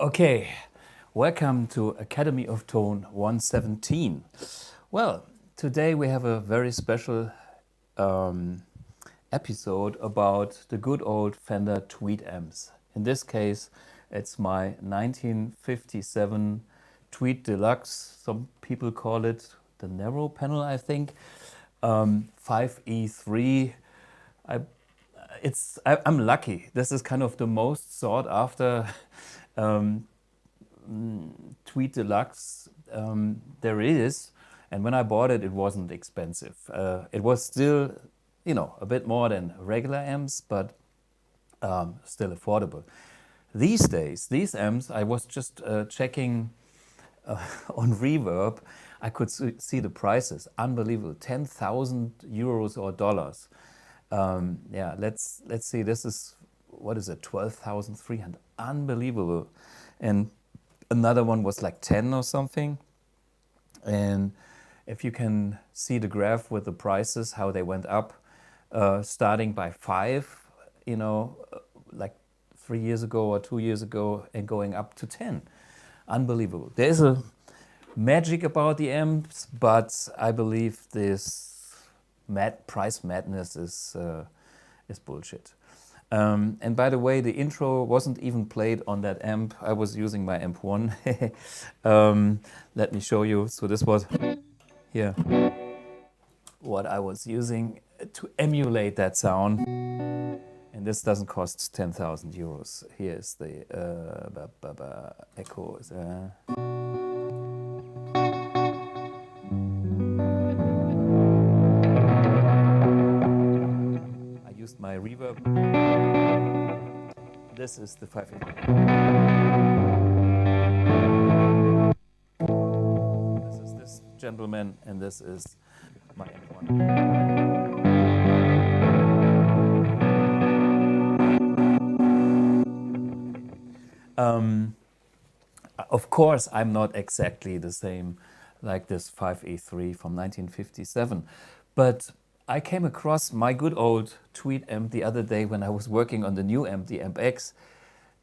Okay, welcome to Academy of Tone 117. Well, today we have a very special episode about the good old Fender Tweed amps. In this case, it's my 1957 Tweed Deluxe. Some people call it the narrow panel, I think. 5E3. I'm lucky. This is kind of the most sought after Tweed Deluxe there is, and when I bought it, it wasn't expensive. It was still, a bit more than regular amps, but still affordable. These days, these amps, I was just checking on Reverb. I could see the prices. Unbelievable, 10,000 euros or dollars. Yeah, let's see. This is, what is it, 12,300? Unbelievable. And another one was like 10 or something. And if you can see the graph with the prices, how they went up, starting by 5, like 3 years ago or 2 years ago, and going up to 10. Unbelievable. There's a magic about the amps, but I believe this price madness is bullshit. And by the way, the intro wasn't even played on that amp. I was using my amp 1. Let me show you. So this was here what I was using to emulate that sound. And this doesn't cost 10,000 euros. Here's the echo. My reverb. This is the 5. This is this gentleman, and this is my M1. Of course, I'm not exactly the same like this 5E3 from 1957, but I came across my good old Tweed amp the other day when I was working on the new amp, the AMPX,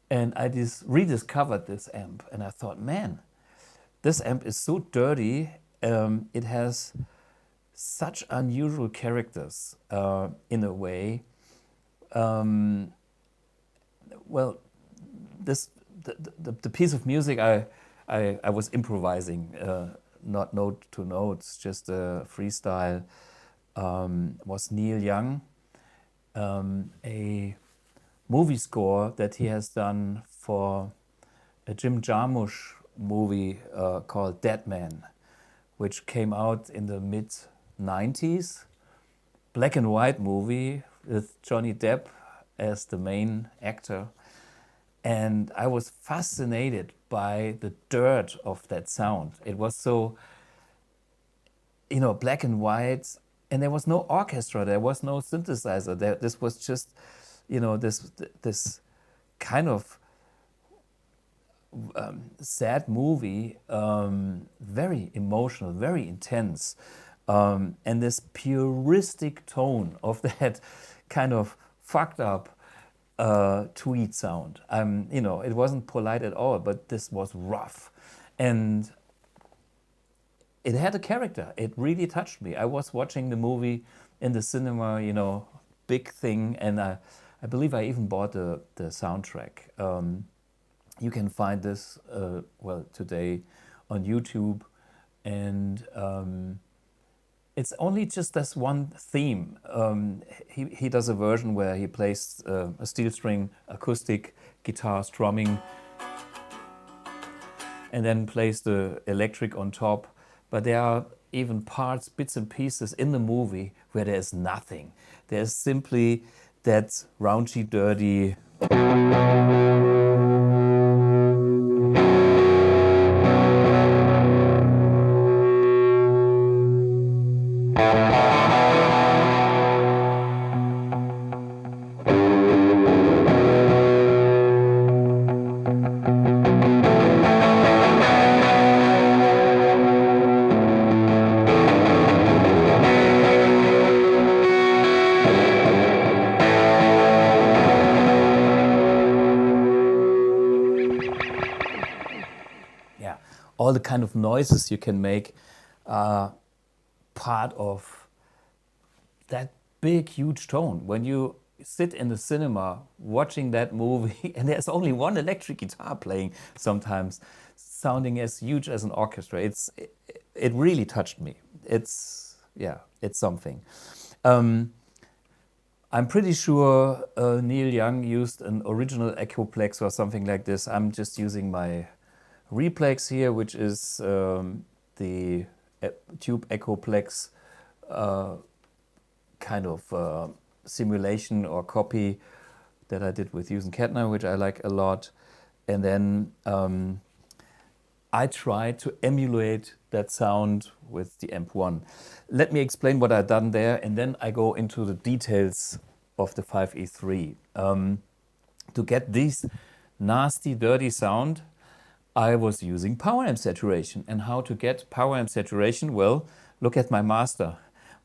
and I just rediscovered this amp, and I thought, man, this amp is so dirty. It has such unusual characters in a way. Well, the piece of music I was improvising, not note to notes, just a freestyle. Was Neil Young, a movie score that he has done for a Jim Jarmusch movie called Dead Man, which came out in the mid-90s. Black and white movie with Johnny Depp as the main actor. And I was fascinated by the dirt of that sound. It was so, black and white. And there was no orchestra, there was no synthesizer. This was just, this kind of sad movie, very emotional, very intense, and this puristic tone of that kind of fucked up Tweed sound. It wasn't polite at all, but this was rough, and it had a character. It really touched me. I was watching the movie in the cinema, big thing, and I believe I even bought the soundtrack. You can find this, today on YouTube, and it's only just this one theme. He does a version where he plays a steel string acoustic guitar strumming, and then plays the electric on top. But there are even parts, bits and pieces in the movie where there's nothing. There's simply that raunchy, dirty. all the kind of noises you can make are part of that big, huge tone. When you sit in the cinema watching that movie and there's only one electric guitar playing sometimes, sounding as huge as an orchestra, it really touched me. It's something. I'm pretty sure Neil Young used an original Echoplex or something like this. I'm just using my Replex here, which is the Tube Echoplex kind of simulation or copy that I did with Hughes and Kettner, which I like a lot. And then I tried to emulate that sound with the AMP1. Let me explain what I've done there, and then I go into the details of the 5E3. To get this nasty, dirty sound, I was using power amp saturation. And how to get power amp saturation? Well, look at my master.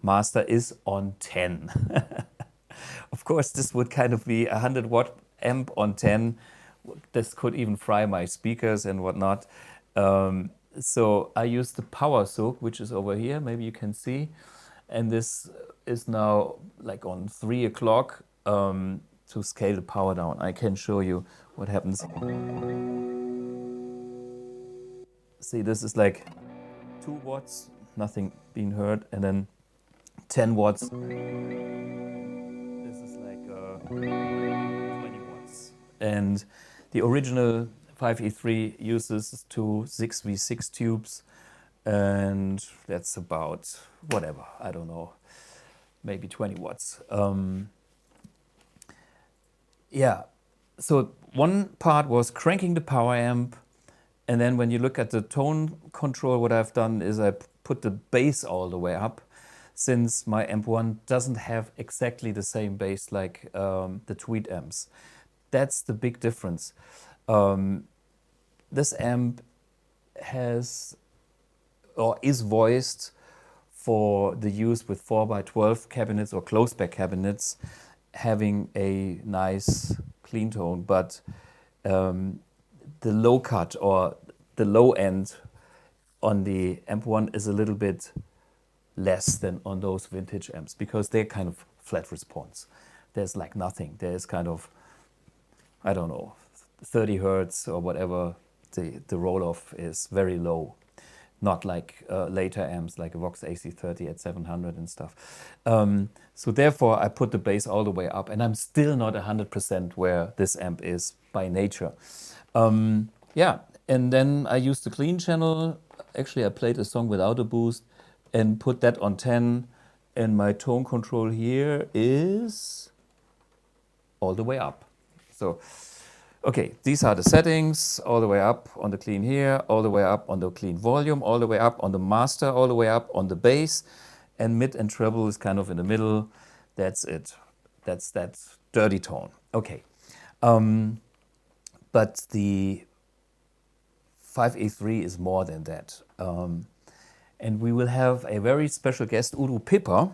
Master is on 10. Of course, this would kind of be a 100-watt amp on 10. This could even fry my speakers and whatnot. So I used the power soak, which is over here, maybe you can see. And this is now like on 3 o'clock to scale the power down. I can show you what happens. See, this is like 2 watts, nothing being heard, and then 10 watts. This is like 20 watts. And the original 5E3 uses 2 6V6 tubes, and that's about whatever, I don't know, maybe 20 watts. Yeah, so one part was cranking the power amp, and then when you look at the tone control, what I've done is I put the bass all the way up, since my AMP1 doesn't have exactly the same bass like the Tweed amps. That's the big difference. This amp has or is voiced for the use with 4x12 cabinets or closed-back cabinets, having a nice clean tone, but the low cut or the low end on the AMP1 is a little bit less than on those vintage amps because they're kind of flat response. There's like nothing. There's kind of, I don't know, 30 hertz or whatever. The roll-off is very low. Not like later amps like a Vox AC30 at 700 and stuff. So therefore I put the bass all the way up, and I'm still not 100% where this amp is by nature. Yeah, and then I used the clean channel. Actually, I played a song without a boost and put that on 10, and my tone control here is all the way up. So, okay, these are the settings, all the way up on the clean here, all the way up on the clean volume, all the way up on the master, all the way up on the bass, and mid and treble is kind of in the middle. That's it. That's that dirty tone. Okay. But the 5A3 is more than that. And we will have a very special guest, Pipper,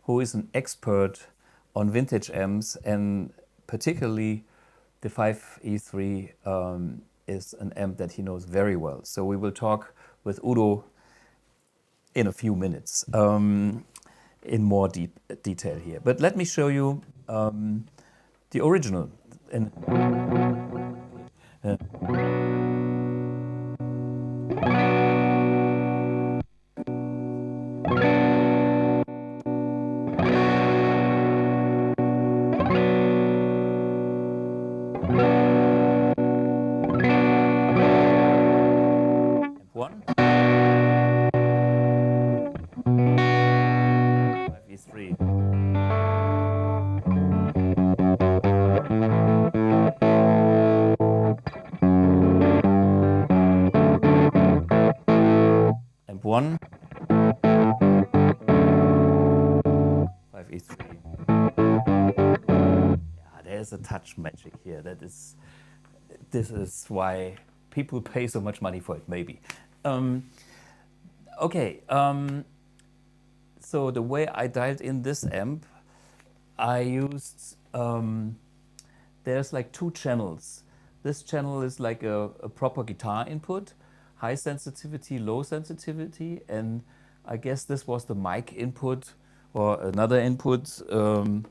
who is an expert on vintage amps, and particularly the 5E3 is an amp that he knows very well. So we will talk with Udo in a few minutes in more detail here. But let me show you the original. One. 5E3. And 1. 5E3. Yeah, there's a touch magic here. This is why people pay so much money for it, maybe. Okay, so the way I dialed in this amp, I used, there's like 2 channels. This channel is like a proper guitar input. high sensitivity, low sensitivity, and I guess this was the mic input or another input. Well,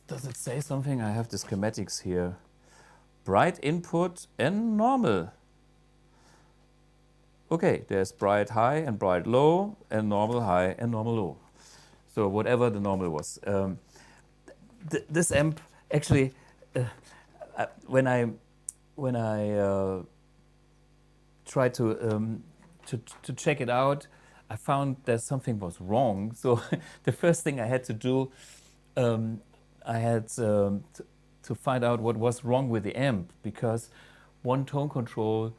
does it say something? I have the schematics here. Bright input and normal. Okay, there's bright high and bright low and normal high and normal low. So whatever the normal was. This amp actually, when I tried to check it out, I found that something was wrong. So the first thing I had to do, I had to find out what was wrong with the amp, because one tone control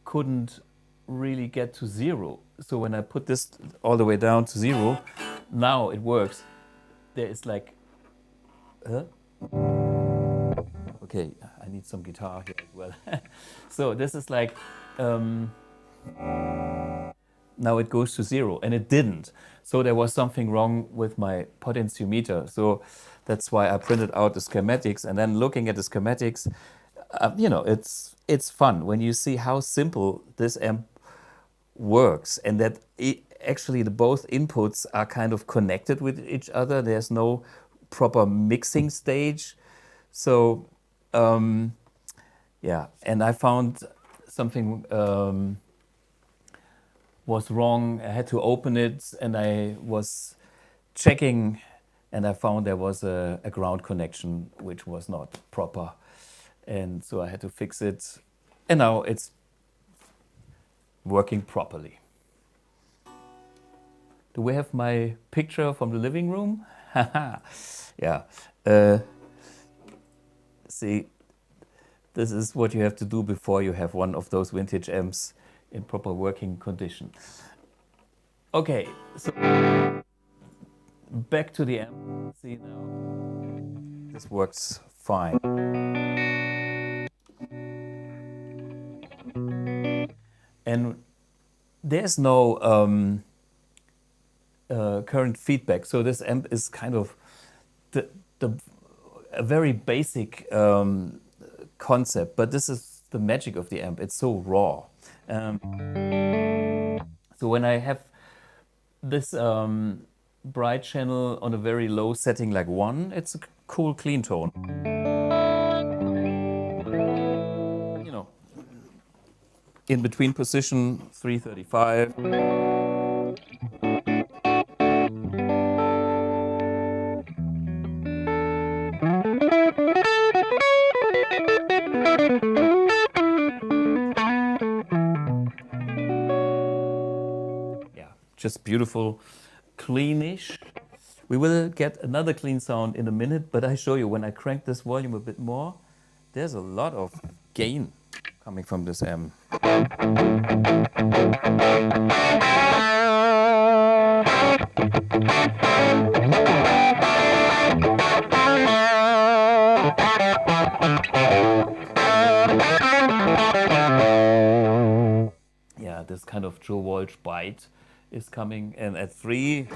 couldn't really get to 0. So when I put this all the way down to 0, now it works. There is like, okay, I need some guitar here as well. So this is like, now it goes to 0, and it didn't. So there was something wrong with my potentiometer. So that's why I printed out the schematics, and then looking at the schematics, you know, it's fun when you see how simple this amp works, and that actually the both inputs are kind of connected with each other. There's no proper mixing stage. So yeah, and I found something was wrong. I had to open it, and I was checking, and I found there was a ground connection which was not proper, and so I had to fix it, and now it's working properly. Do we have my picture from the living room? Yeah. See, this is what you have to do before you have one of those vintage amps in proper working condition. Okay, so back to the amp. See now, this works fine. And there's no current feedback, so this amp is kind of a very basic concept, but this is the magic of the amp. It's so raw. So when I have this bright channel on a very low setting like 1, it's a cool clean tone. You know, in between position 335. Just beautiful, cleanish. We will get another clean sound in a minute, but I show you when I crank this volume a bit more, there's a lot of gain coming from this amp. Yeah, this kind of Joe Walsh bite is coming, and at 3,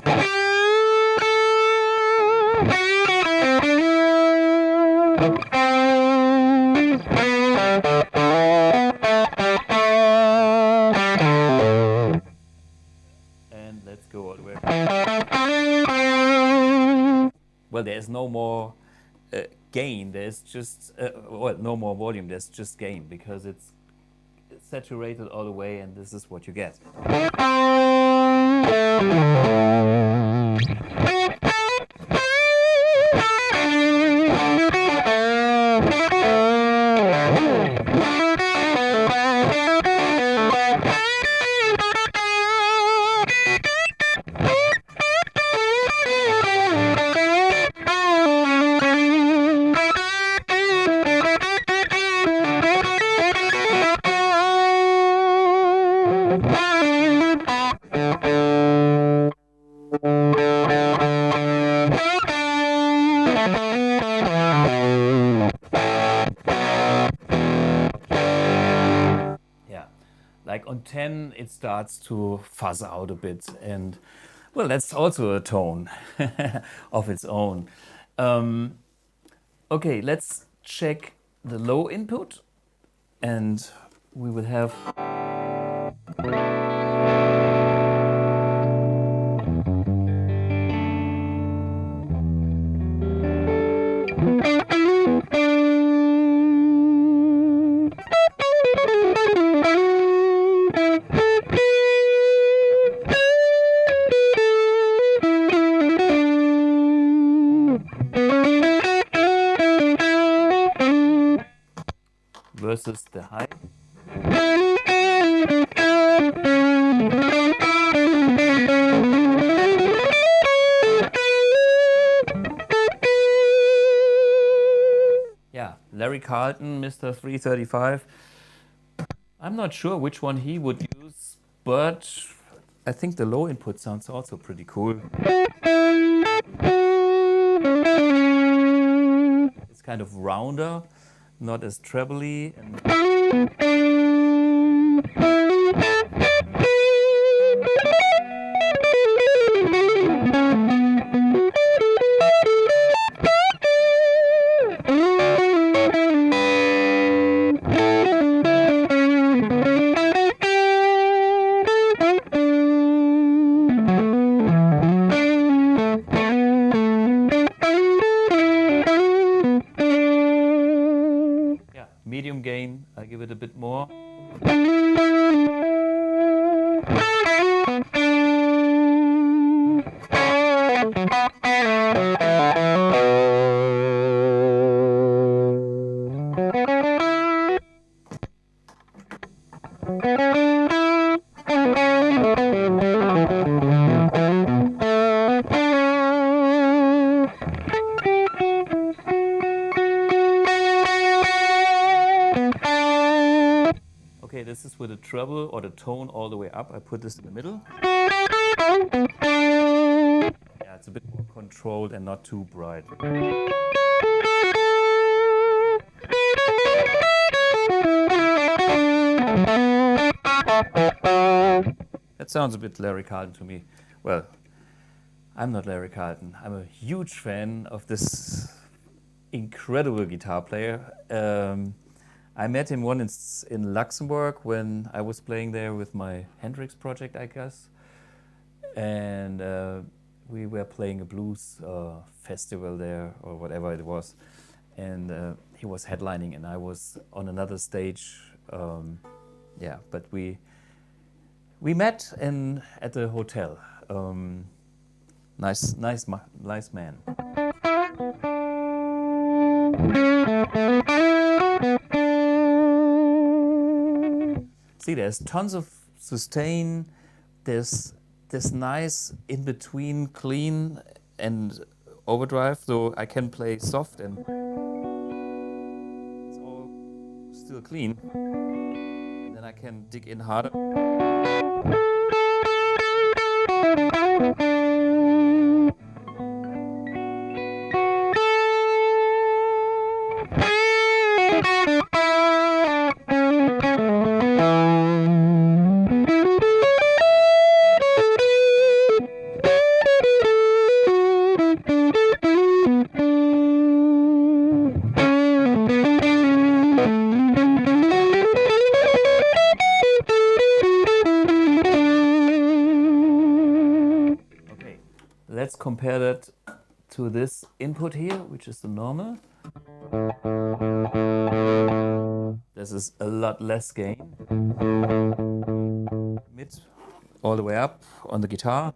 and let's go all the way. Well, there's no more gain, there's just well, no more volume, there's just gain, because it's saturated all the way, and this is what you get. Like on 10, it starts to fuzz out a bit, and well, that's also a tone of its own. Okay, let's check the low input, and we will have versus the high. Yeah, Larry Carlton, Mr. 335. I'm not sure which one he would use, but I think the low input sounds also pretty cool. It's kind of rounder, not as trebly. Medium gain, I give it a bit more. Okay, this is with the treble or the tone all the way up. I put this in the middle. Yeah, it's a bit more controlled and not too bright. That sounds a bit Larry Carlton to me. Well, I'm not Larry Carlton. I'm a huge fan of this incredible guitar player. I met him once in Luxembourg when I was playing there with my Hendrix project, I guess. And we were playing a blues festival there, or whatever it was. And he was headlining and I was on another stage. Yeah, but we met at the hotel. Nice man. See, there's tons of sustain. There's this nice in-between clean and overdrive, so I can play soft and it's all still clean. And then I can dig in harder. Let's compare that to this input here, which is the normal. This is a lot less gain. Mid all the way up on the guitar.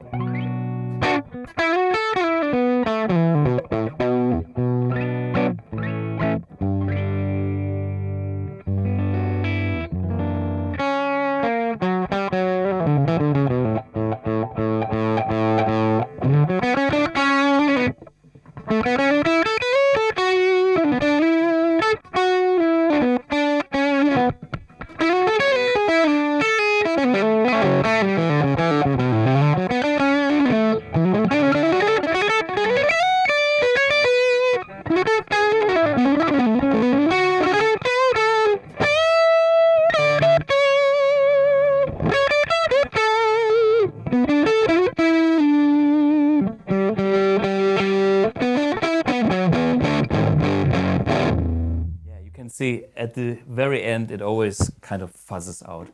See, at the very end, it always kind of fuzzes out.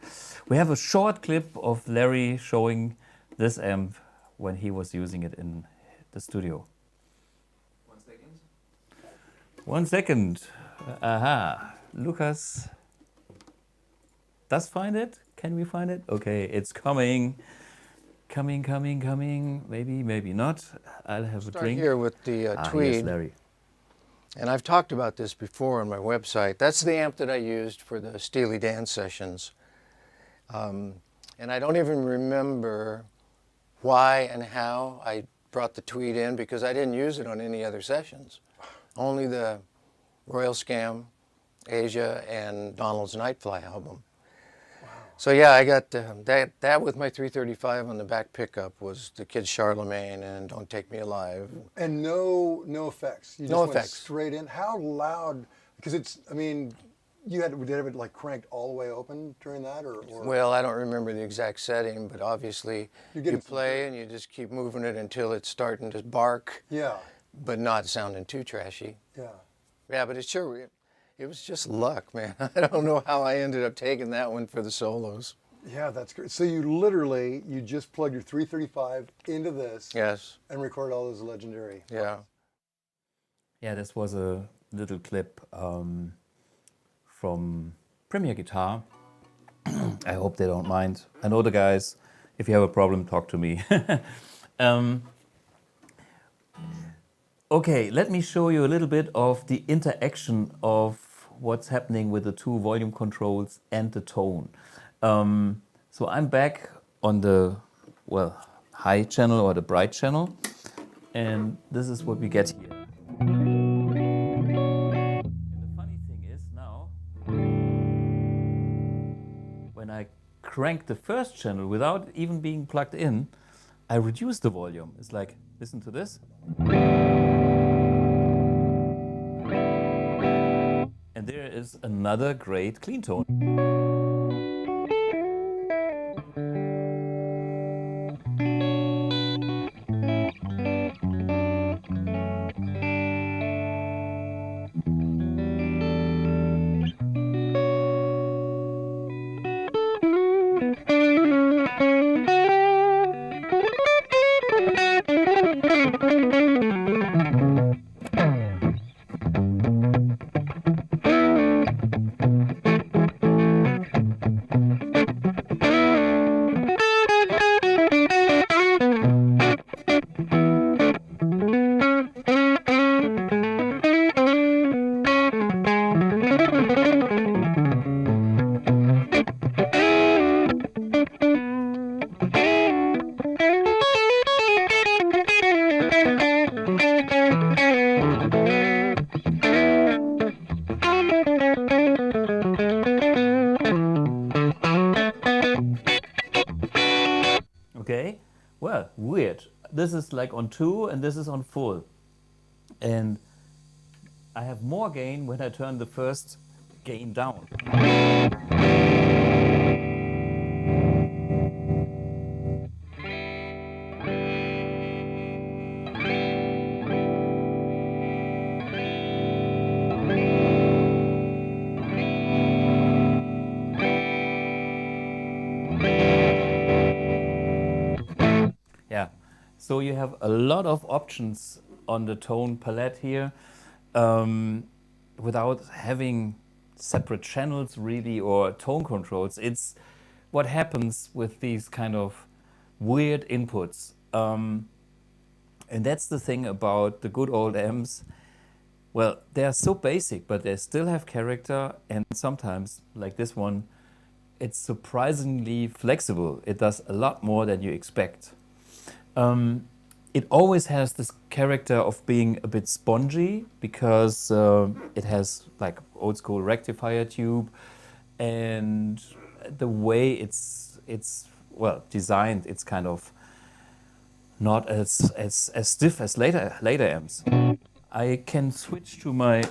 We have a short clip of Larry showing this amp when he was using it in the studio. 1 second. 1 second. Aha. Lucas does find it. Can we find it? Okay, it's coming. Coming. Maybe, maybe not. I'll have a drink. Here with the Tweed. Here's Larry. And I've talked about this before on my website. That's the amp that I used for the Steely Dan sessions. And I don't even remember why and how I brought the Tweed in, because I didn't use it on any other sessions. Only the Royal Scam, Asia, and Donald's Nightfly album. Wow. So yeah, I got that with my 335 on the back pickup was the Kid Charlemagne and Don't Take Me Alive. And no effects. You just went straight in. How loud? Because it's, I mean, did you have it like cranked all the way open during that, or? Well, I don't remember the exact setting, but obviously you play and you just keep moving it until it's starting to bark. Yeah. But not sounding too trashy. Yeah. Yeah, but it was just luck, man. I don't know how I ended up taking that one for the solos. Yeah, that's great. So you just plugged your 335 into this. Yes. And recorded all those legendary. Yeah. Yeah, this was a little clip from Premier Guitar. I hope they don't mind. I know the guys. If you have a problem, talk to me. Okay, let me show you a little bit of the interaction of what's happening with the two volume controls and the tone. So I'm back on the, high channel or the bright channel, and this is what we get here. And the funny thing is now, when I crank the first channel without even being plugged in, I reduce the volume. It's like, listen to this. And there is another great clean tone. Okay, well, weird. This is like on 2 and this is on full. And I have more gain when I turn the first gain down. Yeah, so you have a lot of options on the tone palette here without having separate channels really or tone controls. It's what happens with these kind of weird inputs. And that's the thing about the good old amps. Well, they are so basic, but they still have character, and sometimes, like this one, it's surprisingly flexible. It does a lot more than you expect. It always has this character of being a bit spongy because it has like old school rectifier tube, and the way it's well designed, it's kind of not as stiff as later amps. I can switch to my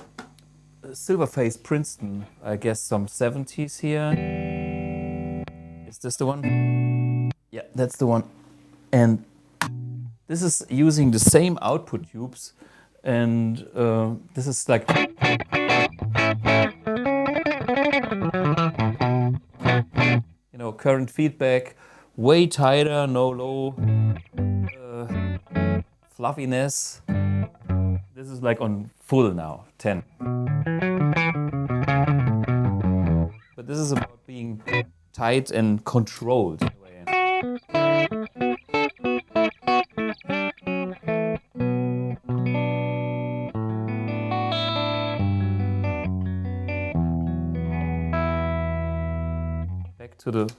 Silverface Princeton, I guess some 70s here. Is this the one? Yeah, that's the one. And this is using the same output tubes And this is like, you know, current feedback, way tighter, no low fluffiness. This is like on full now, 10. But this is about being tight and controlled in a way. Back to the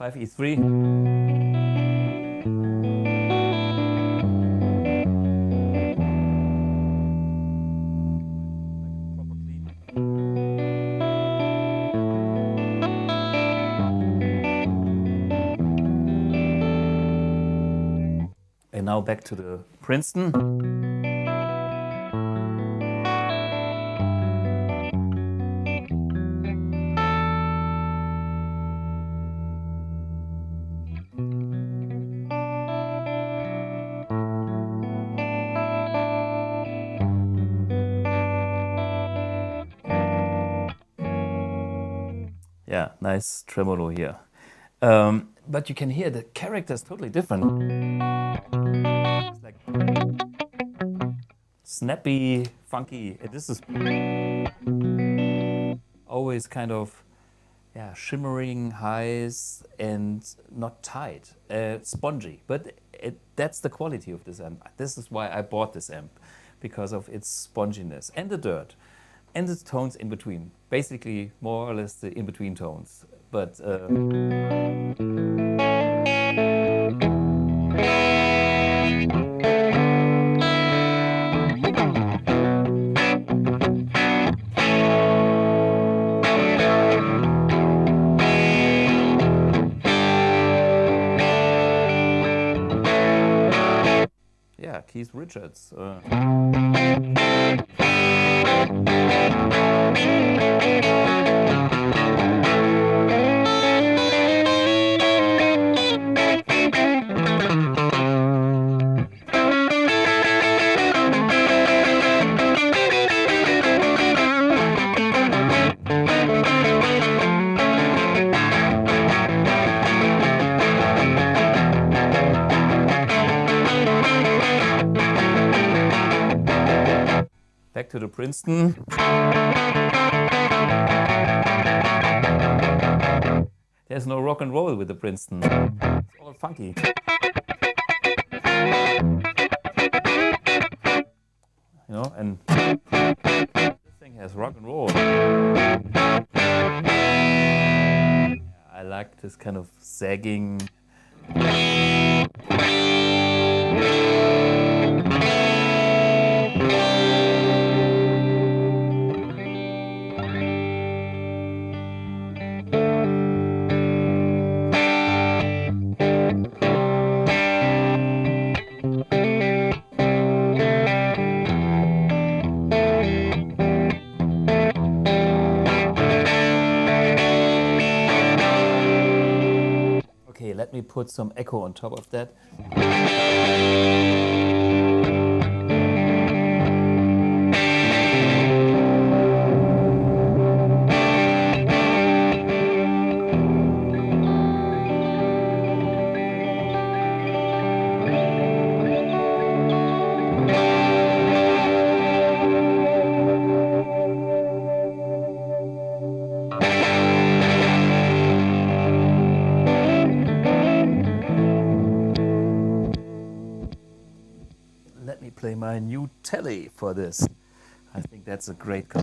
5E3. And now back to the Princeton. Yeah, nice tremolo here. But you can hear the character is totally different. It's like snappy, funky. This is always kind of, yeah, shimmering highs and not tight, spongy. But that's the quality of this amp. This is why I bought this amp, because of its sponginess and the dirt and the tones in between. Basically, more or less the in-between tones. But yeah, Keith Richards. Back to the Princeton. There's no rock and roll with the Princeton. It's all funky. You know, and this thing has rock and roll. Yeah, I like this kind of sagging. Let me put some echo on top of that. Play my new telly for this. I think that's a great call.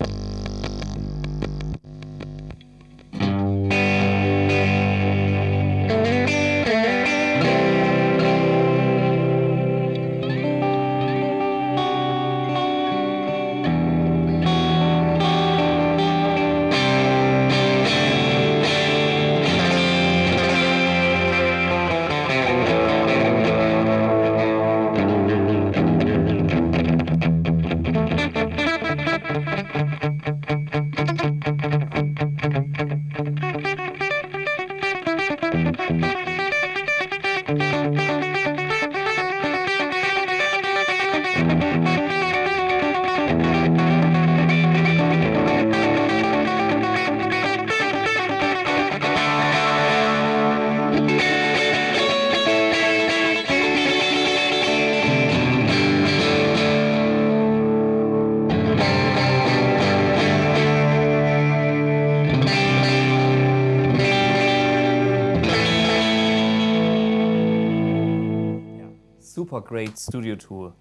our great studio tool.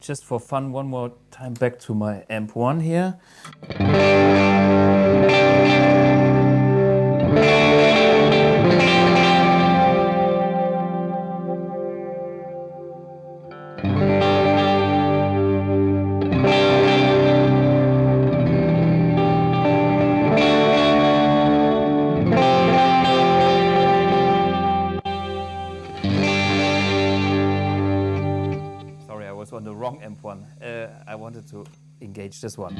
Just for fun, one more time back to my amp 1 here. Sorry, I was on the wrong amp 1. I wanted to engage this one.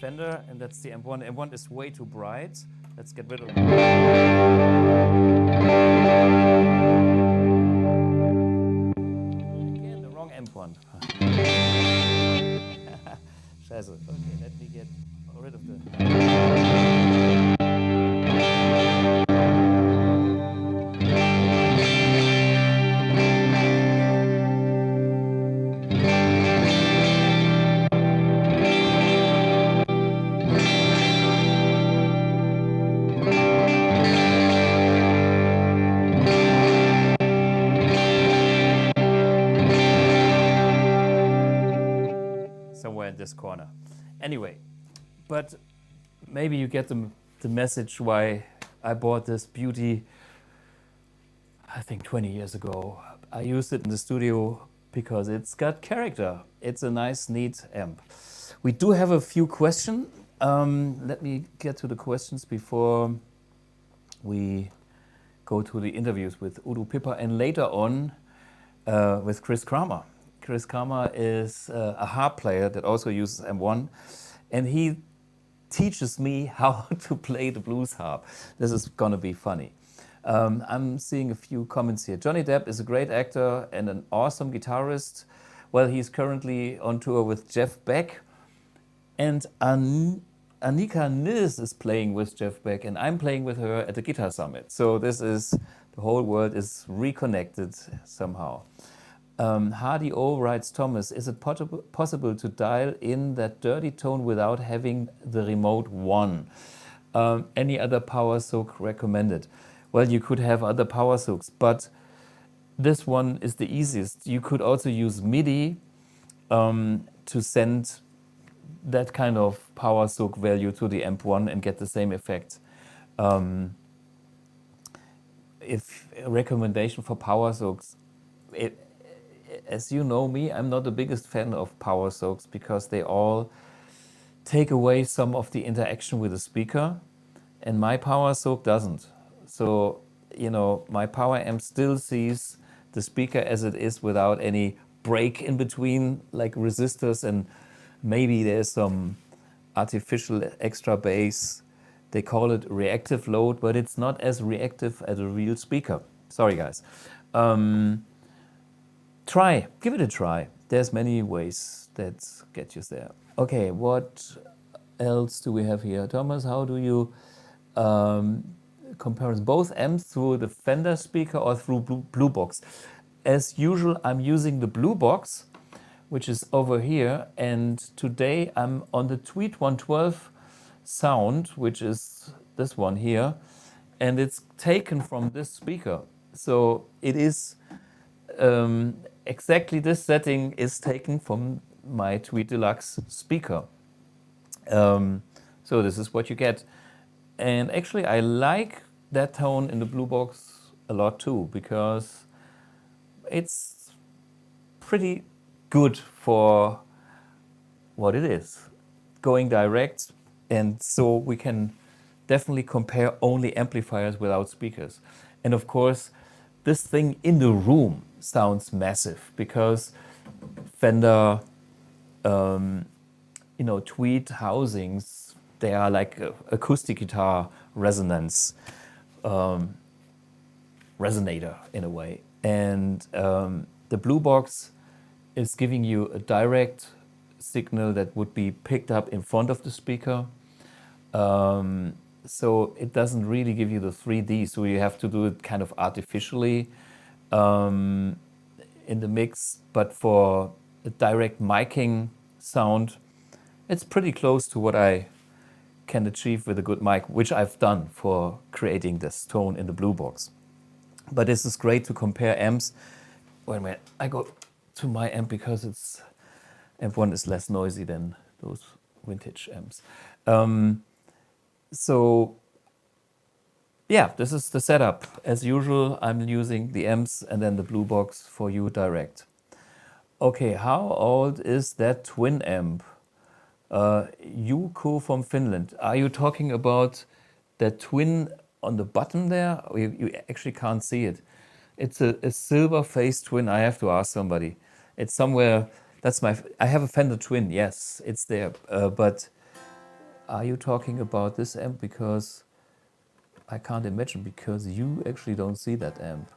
Fender, and that's the M1. M1 is way too bright. Let's get rid of it. Again, the wrong M1. Scheiße. Okay, let me get rid of the... somewhere in this corner. Anyway, but maybe you get the message why I bought this beauty, I think 20 years ago. I used it in the studio because it's got character. It's a nice, neat amp. We do have a few questions. Let me get to the questions before we go to the interviews with Udo Pipper and later on with Chris Kramer. Chris Kramer is a harp player that also uses M1, and he teaches me how to play the blues harp. This is gonna be funny. I'm seeing a few comments here. Johnny Depp is a great actor and an awesome guitarist. Well, he's currently on tour with Jeff Beck, and Annika Nils is playing with Jeff Beck, and I'm playing with her at the Guitar Summit. So this is, the whole world is reconnected somehow. Hardy O writes, Thomas, is it possible to dial in that dirty tone without having the remote one? Any other power soak recommended? Well, you could have other power soaks, but this one is the easiest. You could also use MIDI to send that kind of power soak value to the amp 1 and get the same effect. If a recommendation for power soaks, as you know me, I'm not the biggest fan of power soaks because they all take away some of the interaction with the speaker, and my power soak doesn't. So, you know, my power amp still sees the speaker as it is without any break in between, like resistors, and maybe there's some artificial extra bass. They call it reactive load, but it's not as reactive as a real speaker. Sorry, guys. Give it a try. There's many ways that get you there. Okay, what else do we have here? Thomas, how do you compare both amps through the Fender speaker or through Blue Box? As usual, I'm using the Blue Box, which is over here, and today I'm on the Tweed 112 sound, which is this one here, and it's taken from this speaker. So it is exactly this setting is taken from my Tweed Deluxe speaker. So this is what you get. And actually I like that tone in the Blue Box a lot too, because it's pretty good for what it is, going direct, and so we can definitely compare only amplifiers without speakers. And of course, this thing in the room sounds massive because Fender, Tweed housings, they are like acoustic guitar resonance, resonator in a way. And the Blue Box is giving you a direct signal that would be picked up in front of the speaker. So it doesn't really give you the 3D, so you have to do it kind of artificially in the mix. But for a direct miking sound, it's pretty close to what I can achieve with a good mic, which I've done for creating this tone in the Blue Box. But this is great to compare amps. Wait a minute, I go to my amp because it's amp 1 is less noisy than those vintage amps. So yeah, this is the setup. As usual, I'm using the amps and then the Blue Box for you direct. Okay, how old is that twin amp? Yuko from Finland. Are you talking about that twin on the bottom there? You actually can't see it. It's a silver face twin. I have to ask somebody. It's somewhere. I have a Fender twin. Yes, it's there. But are you talking about this amp? Because I can't imagine, because you actually don't see that amp.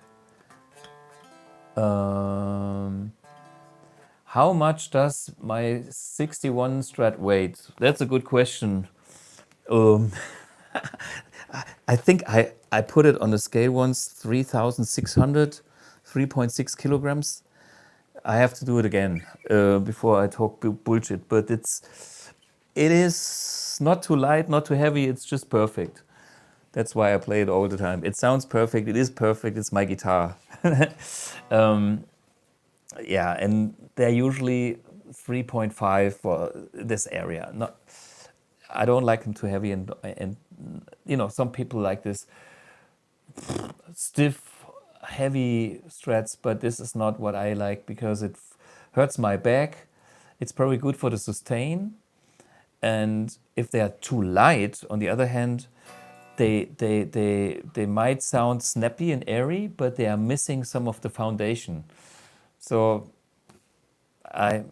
How much does my 61 Strat weight? That's a good question. I think I put it on the scale once, 3,600, 3.6 kilograms. I have to do it again before I talk bullshit, but it is not too light, not too heavy, it's just perfect. That's why I play it all the time. It sounds perfect, it is perfect, it's my guitar. Yeah, and they're usually 3.5 for this area. I don't like them too heavy, and you know, some people like this stiff, heavy Strats, but this is not what I like because it hurts my back. It's probably good for the sustain, and if they are too light, on the other hand, they might sound snappy and airy, but they are missing some of the foundation. So I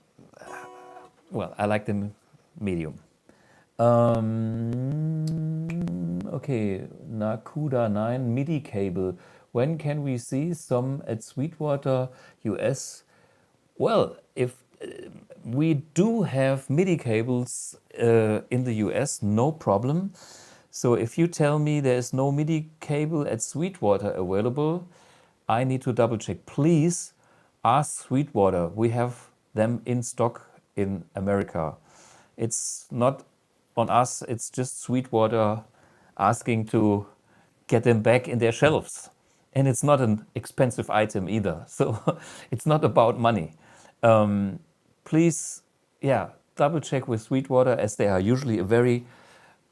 like them medium. Okay, Nakuda 9 MIDI cable. When can we see some at Sweetwater, US? Well, if we do have MIDI cables in the US, no problem. So if you tell me there is no MIDI cable at Sweetwater available, I need to double check. Please ask Sweetwater. We have them in stock in America. It's not on us, it's just Sweetwater asking to get them back in their shelves. And it's not an expensive item either. So it's not about money. Please, yeah, double check with Sweetwater, as they are usually a very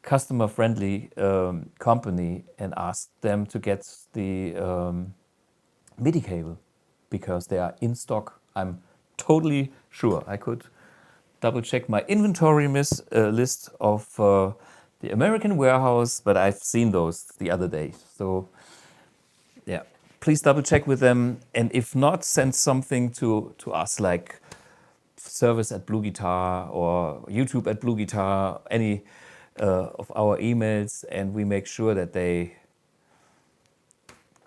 customer-friendly company, and ask them to get the MIDI cable, because they are in stock. I'm totally sure. I could double check my inventory list of the American warehouse, but I've seen those the other day. So yeah, please double check with them. And if not, send something to us, like service at BluGuitar or YouTube at BluGuitar, any of our emails, and we make sure that they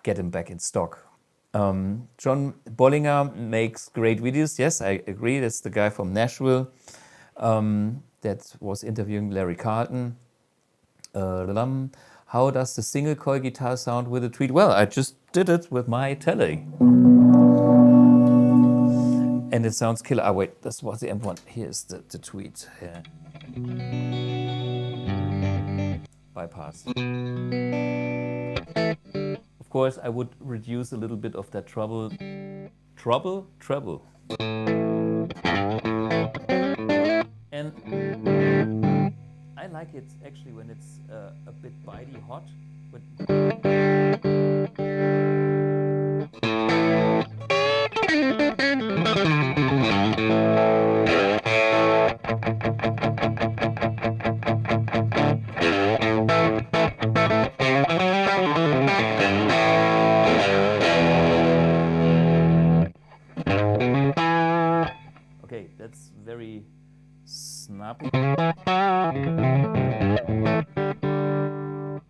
get them back in stock. John Bollinger makes great videos. Yes, I agree. That's the guy from Nashville that was interviewing Larry Carlton. How does the single coil guitar sound with a Tweed? Well, I just did it with my Tele. And it sounds killer. Oh wait, this was the M1. Here's the Tweed. Yeah. Bypass. Of course, I would reduce a little bit of that treble. And I like it actually when it's a bit bitey hot. But okay, that's very snappy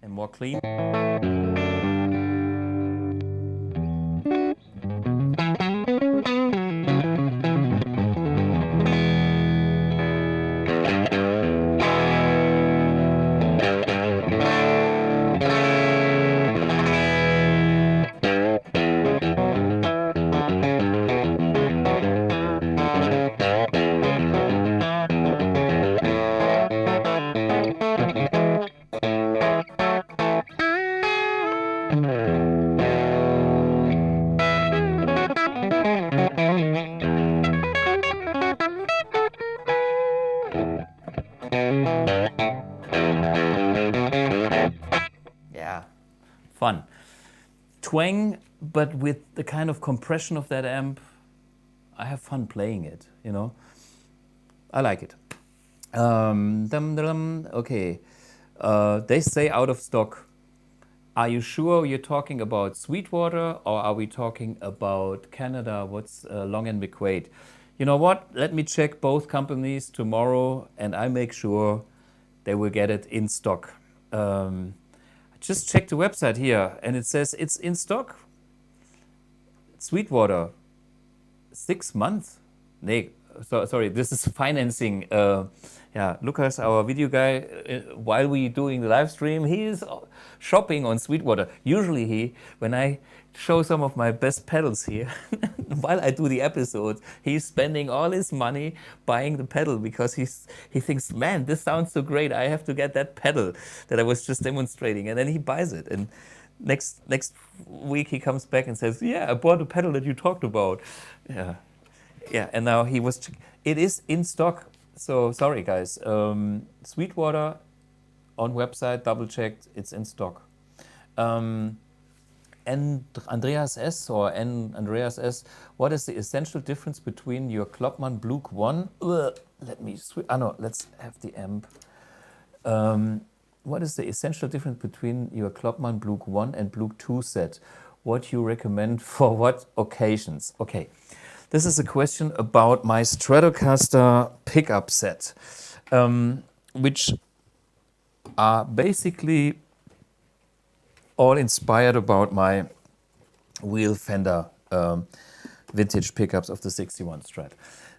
and more clean. Yeah, fun. Twang, but with the kind of compression of that amp, I have fun playing it, you know. I like it. Okay. They say out of stock. Are you sure you're talking about Sweetwater or are we talking about Canada? What's Long and McQuaid? You know what? Let me check both companies tomorrow and I make sure they will get it in stock. I just checked the website here and it says it's in stock. Sweetwater, 6 months? Nee, sorry, this is financing. Yeah, Lucas, our video guy, while we doing the live stream, he is shopping on Sweetwater. Usually when I show some of my best pedals here, while I do the episodes, he's spending all his money buying the pedal because he thinks, man, this sounds so great. I have to get that pedal that I was just demonstrating. And then he buys it. And next week he comes back and says, yeah, I bought the pedal that you talked about. Yeah. Yeah, and now it is in stock. So sorry guys, Sweetwater on website, double checked, it's in stock. And Andreas S, Andreas S, what is the essential difference between your Klopman Blug 1? Let's have the amp. What is the essential difference between your Klopman Blug 1 and Blug 2 set? What you recommend for what occasions? Okay. This is a question about my Stratocaster pickup set, which are basically all inspired about my wheel Fender vintage pickups of the 61 Strat.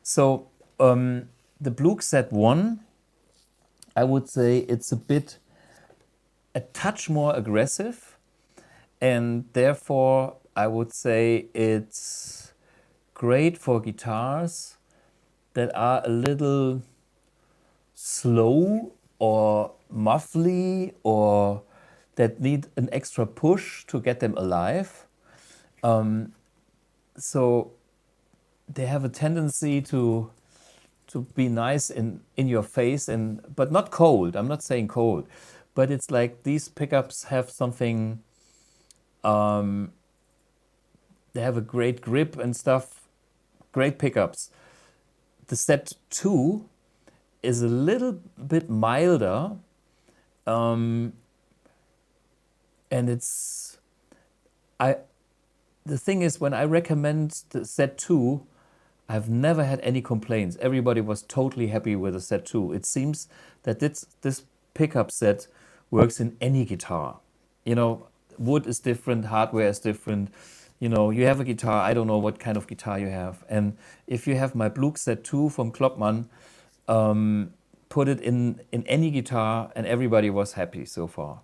So the Blug Set 1, I would say it's a touch more aggressive, and therefore I would say it's great for guitars that are a little slow or muffly or that need an extra push to get them alive. So they have a tendency to be nice in your face, but not cold. I'm not saying cold, but it's like these pickups have something, they have a great grip and stuff. Great pickups. The Set 2 is a little bit milder, and the thing is, when I recommend the Set 2, I've never had any complaints. Everybody was totally happy with the Set 2. It seems that this pickup set works in any guitar. You know, wood is different, hardware is different. You know, you have a guitar, I don't know what kind of guitar you have. And if you have my Blug Set 2 from Klopman, put it in any guitar and everybody was happy so far.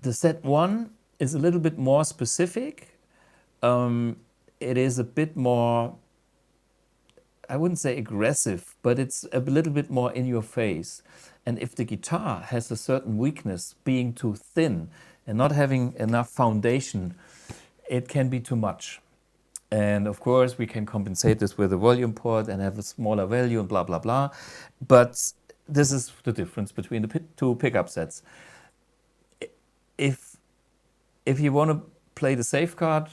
The Set 1 is a little bit more specific. It is a bit more, I wouldn't say aggressive, but it's a little bit more in your face. And if the guitar has a certain weakness, being too thin and not having enough foundation, it can be too much. And of course, we can compensate this with a volume port and have a smaller value and blah, blah, blah. But this is the difference between the two pickup sets. If you want to play the safeguard,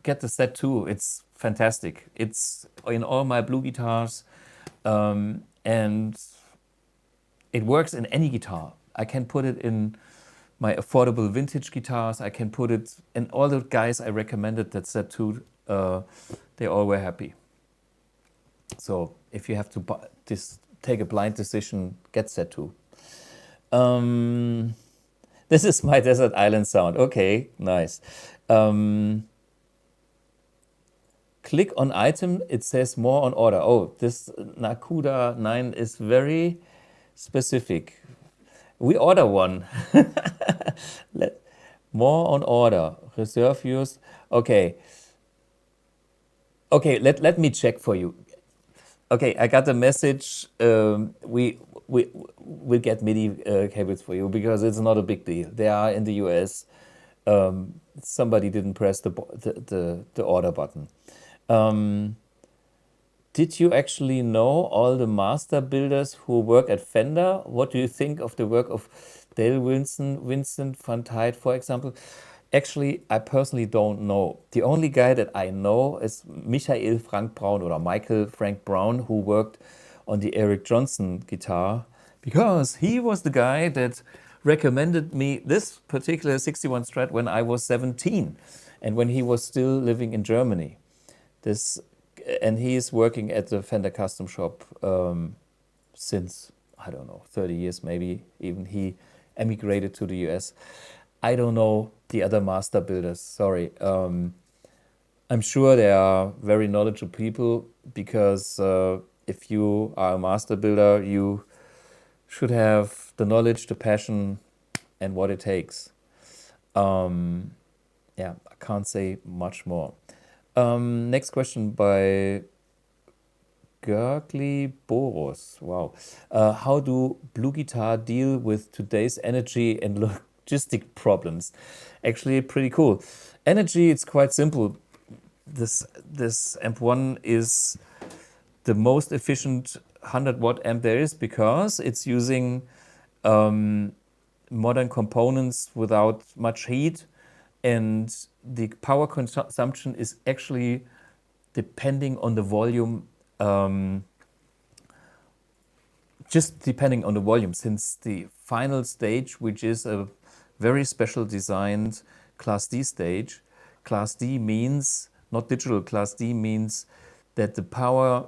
get the Set 2. It's fantastic. It's in all my Blue guitars, and it works in any guitar. I can put it in my affordable vintage guitars. I can put it in all the guys I recommended that Set 2, they all were happy. So if you have to take a blind decision, get Set 2. This is my Desert Island sound. Okay, nice. Click on item, it says more on order. Oh, this Nakuda 9 is very specific. We order one. More on order. Reserve use. Okay. Okay, let me check for you. Okay, I got a message. We'll get MIDI cables for you because it's not a big deal. They are in the US. somebody didn't press the order button. Did you actually know all the master builders who work at Fender? What do you think of the work of Dale Wilson, Vincent van Tijt, for example? Actually, I personally don't know. The only guy that I know is Michael Frank Braun, or Michael Frank Brown, who worked on the Eric Johnson guitar, because he was the guy that recommended me this particular 61 Strat when I was 17 and when he was still living in Germany. And he is working at the Fender Custom Shop since, I don't know, 30 years maybe. Even he emigrated to the US. I don't know the other master builders, sorry. I'm sure they are very knowledgeable people, because if you are a master builder, you should have the knowledge, the passion, and what it takes. Yeah, I can't say much more. Next question by Gergely Boros. Wow. How do BluGuitar deal with today's energy and logistic problems? Actually, pretty cool. Energy, it's quite simple. This amp1 is the most efficient 100-watt amp there is, because it's using modern components without much heat, and the power consumption is actually depending on the volume, just depending on the volume, since the final stage, which is a very special designed Class D stage. Class D means, not digital, Class D means that the power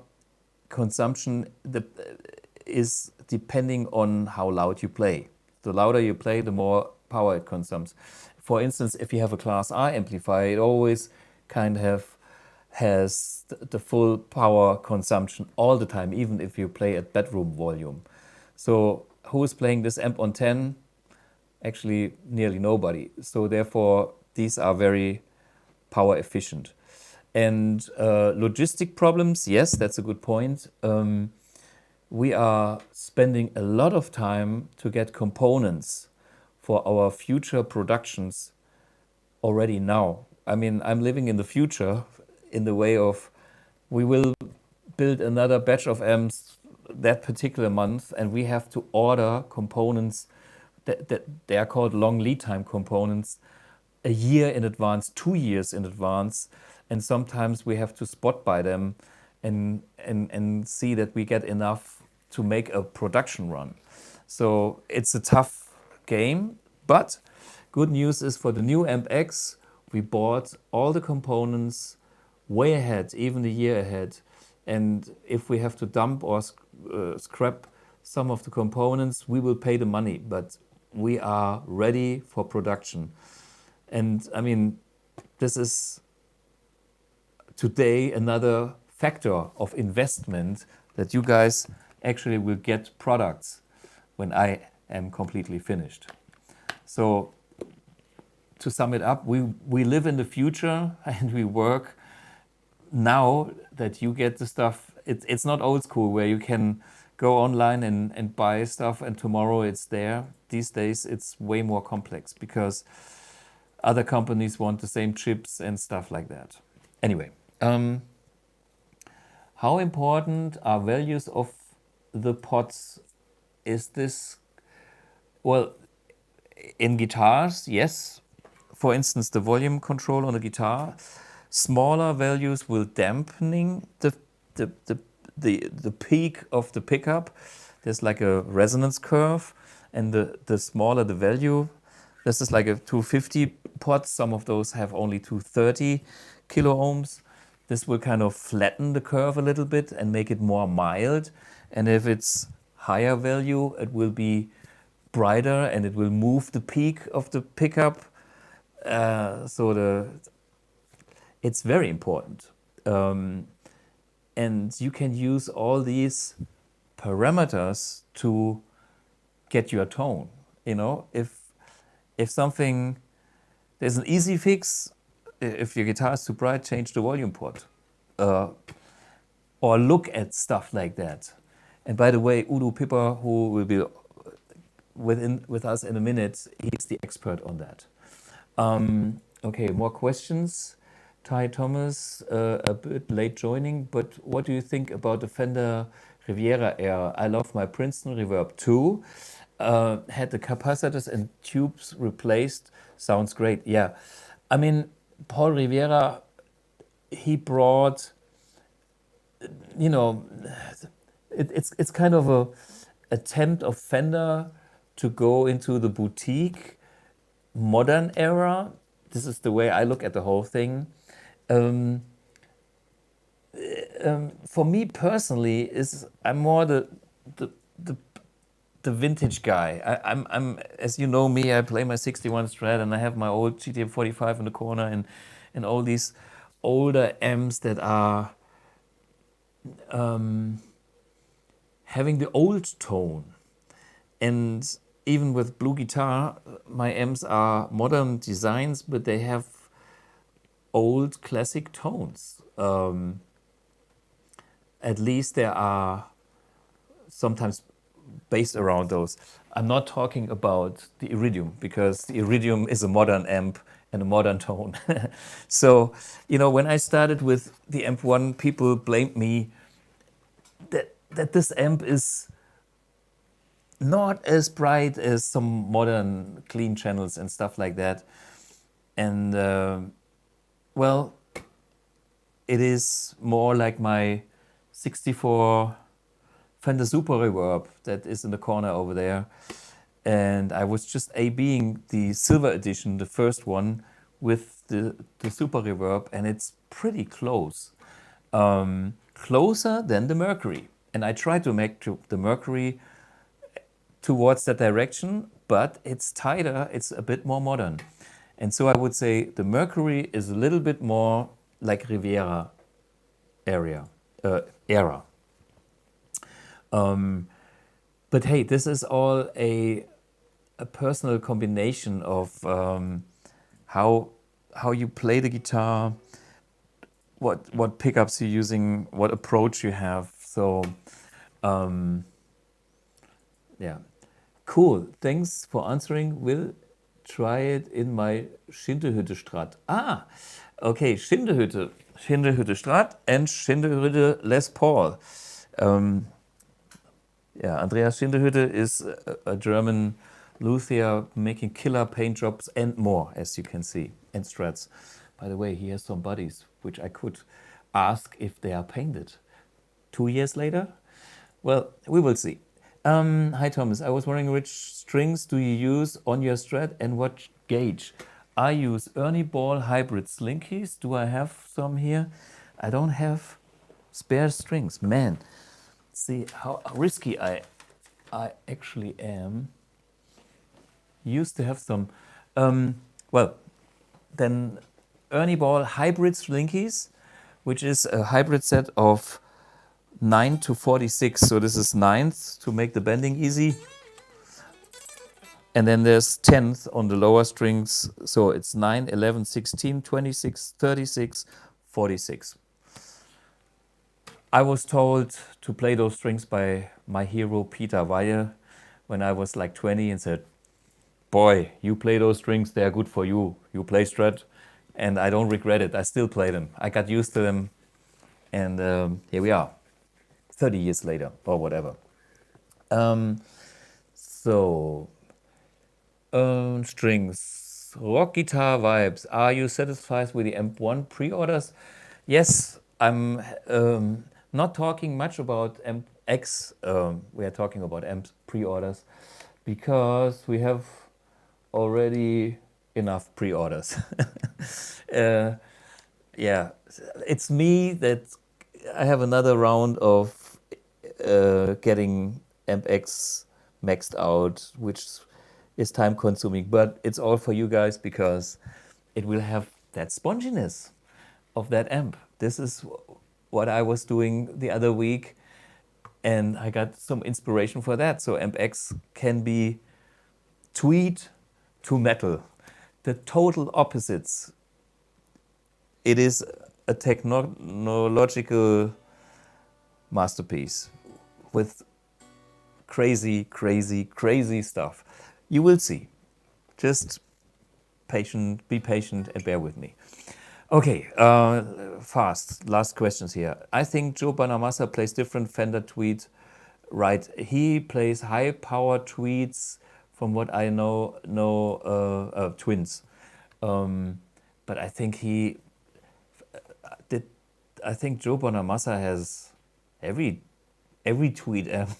consumption is depending on how loud you play. The louder you play, the more power it consumes. For instance, if you have a Class R amplifier, it always kind of has the full power consumption all the time, even if you play at bedroom volume. So who is playing this amp on 10? Actually, nearly nobody. So therefore, these are very power efficient. And logistic problems, yes, that's a good point. We are spending a lot of time to get components for our future productions already now. I mean, I'm living in the future in the way of we will build another batch of amps that particular month, and we have to order components that they are called long lead time components a year in advance, 2 years in advance, and sometimes we have to spot buy them and see that we get enough to make a production run. So it's a tough game, but good news is for the new AMPX, we bought all the components way ahead, even a year ahead. And if we have to dump or scrap some of the components, we will pay the money, but we are ready for production. And I mean, this is today another factor of investment that you guys actually will get products when I am completely finished. So to sum it up, we live in the future and we work now that you get the stuff. It's not old school where you can go online and buy stuff and tomorrow it's there. These days it's way more complex because other companies want the same chips and stuff like that. Anyway, how important are values of the pots? Is this, well, in guitars, yes. For instance, the volume control on the guitar, smaller values will dampening the peak of the pickup. There's like a resonance curve, and the smaller the value, this is like a 250 pot. Some of those have only 230 kilo ohms. This will kind of flatten the curve a little bit and make it more mild. And if it's higher value, it will be brighter and it will move the peak of the pickup. It's very important. And you can use all these parameters to get your tone. You know, if something, there's an easy fix. If your guitar is too bright, change the volume pot. Or look at stuff like that. And by the way, Udo Pipper, who will be with us in a minute, he's the expert on that. Okay, more questions. Ty Thomas, a bit late joining, but what do you think about the Fender Riviera era? I love my Princeton Reverb too. Had the capacitors and tubes replaced. Sounds great. Yeah. I mean, Paul Rivera, he brought, you know, it's kind of a attempt of Fender to go into the boutique modern era. This is the way I look at the whole thing. For me personally, is I'm more the, the, the vintage guy. I'm as you know me, I play my 61 Strat and I have my old GTM 45 in the corner and all these older amps that are having the old tone. And even with BluGuitar, my amps are modern designs, but they have old classic tones. At least there are sometimes based around those. I'm not talking about the Iridium because the Iridium is a modern amp and a modern tone. So, when I started with the Amp 1, people blamed me that this amp is not as bright as some modern clean channels and stuff like that. And well, it is more like my 64 Fender Super Reverb that is in the corner over there. And I was just A-Bing the Silver Edition, the first one, with the Super Reverb, and it's pretty close. Closer than the Mercury. And I tried to make the Mercury towards that direction, but it's tighter, it's a bit more modern. And so I would say the Mercury is a little bit more like Riviera era. But hey, this is all a personal combination of how you play the guitar, what pickups you're using, what approach you have. So yeah, cool. Thanks for answering. Will try it in my Schindehütte Strat. Okay, Schindehütte Strat and Schindehütte Les Paul. Andreas Schindehütte is a German luthier making killer paint jobs and more, as you can see, and Strats. By the way, he has some bodies which I could ask if they are painted. 2 years later? Well, we will see. Hi Thomas, I was wondering which strings do you use on your Strat and what gauge? I use Ernie Ball hybrid slinkies. Do I have some here? I don't have spare strings. Man, see how risky I actually am. Used to have some. Well, then Ernie Ball hybrid slinkies, which is a hybrid set of 9 to 46. So this is 9th to make the bending easy. And then there's 10th on the lower strings. So it's 9, 11, 16, 26, 36, 46. I was told to play those strings by my hero Peter Weihe when I was like 20 and said, boy, you play those strings, they're good for you. You play Strat. And I don't regret it. I still play them. I got used to them. And here we are, 30 years later or whatever. Strings, rock guitar vibes. Are you satisfied with the Amp 1 pre-orders? Yes, I'm not talking much about AMPX. We are talking about amp pre-orders because we have already enough pre-orders. Yeah, it's me that I have another round of getting AMPX maxed out, which is time consuming, but it's all for you guys because it will have that sponginess of that amp. This is what I was doing the other week and I got some inspiration for that. So AMPX can be tweed to metal, the total opposites. It is a technological masterpiece with crazy, crazy, crazy stuff. You will see. Just be patient and bear with me. Okay, fast. Last questions here. I think Joe Bonamassa plays different Fender Tweed, right? He plays high-power Tweeds, from what I know, Twins. But I think I think Joe Bonamassa has every Tweed amp.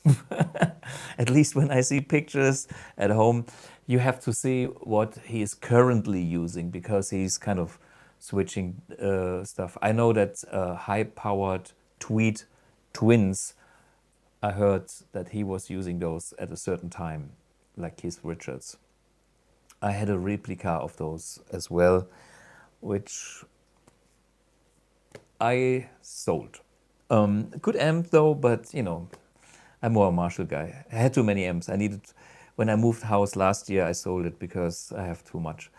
At least when I see pictures at home, you have to see what he is currently using, because he's kind of switching stuff. I know that high-powered Tweed Twins, I heard that he was using those at a certain time, like Keith Richards. I had a replica of those as well, which I sold. Good amp though, but you know, I'm more a Marshall guy. I had too many amps. When I moved house last year, I sold it because I have too much.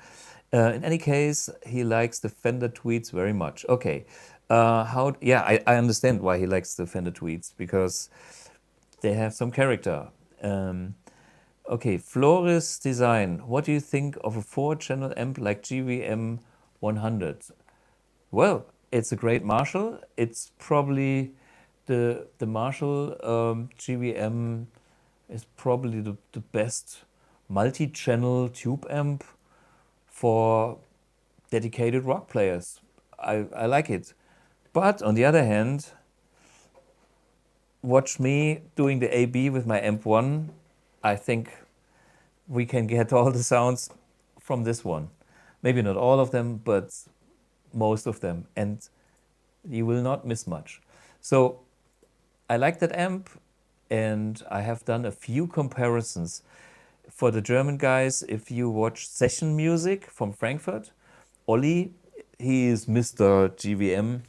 In any case, he likes the Fender Tweeds very much. Okay, I understand why he likes the Fender Tweeds, because they have some character. Okay, Flores Design. What do you think of a 4-channel amp like GVM 100? Well, it's a great Marshall. It's probably the Marshall GVM is probably the best multi-channel tube amp for dedicated rock players. I like it. But on the other hand, watch me doing the AB with my Amp 1. I think we can get all the sounds from this one. Maybe not all of them, but most of them. And you will not miss much. So I like that amp, and I have done a few comparisons. For the German guys, if you watch session music from Frankfurt, Olli, he is Mr. GVM.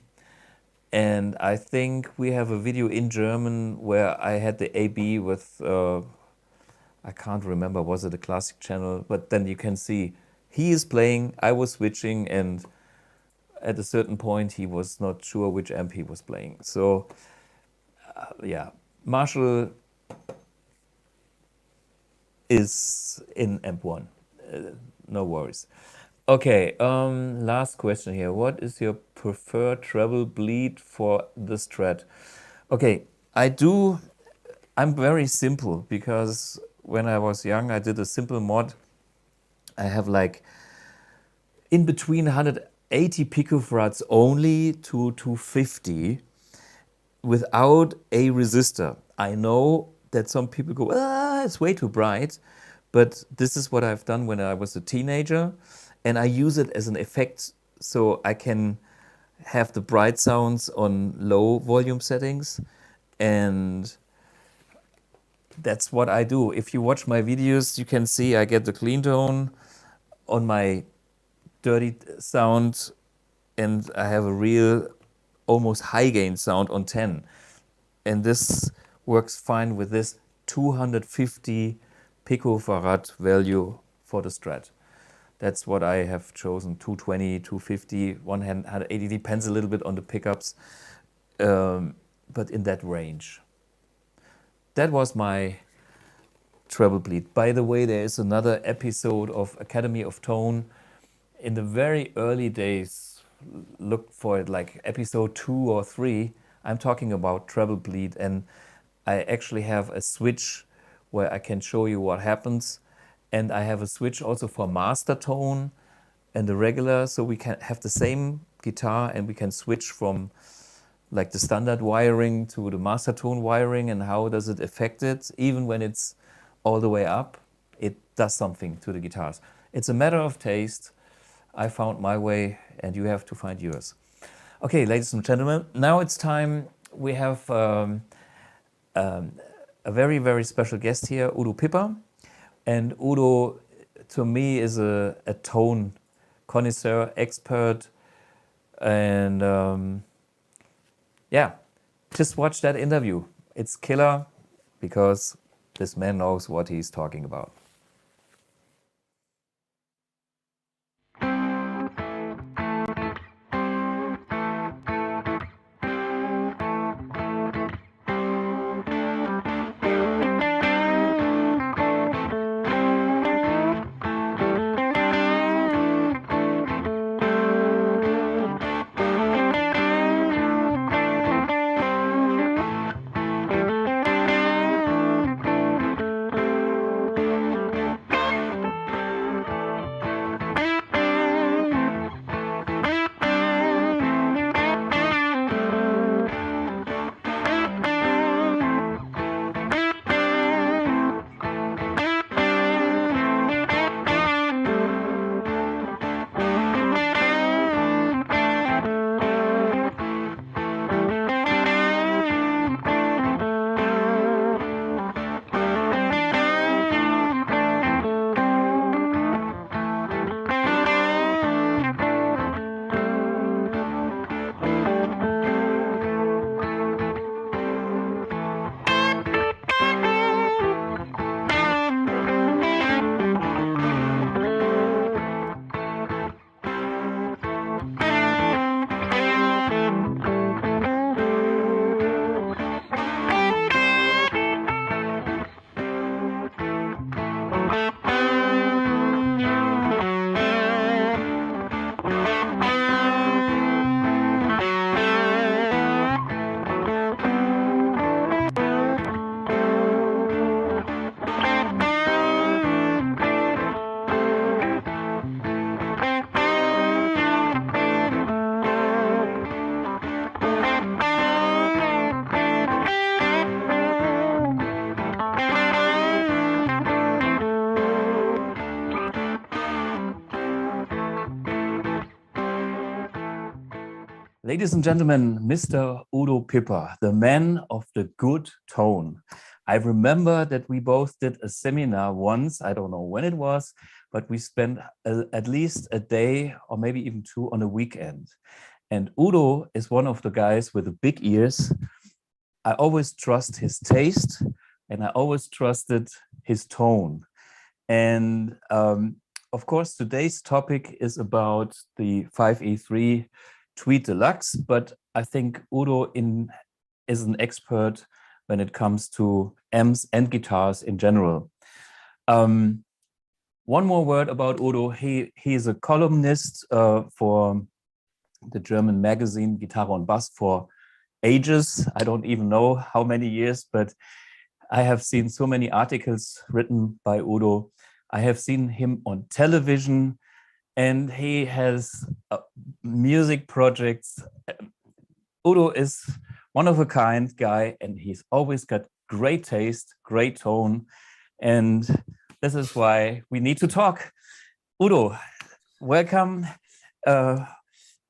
And I think we have a video in German where I had the AB with, I can't remember, was it a classic channel? But then you can see he is playing, I was switching, and at a certain point he was not sure which amp he was playing. So, yeah, Marshall is in Amp 1, no worries. Okay, last question here. What is your preferred treble bleed for the Strat? Okay, I'm very simple, because when I was young, I did a simple mod. I have like in between 180 picofarads only to 250 without a resistor. I know that some people go, it's way too bright, but this is what I've done when I was a teenager. And I use it as an effect, so I can have the bright sounds on low volume settings. And that's what I do. If you watch my videos, you can see I get the clean tone on my dirty sound, and I have a real almost high gain sound on 10. And this works fine with this 250 picofarad value for the Strat. That's what I have chosen, 220, 250, 180, depends a little bit on the pickups, but in that range. That was my treble bleed. By the way, there is another episode of Academy of Tone. In the very early days, look for it like episode 2 or 3, I'm talking about treble bleed, and I actually have a switch where I can show you what happens. And I have a switch also for master tone and the regular, so we can have the same guitar and we can switch from like the standard wiring to the master tone wiring, and how does it affect it. Even when it's all the way up, it does something to the guitars. It's a matter of taste. I found my way and you have to find yours. Okay, ladies and gentlemen, now it's time. We have a very, very special guest here, Udo Pipper. And Udo, to me, is a tone connoisseur, expert. And yeah, just watch that interview. It's killer, because this man knows what he's talking about. Ladies and gentlemen, Mr. Udo Pipper, the man of the good tone. I remember that we both did a seminar once, I don't know when it was, but we spent at least a day or maybe even two on a weekend. And Udo is one of the guys with the big ears. I always trust his taste and I always trusted his tone. And of course, today's topic is about the 5E3 Tweed Deluxe, but I think Udo is an expert when it comes to amps and guitars in general. One more word about Udo. He is a columnist for the German magazine Guitar und Bass for ages. I don't even know how many years, but I have seen so many articles written by Udo. I have seen him on television, and he has music projects. Udo is one of a kind guy, and he's always got great taste, great tone. And this is why we need to talk. Udo, welcome.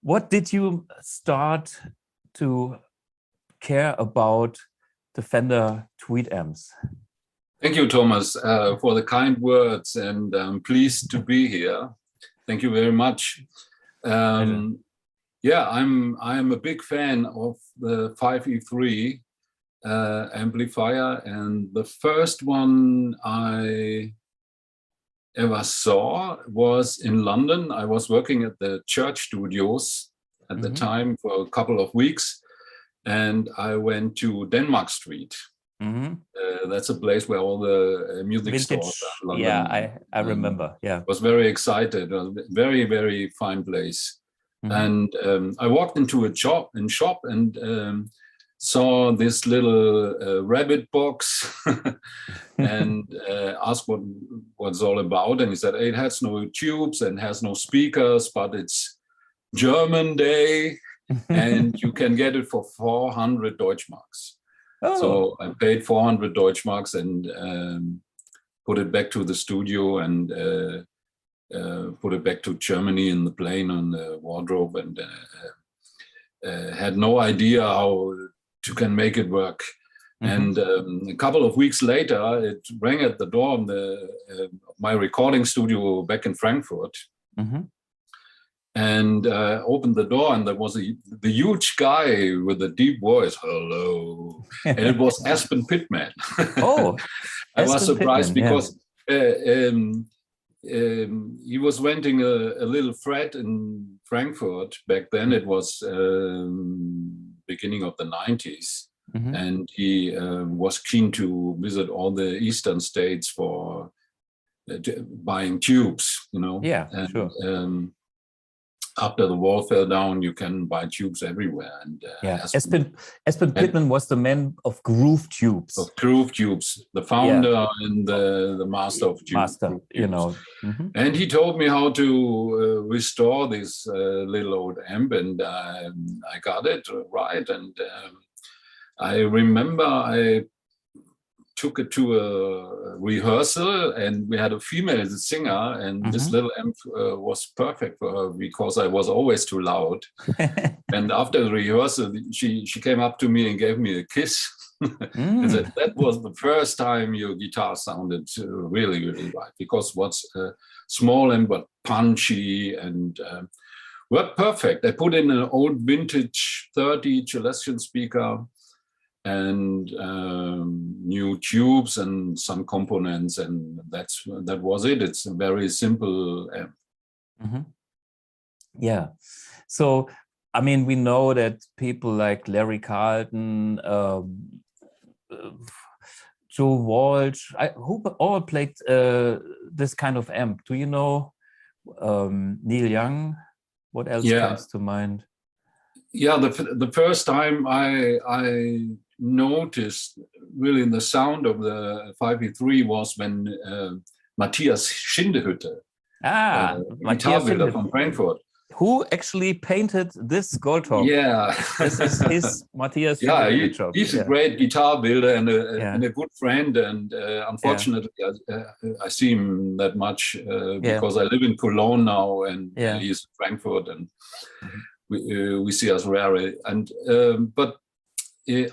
What did you start to care about the Fender Tweed amps? Thank you, Thomas, for the kind words, and I'm pleased to be here. Thank you very much. Yeah, I'm a big fan of the 5E3 amplifier, and the first one I ever saw was in London. I was working at the Church Studios at the time for a couple of weeks, and I went to Denmark Street. That's a place where all the music stores are in London. Yeah, I remember. Yeah, was very excited. It was a very, very fine place. And I walked into a shop and saw this little rabbit box and asked what's all about. And he said, it has no tubes and has no speakers, but it's German day and you can get it for 400 Deutschmarks. Oh. So I paid 400 Deutschmarks and put it back to the studio and put it back to Germany in the plane on the wardrobe, and had no idea how to can make it work. And a couple of weeks later, it rang at the door of my recording studio back in Frankfurt. And opened the door, and there was the huge guy with a deep voice, hello, and it was Aspen Pittman. Oh, I was surprised because he was renting a little flat in Frankfurt back then. It was beginning of the 90s, and he was keen to visit all the eastern states for buying tubes, you know. Yeah, and, sure. After the wall fell down, you can buy tubes everywhere. And Aspen Pittman was the man of groove tubes. Of groove tubes, the founder and the master of tubes. Master, you know. And he told me how to restore this little old amp, and I got it right. And I remember I took it to a rehearsal, and we had a female singer, and this little amp was perfect for her because I was always too loud. And after the rehearsal, she came up to me and gave me a kiss. And said, that was the first time your guitar sounded really, really right, because what's small amp but punchy and worked perfect. I put in an old vintage 30 Celestion speaker and new tubes and some components, and that was it. It's a very simple amp. Yeah. So, I mean, we know that people like Larry Carlton, Joe Walsh, who all played this kind of amp. Do you know Neil Young? What else comes to mind? Yeah, the first time I noticed really the sound of the 5E3 was when Matthias Schindehütte, Matthias guitar builder from Frankfurt, who actually painted this gold top. Yeah, this is his Matthias. Yeah, he's a great guitar builder and a good friend. And unfortunately, I see him that much because I live in Cologne now, and he's in Frankfurt. And we see as rare. And but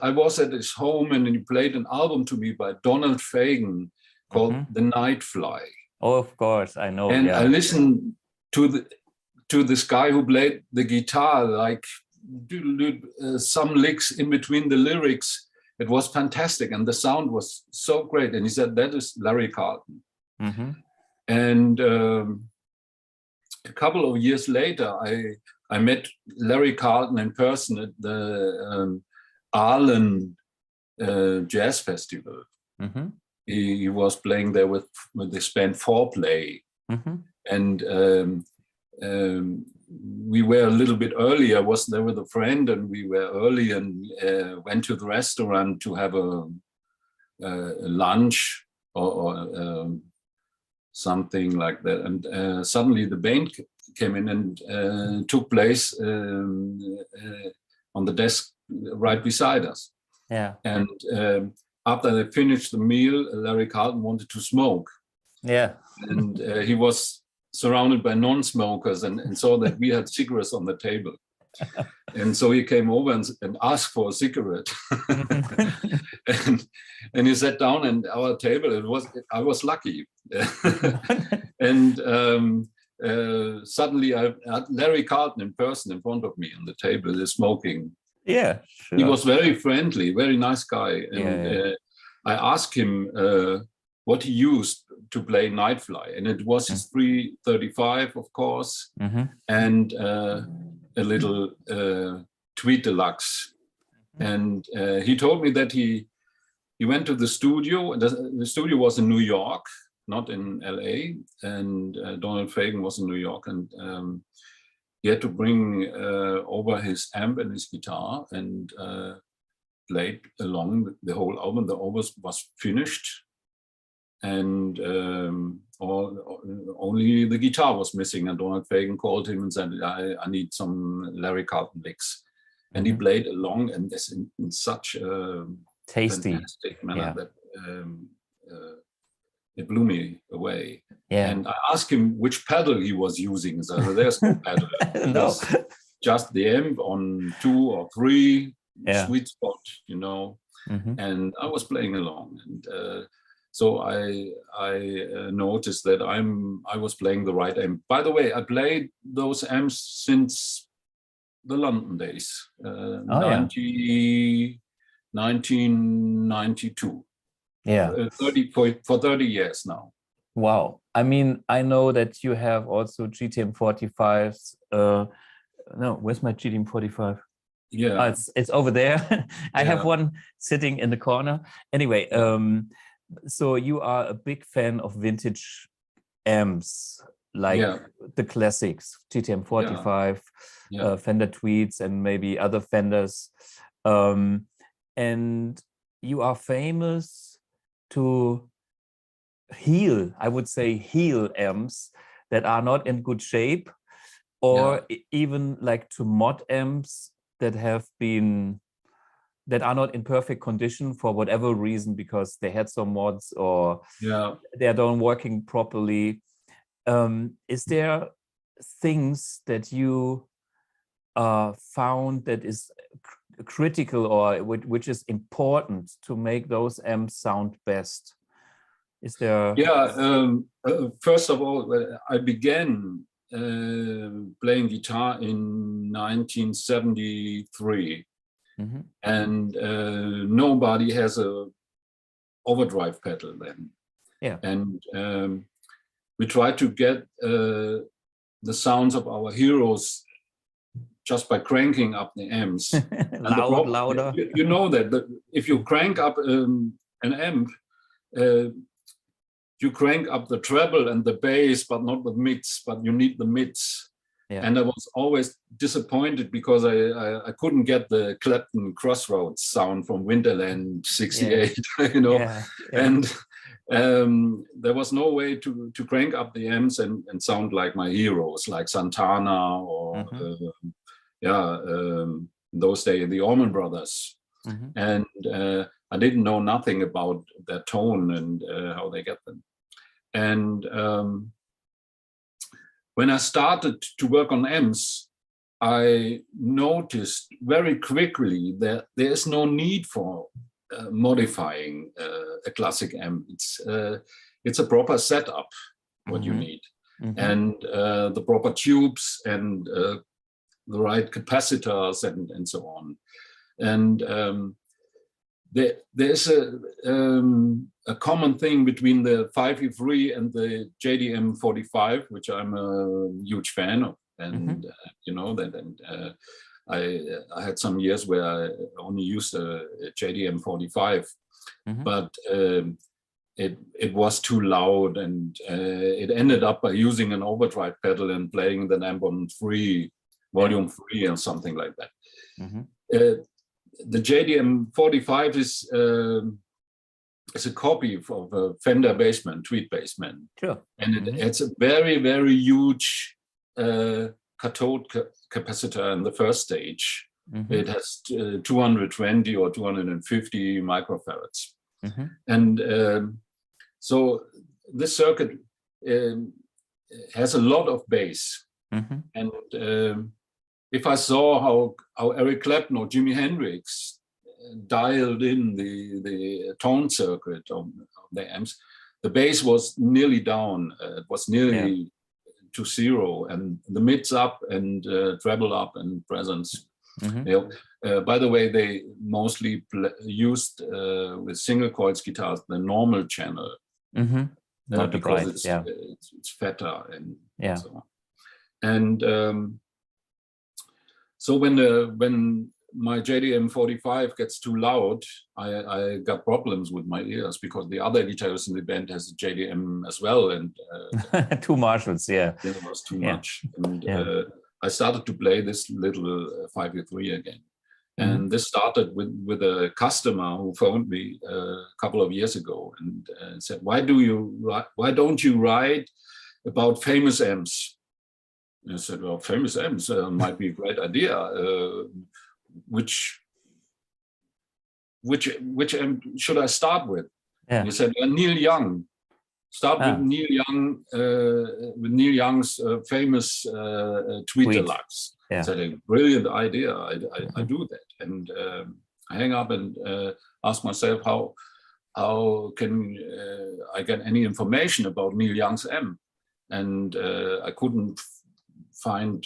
I was at his home, and he played an album to me by Donald Fagen called The Night Fly. Oh, of course, I know. And yeah. I listened to this guy who played the guitar, like some licks in between the lyrics. It was fantastic, and the sound was so great. And he said, that is Larry Carlton. And a couple of years later, I met Larry Carlton in person at the Arlen Jazz Festival. He was playing there with this band Foreplay. And we were a little bit early. I was there with a friend, and we were early and went to the restaurant to have a lunch or something like that. And suddenly the band came in and took place on the desk right beside us. Yeah. And after they finished the meal, Larry Carlton wanted to smoke. Yeah. And he was surrounded by non-smokers and saw that we had cigarettes on the table. And so he came over and asked for a cigarette. and he sat down at our table. I was lucky. And suddenly I had Larry Carlton in person in front of me on the table, smoking. Yeah, sure. He was very friendly, very nice guy. And I asked him what he used to play Night Fly. And it was his 335, of course, and a little Tweed Deluxe. And he told me that he went to the studio. The studio was in New York, not in LA. And Donald Fagen was in New York. And he had to bring over his amp and his guitar and played along the whole album. The album was finished, and only the guitar was missing. And Donald Fagen called him and said, I need some Larry Carlton licks. And he played along, and this in such a tasty, fantastic manner that it blew me away. Yeah. And I asked him which pedal he was using. So there's no pedal. No. Just the amp on 2 or 3, sweet spot, you know. And I was playing along, and so I noticed that I was playing the right amp. By the way, I played those amps since the London days, 1992. Yeah. 30 years now. Wow. I mean, I know that you have also GTM 45s. No, where's my GTM 45? Yeah, it's over there. I have one sitting in the corner. Anyway, so you are a big fan of vintage amps, like the classics, GTM 45, Fender Tweeds, and maybe other Fenders. And you are famous to heal amps that are not in good shape, or even like to mod amps that are not in perfect condition for whatever reason, because they had some mods or they're not working properly. Is there things that you found that is critical or which is important to make those amps sound best? Is there? First of all, I began playing guitar in 1973, and nobody has a overdrive pedal then. And we tried to get the sounds of our heroes just by cranking up the amps. Louder. You know that if you crank up an amp, you crank up the treble and the bass, but not the mids, but you need the mids. And I was always disappointed because I couldn't get the Clapton Crossroads sound from Winterland 68, you know. And there was no way to crank up the amps and sound like my heroes, like Santana or those days, the Allman Brothers. And I didn't know nothing about their tone and how they get them. And when I started to work on amps, I noticed very quickly that there is no need for modifying a classic amp. It's a proper setup, what you need, and the proper tubes and the right capacitors and so on. And there's a common thing between the 5E3 and the JDM 45, which I'm a huge fan of. And you know that, and I had some years where I only used a JDM 45, but it was too loud, and it ended up by using an overdrive pedal and playing the amp on volume 3 or something like that. The JDM 45 is a copy of a Fender Bassman, Tweed Bassman, and it's a very, very huge cathode capacitor in the first stage. It has 220 or 250 microfarads. And so this circuit has a lot of bass. And if I saw how Eric Clapton or Jimi Hendrix dialed in the tone circuit of the amps, the bass was nearly down. It was nearly to 0, and the mids up and treble up and presence. By the way, they mostly used with single coils guitars the normal channel, not the bright. It's fatter and so on. And so when my JDM 45 gets too loud, I got problems with my ears, because the other guitarist in the band has a JDM as well, and two Marshalls, it was too much. And I started to play this little 5E3 again. And this started with a customer who phoned me a couple of years ago and said, why don't you write about famous amps? And I said, well, famous amps might be a great idea. Which amp should I start with? And he said, Neil Young. Start with Neil Young, with Neil Young's famous Tweed Deluxe. I said, a brilliant idea. I do that, and I hang up and ask myself, how can I get any information about Neil Young's amp? And I couldn't find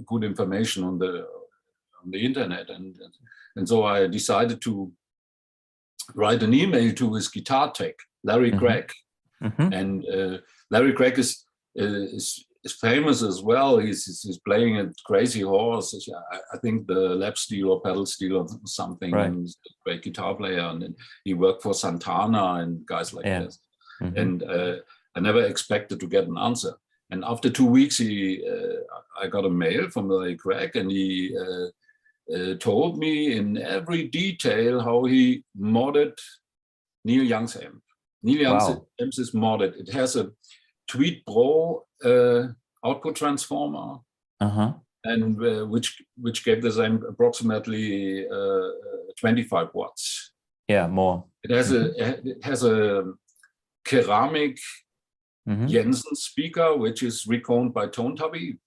good information on the internet, and so I decided to write an email to his guitar tech, Larry Craig, and Larry Craig is famous as well. He's playing at Crazy Horse, I think the lap steel or pedal steel or something, and he's a great guitar player, and he worked for Santana and guys like this. And I never expected to get an answer. And after 2 weeks, I got a mail from Larry Craig, and he told me in every detail how he modded Neil Young's amp. Neil Young's amp is modded. It has a Tweed Pro output transformer, and which gave this amp approximately 25 watts. Yeah, more. It has a ceramic Jensen speaker, which is reconed by Tone Tubby.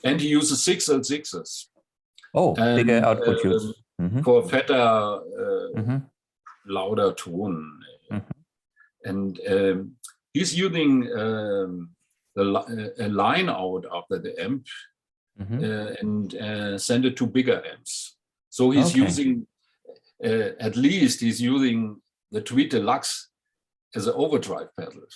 And he uses 6L6s. Bigger output tubes. For fatter, louder tone. And he's using a line out after the amp and send it to bigger amps. So he's using, at least he's using the Tweed Deluxe as an overdrive pedal.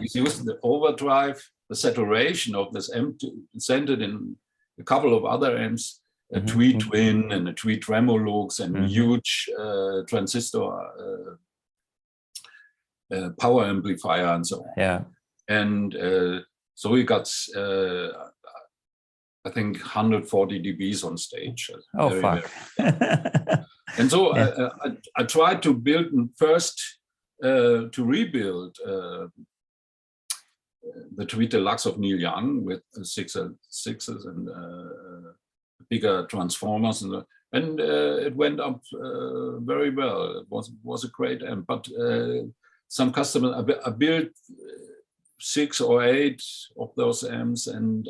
He's using the overdrive, the saturation of this amp to send it in a couple of other amps, a Tweed Twin and a Tweed Tremolux and a huge transistor power amplifier and so on. And so he got, I think, 140 dBs on stage. And so I tried to build first, to rebuild the Tweed Deluxe of Neil Young with 6L6s and bigger transformers, and it went up very well. It was a great amp, but some customers, I built 6 or 8 of those amps, and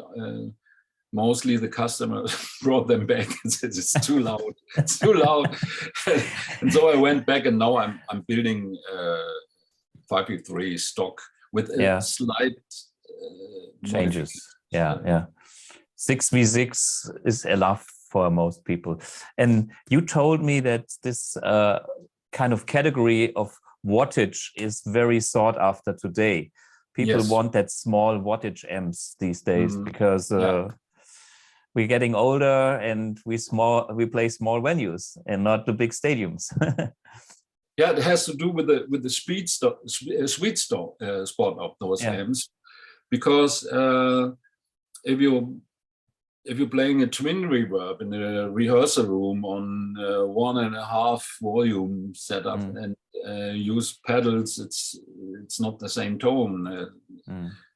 mostly the customer brought them back and said it's too loud, it's too loud. And so I went back, and now I'm building 5V3 stock with a slight changes. Yeah. 6V6 is enough for most people. And you told me that this kind of category of wattage is very sought after today. People want that small wattage amps these days because we're getting older and we play small venues and not the big stadiums. Yeah, it has to do with the sweet spot of those amps, because if you're playing a twin reverb in a rehearsal room on 1.5 volume setup and use pedals, it's not the same tone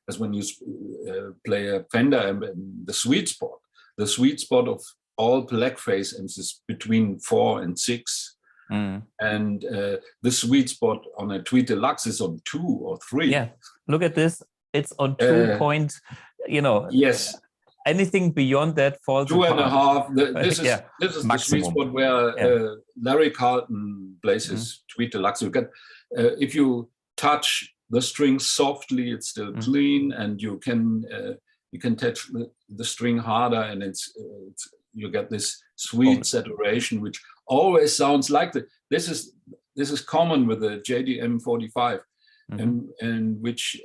as when you play a Fender amp. The sweet spot of all blackface amps is between 4 and 6. And the sweet spot on a Tweed Deluxe is on 2 or 3. Yeah, look at this. It's on 2 point, Yes. Anything beyond that falls 2.5. This is maximum. The sweet spot where Larry Carlton plays his Tweed Deluxe. You get if you touch the string softly, it's still clean, and you can touch the string harder, and it's you get this sweet saturation, which always sounds like this is common with the JDM 45, and which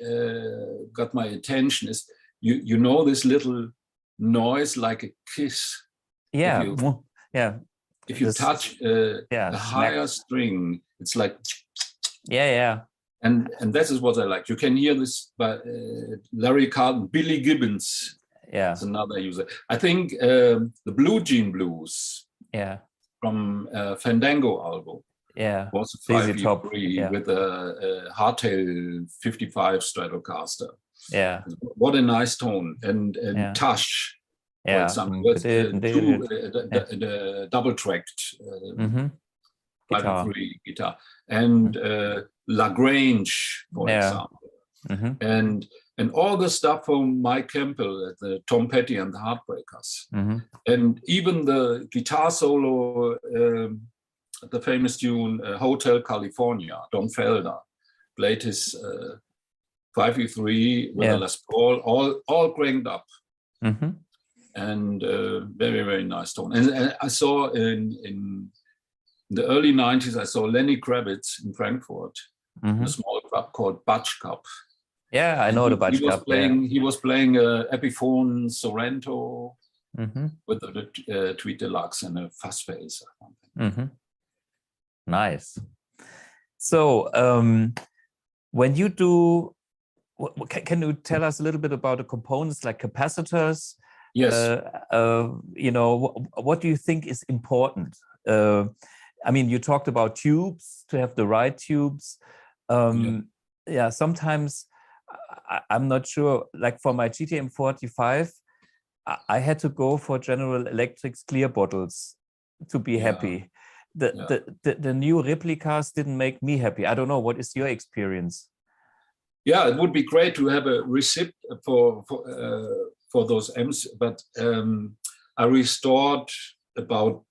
got my attention is you know this little noise like a kiss. If you touch a higher string, it's like and this is what I like. You can hear this by Larry Carlton. Billy Gibbons is another user. I think the Blue Jean Blues from Fandango album was a 5V3 with a hardtail 55 Stratocaster. What a nice tone. And Tush, for example, the double-tracked 5V3 guitar. And LaGrange, for example. And all the stuff from Mike Campbell, the Tom Petty and the Heartbreakers. And even the guitar solo, the famous tune Hotel California, Don Felder played his 5V3 with a Les Paul, all cranked up. And very, very nice tone. And I saw in the early 90s, I saw Lenny Kravitz in Frankfurt, in a small club called Butch Cup. Yeah, I know the Butch Cup. He was playing Epiphone Sorrento with the Tweed Deluxe and a fuzz face or something. Nice. So when you do, can you tell us a little bit about the components like capacitors? Yes. What do you think is important? I mean, you talked about tubes, to have the right tubes. Sometimes I'm not sure, like for my GTM 45, I had to go for General Electric's clear bottles to be happy. The new replicas didn't make me happy. I don't know, what is your experience? Yeah, it would be great to have a receipt for those amps, but I restored about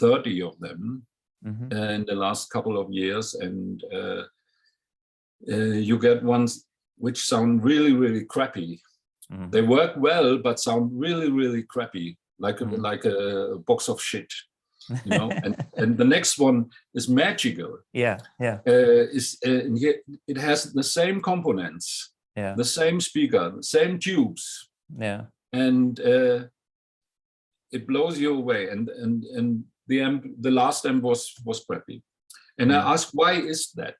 30 of them in the last couple of years, and you get ones which sound really, really crappy. They work well, but sound really, really crappy, like a box of shit. And the next one is magical. It has the same components, the same speaker, the same tubes, and it blows you away. And the last amp was crappy, and I asked, why is that?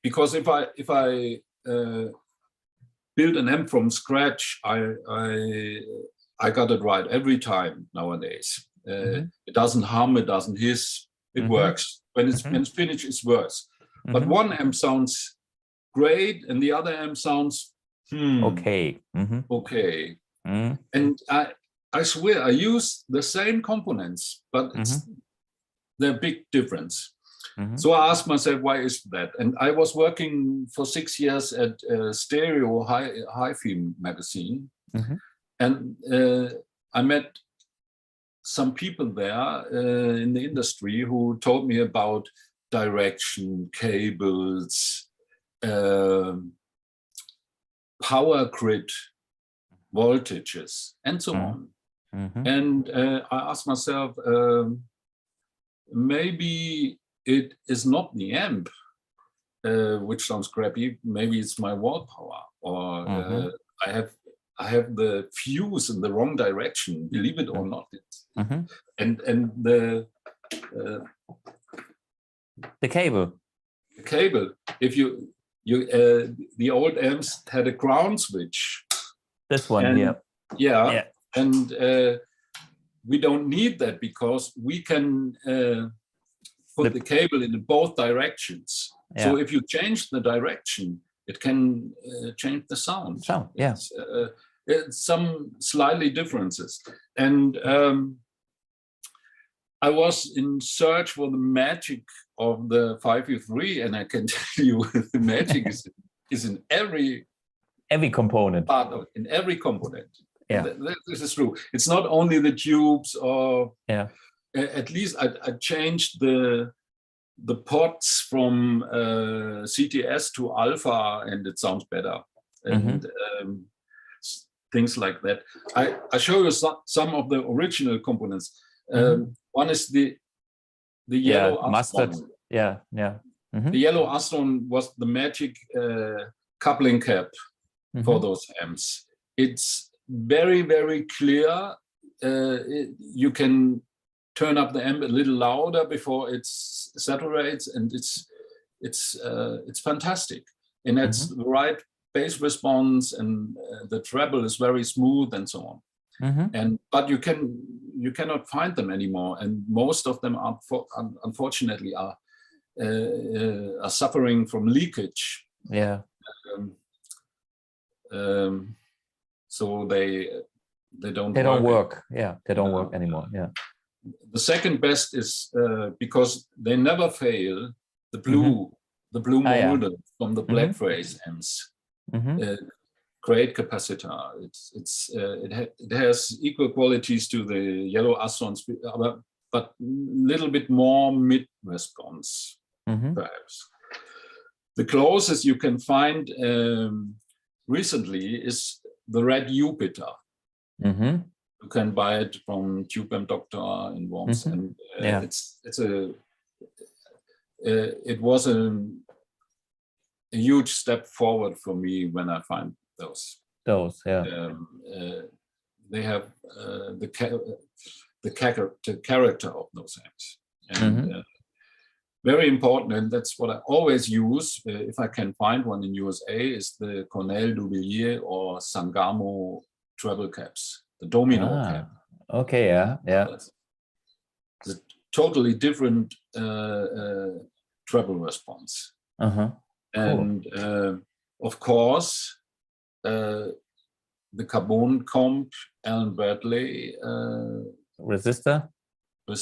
Because if I build an amp from scratch, I got it right every time nowadays. It doesn't hum, it doesn't hiss, it works. When it's finished, it's worse. But one amp sounds great and the other amp sounds okay. And I swear I use the same components, but it's the big difference. So I asked myself, why is that? And I was working for 6 years at Stereo Hi-Fi magazine, and I met some people there in the industry who told me about direction, cables, power grid voltages, and so on. And I asked myself, maybe it is not the amp, which sounds crappy. Maybe it's my wall power, or I have the fuse in the wrong direction. Believe it or not. And the cable. The cable. If you the old amps had a ground switch. This one, and, yeah. And we don't need that because we can put the cable in both directions. Yeah. So if you change the direction, it can change the sound. Yeah. It's some slightly differences. And I was in search for the magic of the 5U3, and I can tell you the magic is in every component. In every component. Yeah. This is true. It's not only the tubes, or at least I changed the pots from CTS to alpha, and it sounds better. And things like that. I show you some of the original components. One is the yellow mustard. Astron. The yellow Astron was the magic coupling cap for those amps. It's very, very clear. You can turn up the amp a little louder before it saturates, and it's fantastic. And it's the right bass response, and the treble is very smooth, and so on. But you cannot find them anymore, and most of them are unfortunately are suffering from leakage. So they don't work. Yeah, they don't work anymore. Yeah. The second best is because they never fail. The blue model from the black phrase amps. Great capacitor. It has equal qualities to the yellow Astrons, but a little bit more mid response, perhaps. The closest you can find recently is the red Jupiter. You can buy it from Tube and Doctor in Worms, and it was a huge step forward for me when I find those. They have the character of those amps, and very important, and that's what I always use if I can find one in USA, is the Cornell Dubilier or Sangamo treble caps, the domino cap. Okay, It's a totally different treble response. And of course, the Carbon Comp Alan Bradley resistor. I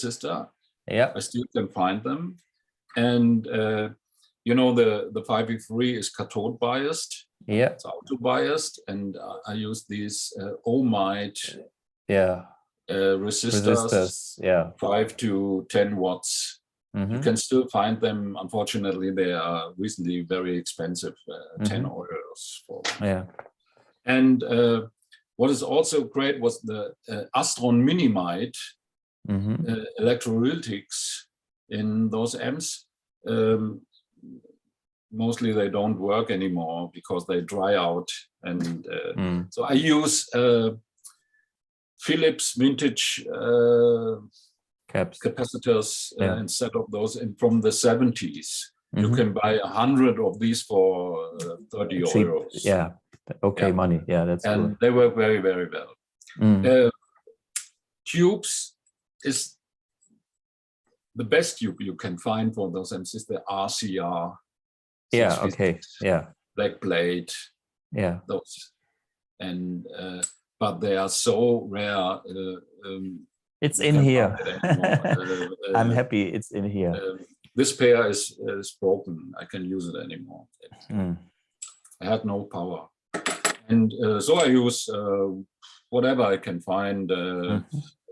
still can find them. And you know, the 5V3 is cathode biased. It's auto biased, and I use these ohmite resistors, 5 to 10 watts. You can still find them. Unfortunately, they are recently very expensive, 10 euros for them. And what is also great was the Astron Minimite electrolytics in those amps. Mostly they don't work anymore because they dry out, and so I use Philips vintage capacitors instead of those from the 70s. You can buy 100 of these for 30 euros. Money. That's and good. They work very, very well. Tubes is the best tube you can find for those amps is the RCR. Black plate. Those, and but they are so rare. It's in here. I'm happy it's in here. this pair is broken. I can't use it anymore. I had no power, and so I use whatever I can find.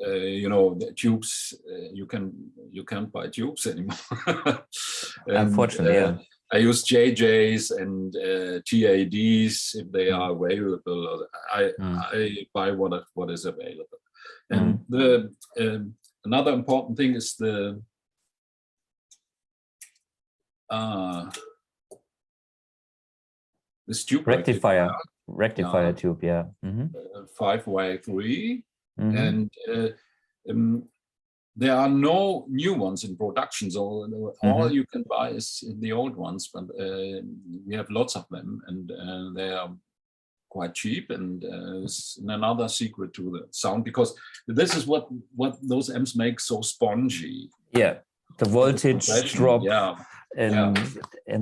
The tubes. You can't buy tubes anymore. And, unfortunately, I use JJs and TADs if they are available. I buy what is available. And the another important thing is the this tube rectifier tube, 5Y3, and there are no new ones in production, so all you can buy is the old ones, but we have lots of them, and they are quite cheap, and it's another secret to the sound, because this is what those amps make so spongy. The voltage drop.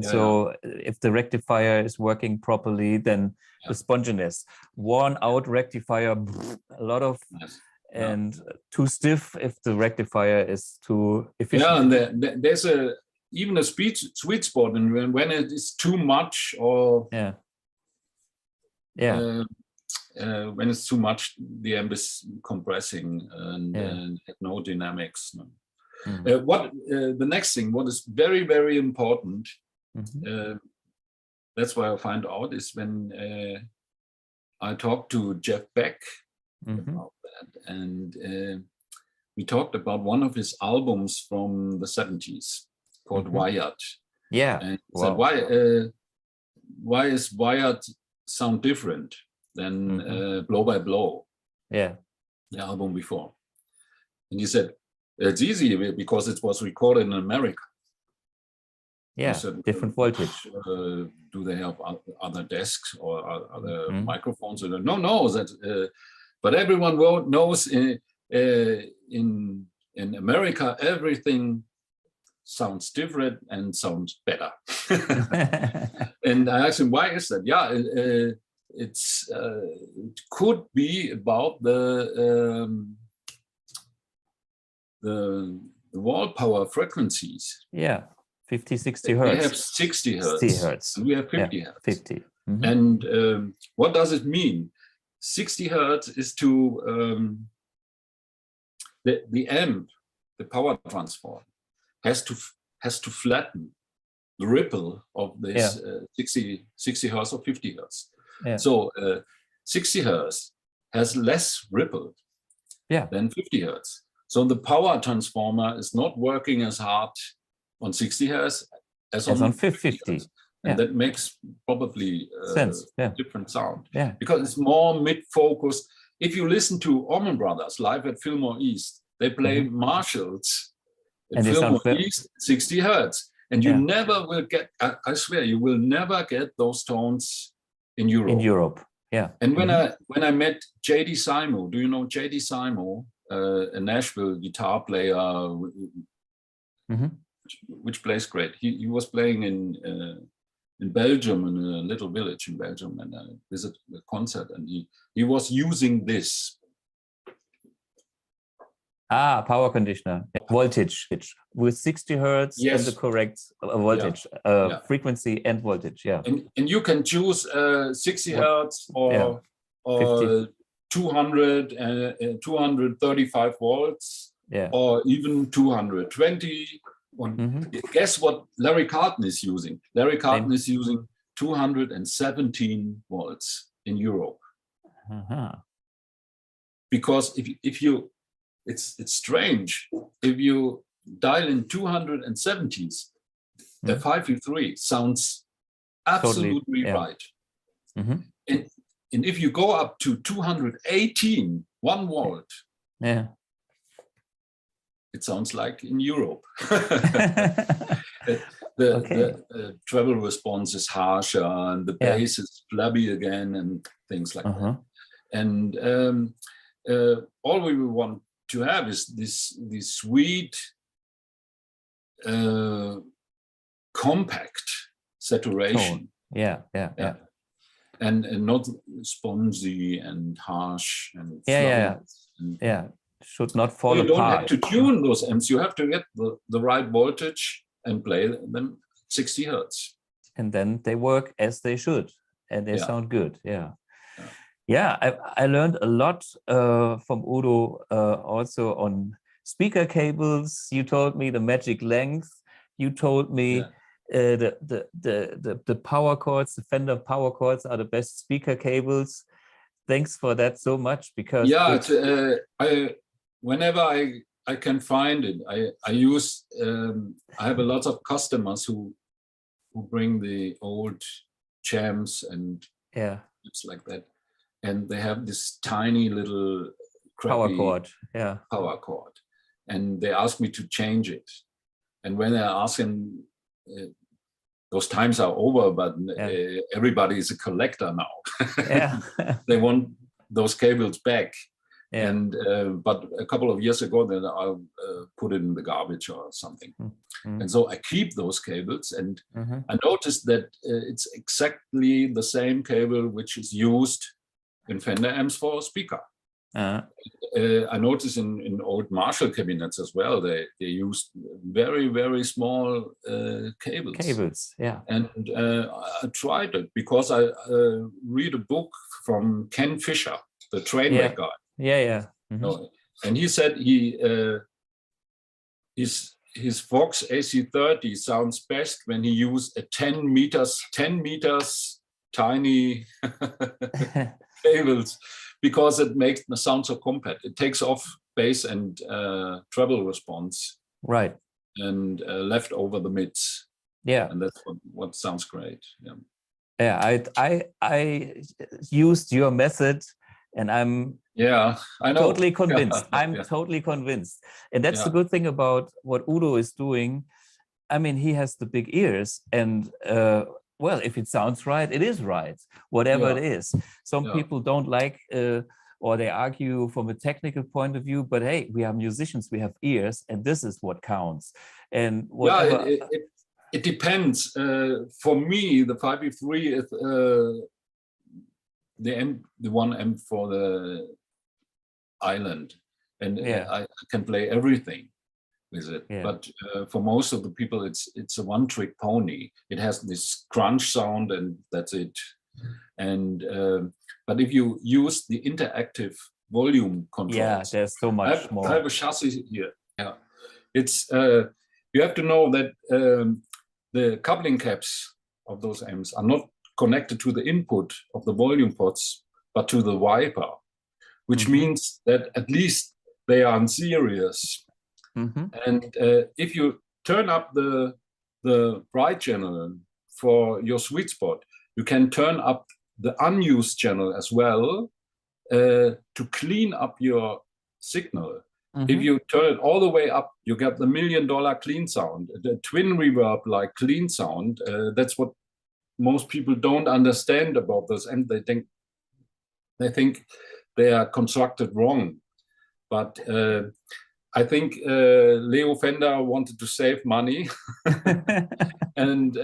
So if the rectifier is working properly, then the sponginess. Worn out rectifier, a lot of, and too stiff if the rectifier is too efficient. Yeah, and there's even a sweet spot, and when it is too much, or when it's too much, the amp is compressing and no dynamics. No. The next thing, what is very, very important, that's why I find out, is when I talked to Jeff Beck about that, and we talked about one of his albums from the 70s called Wired. And he said, why is Wired sound different than Blow by Blow, the album before? And he said, it's easy because it was recorded in America. Said, different voltage. Do they have other desks or other microphones? No. That, but everyone knows in America everything sounds different and sounds better. And I asked him, why is that? It could be about the wall power frequencies. 50, 60 hertz. We have 60 hertz. 60 hertz. And we have 50 hertz. 50. And what does it mean? 60 hertz is to the amp, the power transformer, has to flatten the ripple of this 60 hertz or 50 hertz. So 60 hertz has less ripple than 50 hertz. So the power transformer is not working as hard on 60 hertz as on 50 hertz. And that makes probably sense. Different sound. Because it's more mid-focused. If you listen to Allman Brothers live at Fillmore East, they play Marshalls at Fillmore East, 60 hertz. And you never will get, I swear, you will never get those tones in Europe. And when I met J.D. Simo, do you know J.D. Simo, a Nashville guitar player, which plays great. He was playing in Belgium, in a little village in Belgium, and I visited a concert, and he was using this. Power conditioner, voltage with 60 hertz and the correct voltage, frequency and voltage. And you can choose 60 hertz or 200 and 235 volts, or even 220. Guess what Larry Carlton is using? Larry Carlton is using 217 volts in Europe. Because if you, it's strange, if you dial in 270s, the 5V3 sounds absolutely right. And if you go up to 218, 1 volt, it sounds like in Europe. The treble response is harsher, and the bass is flabby again, and things like that. And all we want to have is this sweet, compact saturation. And not spongy and harsh and should not fall apart. You don't have to tune those amps. You have to get the right voltage and play them 60 hertz. And then they work as they should, and they sound good. Yeah, I learned a lot from Udo also on speaker cables. You told me the magic length. You told me the power cords, the Fender power cords are the best speaker cables. Thanks for that so much, because whenever I can find it, I use I have a lot of customers who bring the old jams and it's like that, and they have this tiny little power cord, and they ask me to change it. And when I ask them, those times are over, but everybody is a collector now. They want those cables back. And but a couple of years ago, then I'll put it in the garbage or something. And so I keep those cables, and I noticed that it's exactly the same cable which is used in Fender amps for speaker. I noticed in old Marshall cabinets as well, they used very, very small cables. And I tried it because I read a book from Ken Fisher, the Trainwreck guy. And he said his Vox AC30 sounds best when he used a 10 meters tiny cables, because it makes the sound so compact. It takes off bass and treble response, and left over the mids. And that's what sounds great. I used your method, and I'm I know. Totally convinced. I'm totally convinced. And that's the good thing about what Udo is doing. I mean, he has the big ears, and well, if it sounds right, it is right, whatever it is. Some people don't like, or they argue from a technical point of view, but hey, we are musicians, we have ears, and this is what counts. And whatever. It depends. For me, the 5E3 is the one amp for the island, and I can play everything with it. But for most of the people, it's a one-trick pony. It has this crunch sound, and that's it. And but if you use the interactive volume controls, there's so much more. I have a chassis here. It's you have to know that the coupling caps of those amps are not connected to the input of the volume pots, but to the wiper, which means that at least they are in series. And if you turn up the bright channel for your sweet spot, you can turn up the unused channel as well to clean up your signal. If you turn it all the way up, you get the $1 million clean sound, the twin reverb like clean sound. That's what most people don't understand about this, and they think they are constructed wrong. But I think Leo Fender wanted to save money and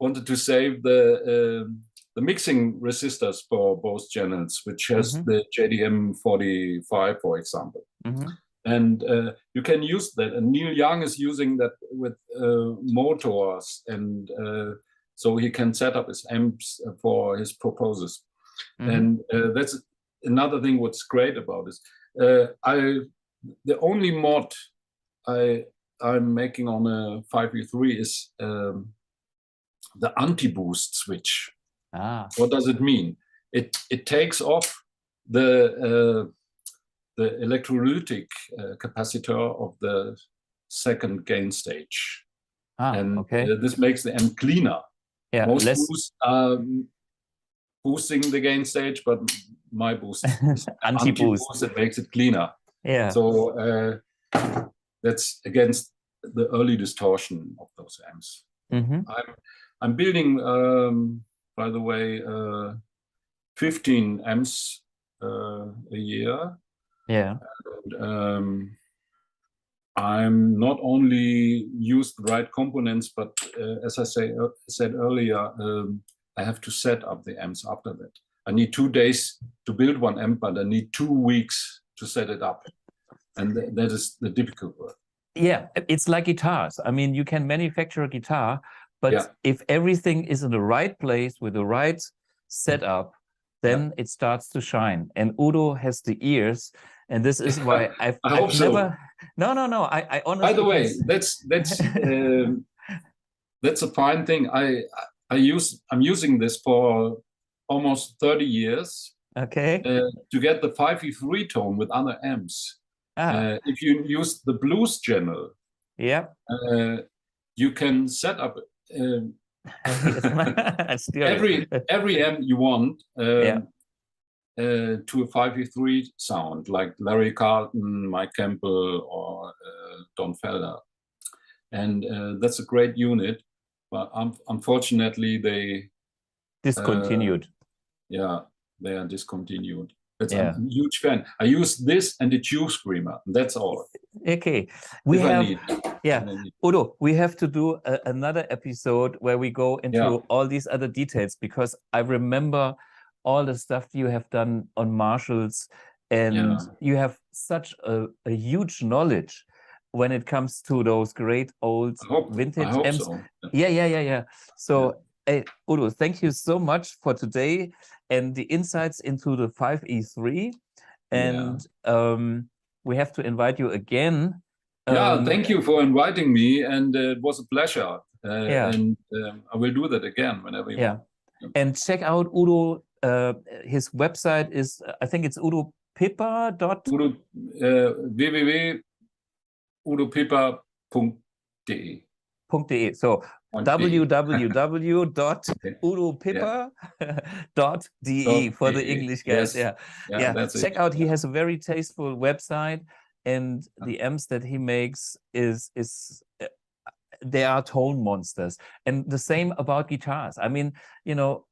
wanted to save the mixing resistors for both channels, which has the JDM 45, for example. And you can use that. And Neil Young is using that with motors, and so he can set up his amps for his proposals. And that's another thing what's great about this. The only mod I'm making on a 5E3 is the anti-boost switch. What does it mean? It takes off the electrolytic capacitor of the second gain stage. And this makes the amp cleaner. Most boosts are boosting the gain stage, but my boost is anti-boost that makes it cleaner. So that's against the early distortion of those amps. I'm building, by the way, 15 amps a year. And, I'm not only used the right components, but as I said earlier, I have to set up the amps after that. I need 2 days to build one amp, but I need 2 weeks to set it up. And that is the difficult work. Yeah, it's like guitars. I mean, you can manufacture a guitar, but Yeah. if everything is in the right place with the right setup, then it starts to shine. And Udo has the ears, and this is why I I've hope so. never. No. I honestly. By the way, that's a fine thing. I'm using this for almost 30 years Okay. to get the 5E3 tone with other amps. Ah. If you use the blues channel, Yeah. you can set up Still. every amp you want Yeah. to a 5E3 sound, like Larry Carlton, Mike Campbell, or Don Felder. And that's a great unit, but unfortunately they Discontinued. they are discontinued. But Yeah. I'm a huge fan. I use this and the Tube Screamer. That's all. Okay, we If I have. need. Yeah, Udo, we have to do another episode where we go into all these other details, because I remember all the stuff you have done on Marshalls, and you have such a huge knowledge when it comes to those great old vintage I hope amps. so. Yeah. So, Udo, thank you so much for today and the insights into the 5E3. And we have to invite you again. Thank you for inviting me, and it was a pleasure. And I will do that again whenever you want. And check out Udo. His website is, I think it's udopipper. www.udopipper.de. So www.udopipper.de for the English guys. That's check out. He has a very tasteful website, and the amps that he makes is they are tone monsters. And the same about guitars. I mean,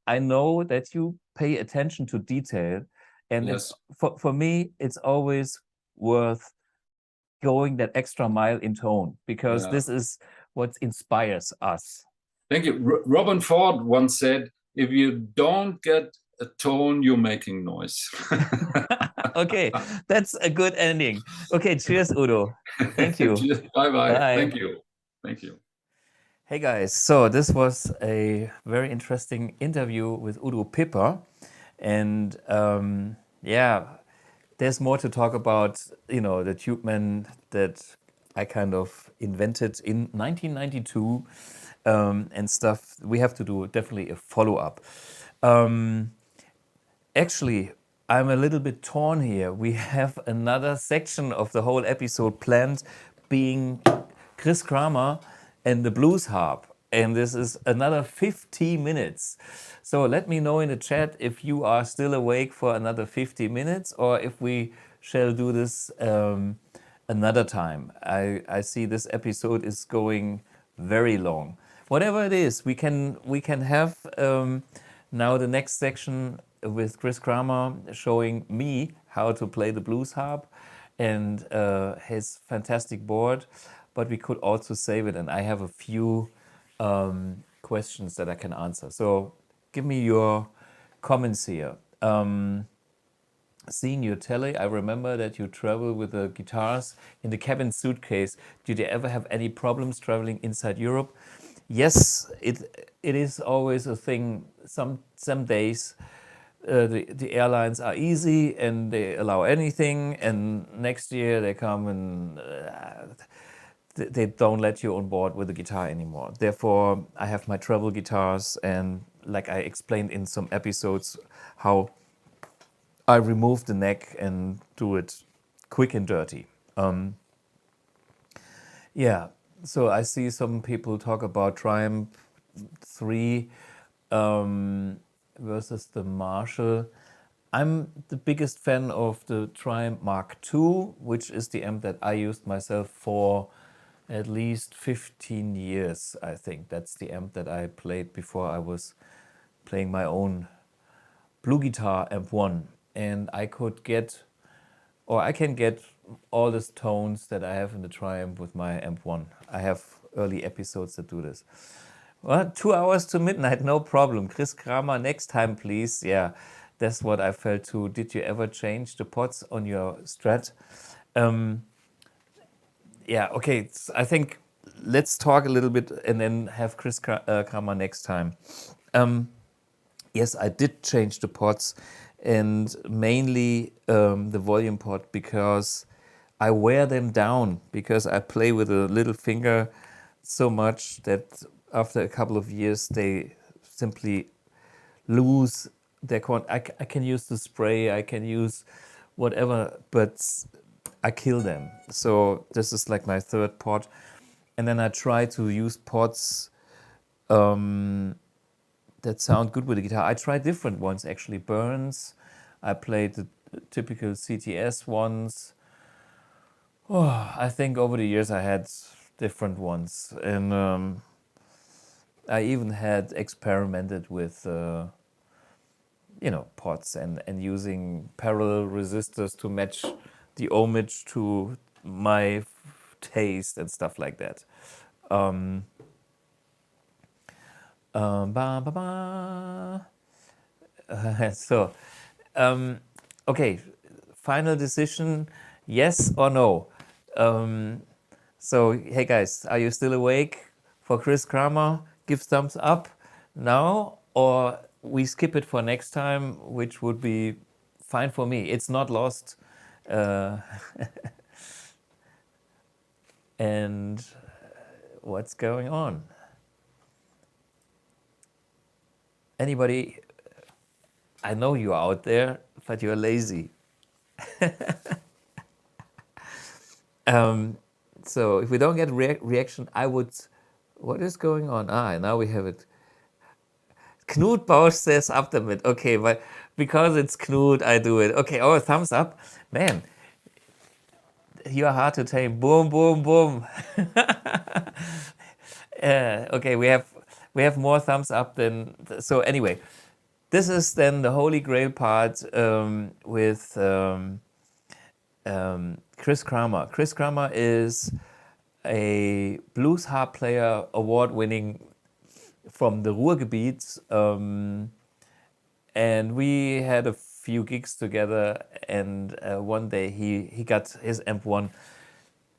I know that you pay attention to detail, and it's, for me, it's always worth going that extra mile in tone, because this is what inspires us. Thank you. Robin Ford once said, if you don't get a tone, you're making noise. Okay, that's a good ending. Okay, cheers, Udo. Thank you. Cheers. Bye-bye. Thank you. Hey guys, so this was a very interesting interview with Udo Pipper, and there's more to talk about, the Tubeman that I kind of invented in 1992 and stuff. We have to do definitely a follow-up. Actually, I'm a little bit torn here. We have another section of the whole episode planned, being Chris Kramer and the blues harp. And this is another 50 minutes. So let me know in the chat if you are still awake for another 50 minutes, or if we shall do this another time. I see this episode is going very long. Whatever it is, we can have now the next section with Chris Kramer showing me how to play the blues harp and his fantastic board. But we could also save it, and I have a few questions that I can answer. So give me your comments here. Seeing your telly, I remember that you travel with the guitars in the cabin suitcase. Did you ever have any problems traveling inside Europe? Yes, it is always a thing. Some days the airlines are easy and they allow anything, and next year they come and they don't let you on board with the guitar anymore. Therefore, I have my travel guitars, and like I explained in some episodes, how I remove the neck and do it quick and dirty. So I see some people talk about Triumph 3 versus the Marshall. I'm the biggest fan of the Triumph Mark II, which is the amp that I used myself for at least 15 years, I think. That's the amp that I played before I was playing my own BluGuitar Amp 1. And I can get all the tones that I have in the Triumph with my Amp 1. I have early episodes that do this. Well, 2 hours to midnight, no problem. Chris Kramer, next time, please. Yeah, that's what I felt too. Did you ever change the pots on your Strat? yeah, okay. I think let's talk a little bit and then have Chris Kramer next time. Yes, I did change the pots, and mainly the volume pot, because I wear them down, because I play with a little finger so much that after a couple of years they simply lose their I can use the spray, I can use whatever, but I kill them. So this is like my third pot. And then I try to use pots that sound good with the guitar. I tried different ones actually. Burns, I played the typical CTS ones. Oh, I think over the years I had different ones. And I even had experimented with pots and using parallel resistors to match the ohmage to my taste and stuff like that. So, okay, final decision, yes or no? So, hey guys, are you still awake for Chris Kramer? Give thumbs up now, or we skip it for next time, which would be fine for me. It's not lost. And what's going on? Anybody? I know you're out there, but you're lazy. So if we don't get reaction, I would... What is going on? Now we have it. Knut Bausch says up the mid. Okay, but because it's Knut, I do it. Okay, oh, thumbs up. Man, you are hard to tame. Boom, boom, boom. Okay, we have more thumbs up than... So anyway, this is then the Holy Grail part with Chris Kramer. Chris Kramer is a blues harp player, award-winning from the Ruhrgebiet, and we had a few gigs together, and one day he got his amp1.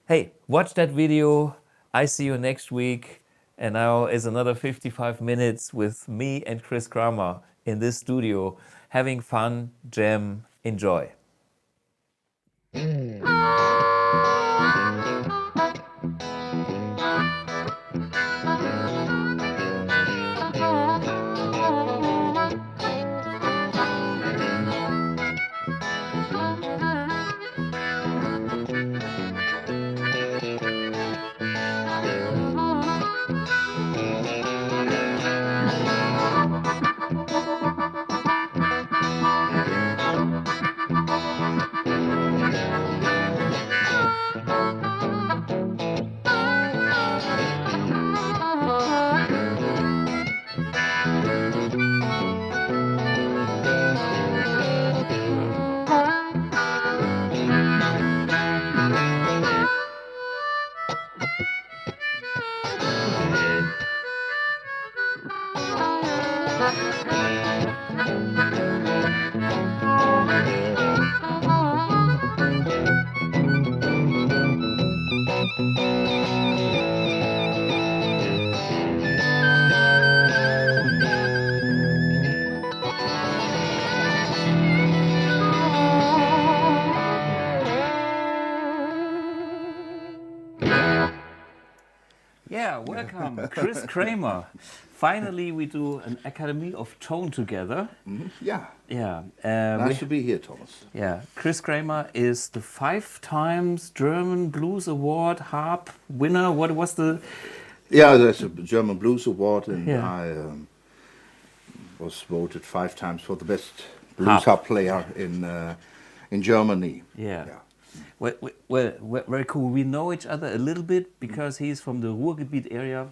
Hey, watch that video. I see you next week. And now is another 55 minutes with me and Chris Kramer in this studio, having fun, jam, enjoy. Yeah, welcome, Chris Kramer. Finally, we do an Academy of Tone together. Mm-hmm. Yeah. Yeah. Nice to be here, Thomas. Yeah, Chris Kramer is the 5 times German Blues Award harp winner. What was the... Yeah, there's a German Blues Award, and Yeah. I was voted 5 times for the best blues harp player in Germany. Yeah. Well, very cool. We know each other a little bit because he's from the Ruhrgebiet area.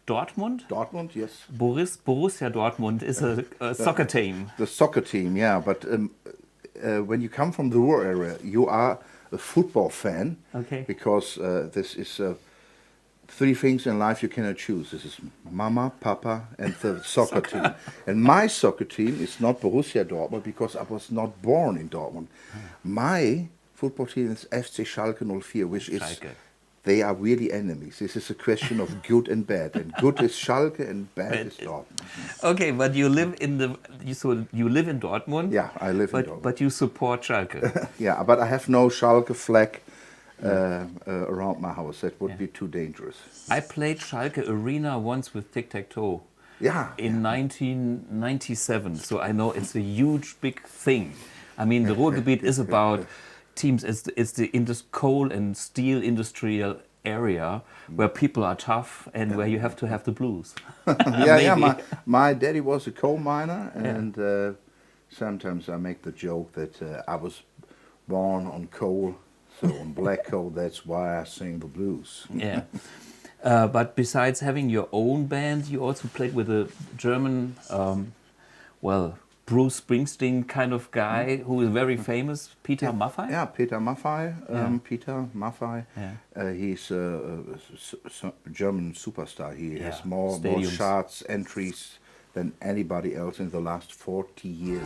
Dortmund? Dortmund, yes. Borussia Dortmund is a soccer team. The soccer team, yeah. But when you come from the Ruhr area, you are a football fan. Okay. Because this is 3 things in life you cannot choose. This is Mama, Papa, and the soccer team. And my soccer team is not Borussia Dortmund because I was not born in Dortmund. My football team is FC Schalke 04, which is they are really enemies. This is a question of good and bad, and good is Schalke and bad is Dortmund. Okay, but you live in you live in Dortmund. Yeah, I live in Dortmund. But you support Schalke. Yeah, but I have no Schalke flag around my house. That would be too dangerous. I played Schalke Arena once with Tic Tac Toe. Yeah. In 1997, so I know it's a huge, big thing. I mean, the Ruhrgebiet is about teams. It's the coal and steel industrial area where people are tough and where you have to have the blues. Yeah. My daddy was a coal miner, and sometimes I make the joke that I was born on coal, so on black coal. That's why I sing the blues. Yeah. But besides having your own band, you also played with a German, Bruce Springsteen kind of guy who is very famous, Peter Maffay? Yeah, Peter Maffay. Peter Maffay. Yeah. He's a German superstar. He has more Stadiums. charts entries than anybody else in the last 40 years.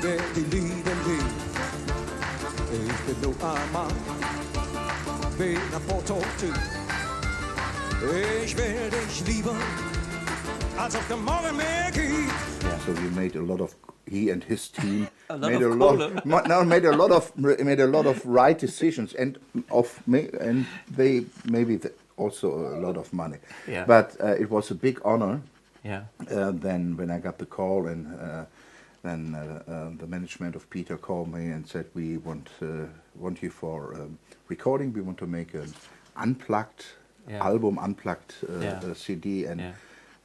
Wer die Lieben liebt. Ich bin nur ein Mann, bin ein Prototyp. Ich will dich lieben, als auf dem Morgen mehr gibt. Yeah, so we made a lot of. He and his team made a lot of right decisions, and they maybe also a lot of money. Yeah. But it was a big honor. Yeah. Then when I got the call and. Then the management of Peter called me and said, we want you for recording. We want to make an unplugged album, unplugged CD, and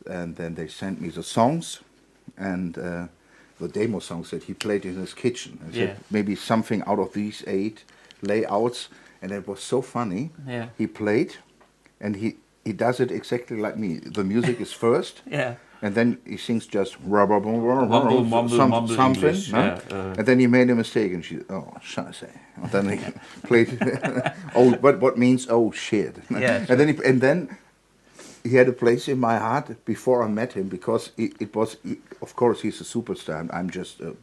then they sent me the songs and the demo songs that he played in his kitchen. And said maybe something out of these 8 layouts, and it was so funny. Yeah. He played, and he does it exactly like me. The music is first. Yeah. And then he sings just mumble something, English, huh? And then he made a mistake, and she, scheiße. And then he played, what means shit? Yeah, and then he had a place in my heart before I met him, because it was, of course, he's a superstar, and I'm just a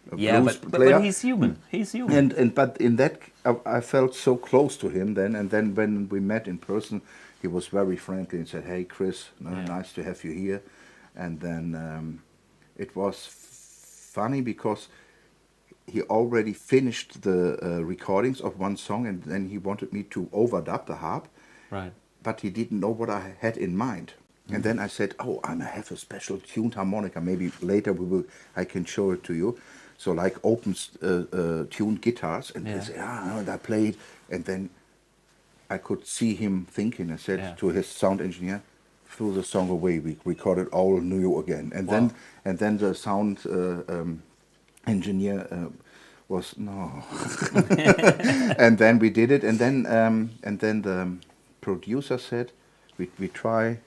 blues player. But he's human. He's human. But in that, I felt so close to him then, and then when we met in person, he was very friendly and said, "Hey, Chris, nice to have you here." And then it was funny because he already finished the recordings of one song, and then he wanted me to overdub the harp. Right. But he didn't know what I had in mind. And then I said, I have a special tuned harmonica. Maybe later I can show it to you. So like open tuned guitars. And they say, and I played. And then I could see him thinking. I said to his sound engineer, threw the song away. We recorded all new again, and then the sound engineer was no, and then we did it, and then the producer said, we try,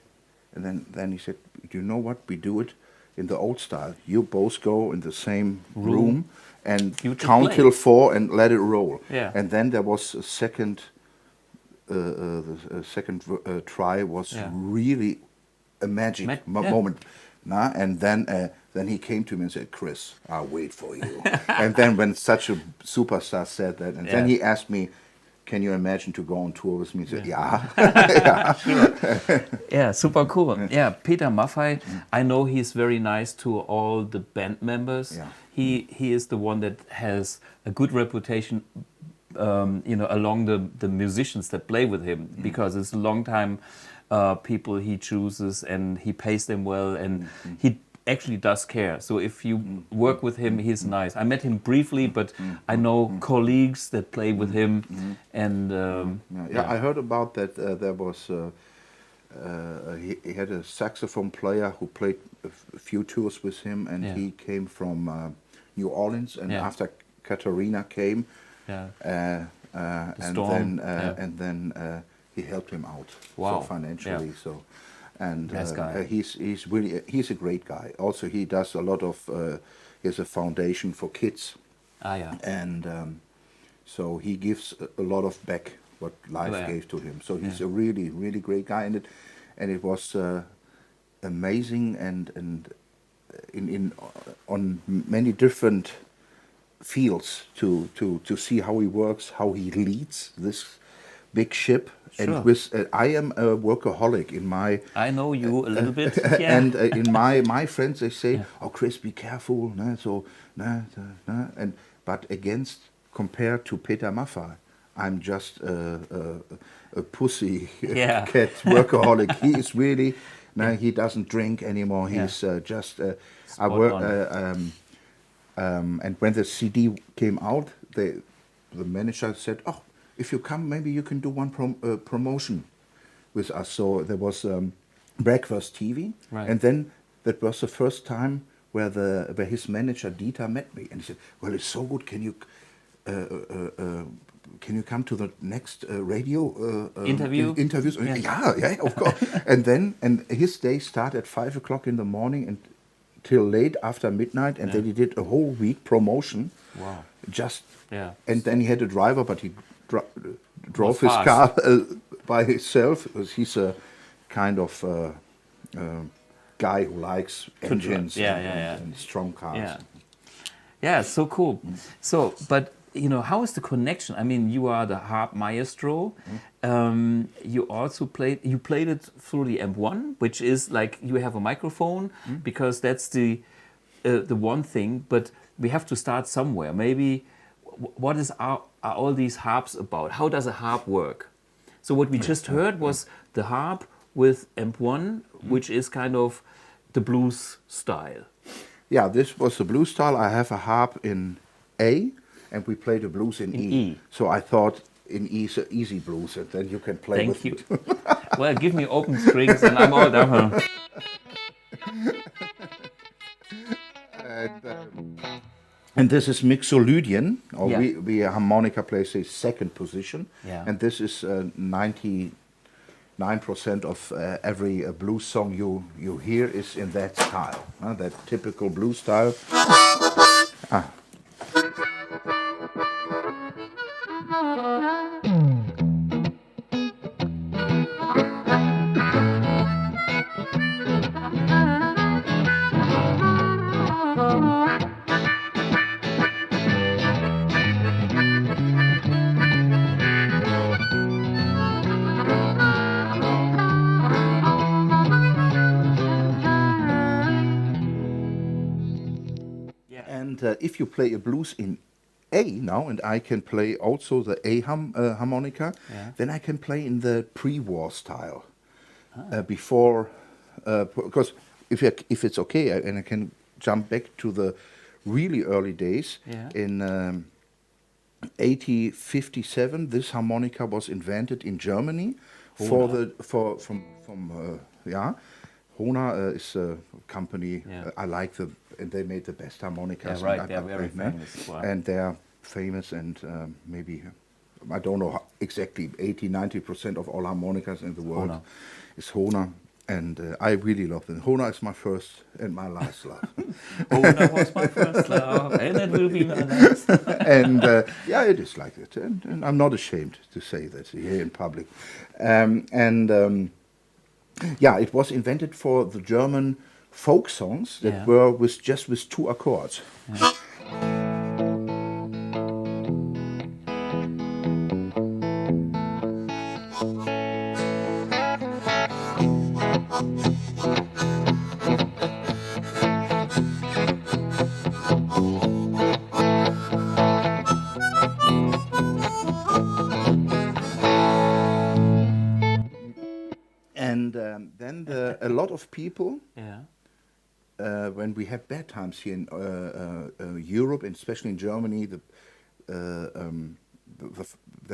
and then he said, you know what? We do it in the old style. You both go in the same room and count till 4 and let it roll. Yeah. And then there was a second. The second try was really a magic moment. Nah? And then he came to me and said, "Chris, I'll wait for you." And then when such a superstar said that, and then he asked me, "Can you imagine to go on tour with me?" I said, "Yeah." Sure. Yeah, super cool. Yeah, Peter Maffay, I know he's very nice to all the band members. Yeah. He is the one that has a good reputation along the musicians that play with him, because it's a long time people he chooses, and he pays them well, and he actually does care. So if you work with him, he's nice. I met him briefly, but I know colleagues that play with him, and I heard about that. There was he had a saxophone player who played a few tours with him, and he came from New Orleans, and after Katrina came. And then he helped him out so financially. So, and nice guy. he's a great guy. Also, he does a lot of. He has a foundation for kids. And so he gives a lot of back what life gave to him. So he's a really, really great guy, and it was amazing and on many different fields to see how he works, how he leads this big ship. Sure. And with I am a workaholic in my. I know you a little bit. Yeah. And in my friends they say, "Oh, Chris, be careful." But compared to Peter Maffay, I'm just a pussy cat workaholic. He is really. He doesn't drink anymore. He's just. I work. And when the CD came out, the manager said, "Oh, if you come, maybe you can do one promotion with us." So there was Breakfast TV, right. And then that was the first time where his manager Dieter met me, and he said, "Well, it's so good. Can you come to the next radio interviews?" Yeah, of course. and his day started at 5 o'clock in the morning and till late after midnight, and then he did a whole week promotion. Wow. And then he had a driver, but he drove his fast. car by himself, because he's a kind of guy who likes engines and strong cars. Yeah, so cool. So, but how is the connection? I mean, you are the harp maestro. You also played it through the AMP1, which is like you have a microphone, because that's the one thing. But we have to start somewhere. Maybe what are all these harps about? How does a harp work? So what we just heard was the harp with AMP1, which is kind of the blues style. Yeah, this was the blues style. I have a harp in A, and we play the blues in E. So I thought in E is easy blues, and then you can play Thank with you. it. Well, give me open strings and I'm all down. And this is Mixolydian, or Yeah. we harmonica plays a second position. Yeah. And this is 99% of every blues song you hear is in that style, that typical blues style. And if you play a blues in A now, and I can play also the A harmonica, then I can play in the pre-war style. Before, because if it's okay, and I can jump back to the really early days. In 1857, this harmonica was invented in Germany. Hohner is a company. I like and they made the best harmonicas. Yeah, right. They're very famous. Wow. And they're famous, and maybe, I don't know exactly, 80-90% of all harmonicas in the world is Hohner. And I really love them. Hohner is my first and my last love. Hohner was my first love, and it will be my last. And it is like that. And I'm not ashamed to say that here in public. It was invented for the German folk songs that were with 2 accords. Yeah. And then a lot of people, when we had bad times here in Europe, and especially in Germany, there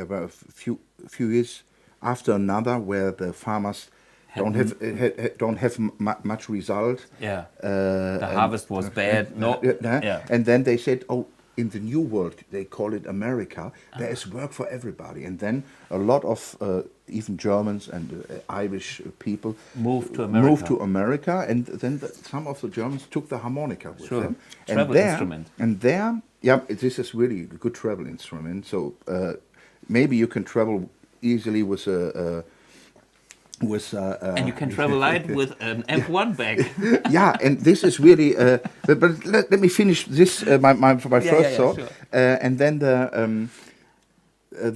were a few years after another where the farmers don't have much result. The harvest was bad. And then they said, "Oh, in the new world, they call it America. There is work for everybody." And then a lot of even Germans and Irish people moved to America. and then some of the Germans took the harmonica with them. Travel instrument. And there, this is really a good travel instrument. So maybe you can travel easily with with And you can travel light with an AMP1 bag. yeah, and this is really. But let me finish this. My first thought, sure. And then the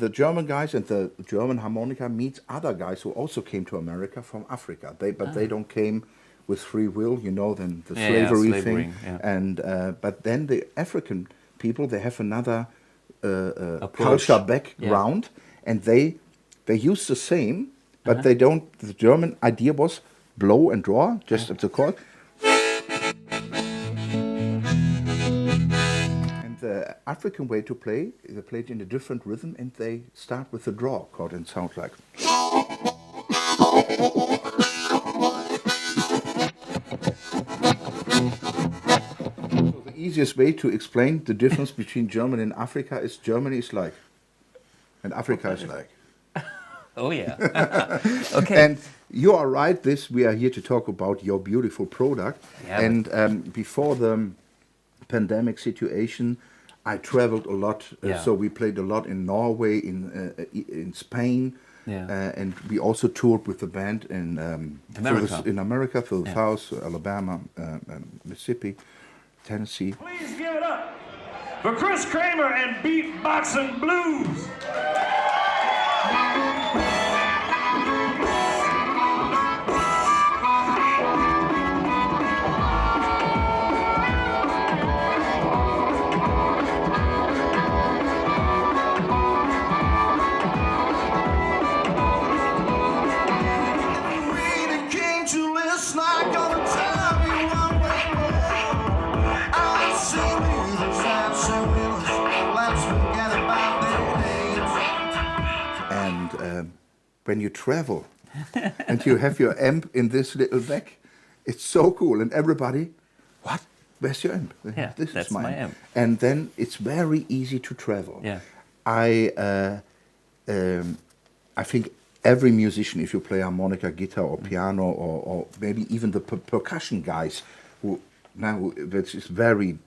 German guys and the German harmonica meets other guys who also came to America from Africa. They don't came with free will, you know, then the slavery thing. slavering, yeah. And but then the African people, they have another Approach. culture background, and they use the same, but they don't. The German idea was blow and draw, just at the chord. And the African way to play, they play it in a different rhythm, and they start with the draw chord and sound like. So the easiest way to explain the difference between Germany and Africa is Germany is like, and Africa is like. Oh yeah. Okay. And you are right. We are here to talk about your beautiful product. Yeah, and before the pandemic situation, I traveled a lot. Yeah. So we played a lot in Norway, in Spain, Yeah. and we also toured with the band in America. In America, for the Yeah. South, Alabama, Mississippi, Tennessee. Please give it up for Chris Kramer and Beatboxing Blues. And when you travel and you have your amp in this little bag, it's so cool. And everybody, what? Where's your amp? Yeah, this that's is my my amp. amp. And then it's very easy to travel. Yeah. I think every musician, if you play harmonica, guitar, or piano, or maybe even the percussion guys, which is very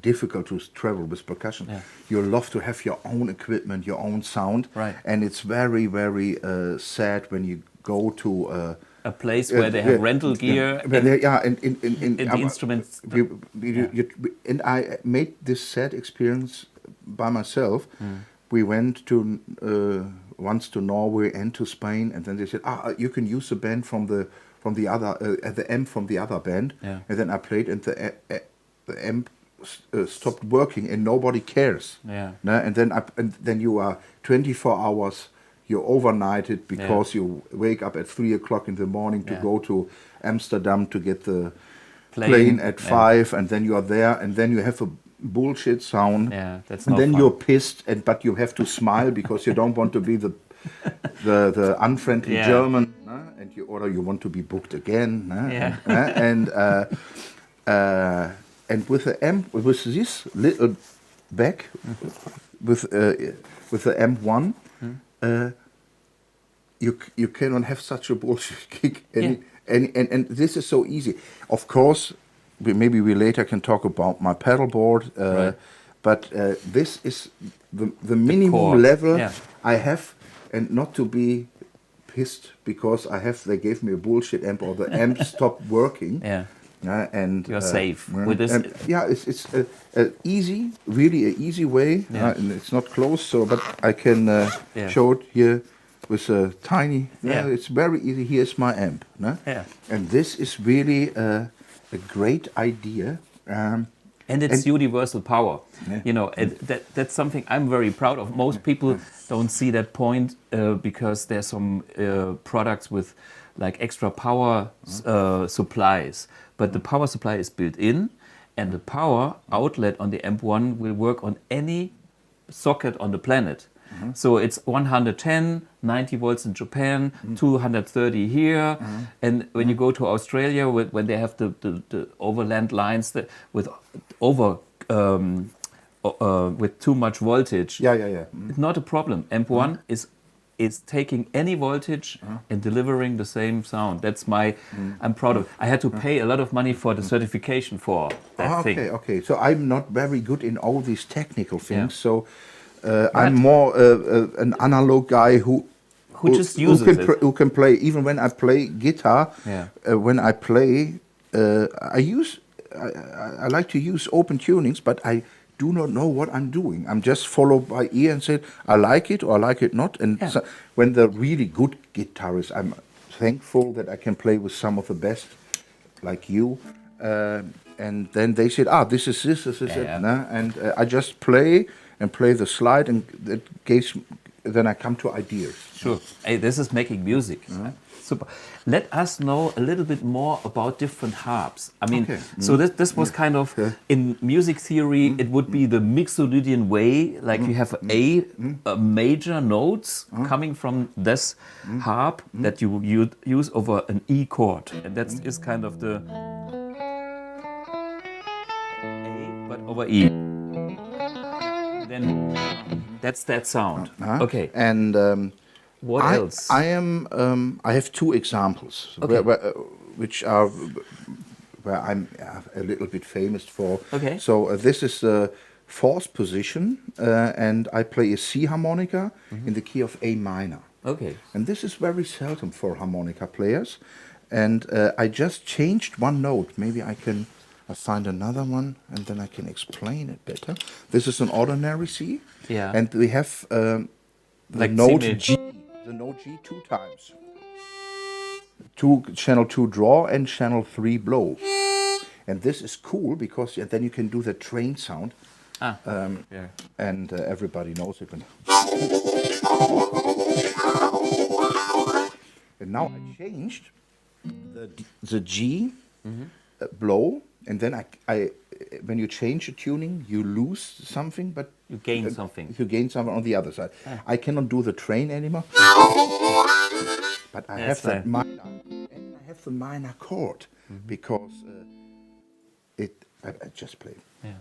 difficult to travel with percussion. Yeah. You love to have your own equipment, your own sound, Right. and it's very, very sad when you go to A place where they have rental gear. and the instruments. And I made this sad experience by myself. We went to once to Norway and to Spain, and then they said, you can use the band from the other the amp from the other band. Yeah. And then I played, and the amp stopped working, and nobody cares. Yeah. No? And then you are 24 hours. You're overnighted because you wake up at 3 o'clock in the morning to go to Amsterdam to get the plane at 5, and then you are there, and then you have a bullshit sound. Yeah, that's and no then fun. you're pissed, but you have to smile because you don't want to be the unfriendly German, and you want to be booked again. Yeah. And with the amp, with this little bag, with the AMP1, you cannot have such a bullshit kick. And this is so easy. Of course, maybe we later can talk about my pedal board, Right. but this is the minimum core. level Yeah. I have, and not to be pissed because they gave me a bullshit amp or the amp stopped working. Yeah. And You're safe with this. and, it's easy, really an easy way, and it's not close. So, but I can show it here with a tiny. It's very easy. Here's my amp. Yeah. And this is really a great idea. And it's universal power. Yeah. You know, that's something I'm very proud of. Most people don't see that point because there's some products with like extra power supplies. But the power supply is built in, and the power outlet on the AMP1 will work on any socket on the planet. So it's 110, 90 volts in Japan, 230 here. And when you go to Australia, when they have the overland lines with with too much voltage, it's not a problem. AMP1 is taking any voltage and delivering the same sound. That's I'm proud of. I had to pay a lot of money for the certification for that thing. Okay. So I'm not very good in all these technical things. Yeah. So I'm more an analog guy who who just uses it. Who can play, even when I play guitar, Yeah. When I play, I like to use open tunings, but I do not know what I'm doing. I'm just followed by ear and say, I like it or I like it not. And so, when the really good guitarists, I'm thankful that I can play with some of the best, like you. And then they said, this is this, it. Nah? And I just play and play the slide, and then I come to ideas. Sure. Hey, this is making music. Super. Let us know a little bit more about different harps. I mean, so this was kind of, in music theory, it would be the Mixolydian way, like you have a major notes coming from this harp that you would use over an E chord. And that is kind of the A, but over E. Then that's that sound. Okay. And what else? I have two examples which are where I'm a little bit famous for. Okay. So this is the fourth position, and I play a C harmonica in the key of A minor. Okay. And this is very seldom for harmonica players. And I just changed one note. Maybe I find another one, and then I can explain it better. This is an ordinary C. Yeah. And we have the Like note C G. The note G 2 times. Channel 2 draw and channel 3 blow. And this is cool because then you can do the train sound. And everybody knows it. And now I changed the G blow, and then I when you change a tuning, you lose something, but you gain something. You gain something on the other side. I cannot do the train anymore, but I have that minor, and I have the minor chord because I just play. Yeah.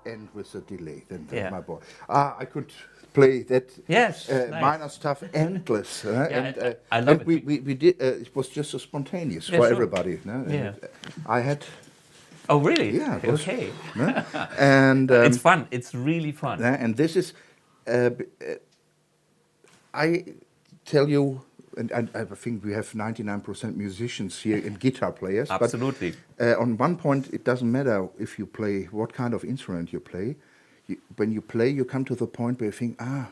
End with a delay. Then my boy. I could play that nice. minor stuff endless. I love it. We did. It was just so spontaneous for everybody. No? Yeah. I had. Oh really? Yeah. It was, okay. No? And it's fun. It's really fun. And this is. I tell you. And I think we have 99% musicians here and guitar players. Absolutely. But, on one point, it doesn't matter if you play, what kind of instrument you play. When you play, you come to the point where you think, I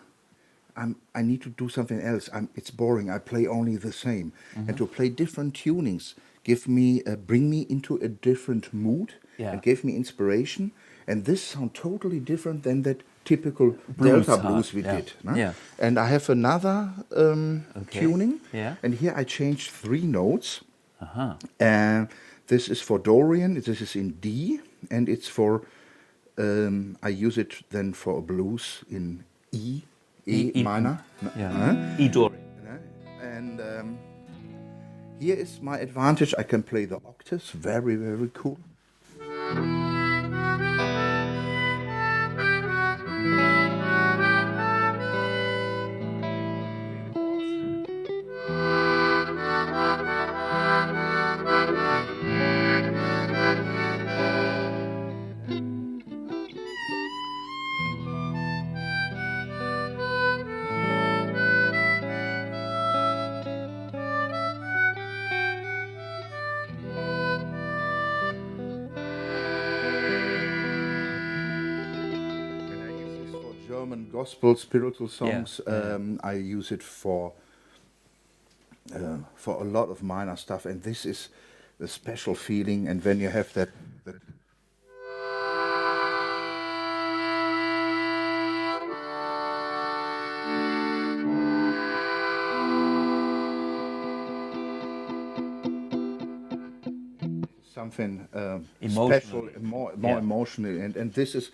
need to do something else. It's boring. I play only the same. And to play different tunings bring me into a different mood and give me inspiration. And this sounds totally different than that typical Delta blues we did. No? Yeah. And I have another tuning. Yeah. And here I changed 3 notes. And this is for Dorian. This is in D. And it's for, I use it then for a blues in E minor. E Dorian. And here is my advantage. I can play the octaves. Very, very cool. German gospel spiritual songs. Yeah. I use it for a lot of minor stuff, and this is a special feeling. And when you have that something special, more emotional, and this is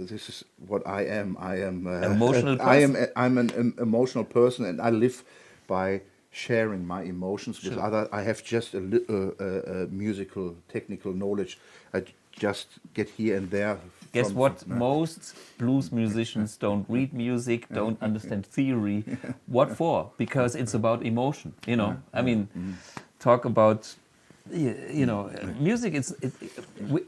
this is what I am. I am emotional person. I'm an emotional person, and I live by sharing my emotions with others. I have just a little musical, technical knowledge. I just get here and there. Guess what? Most blues musicians don't read music, don't understand theory. What for? Because it's about emotion. You know, I mean, talk about. You know, music.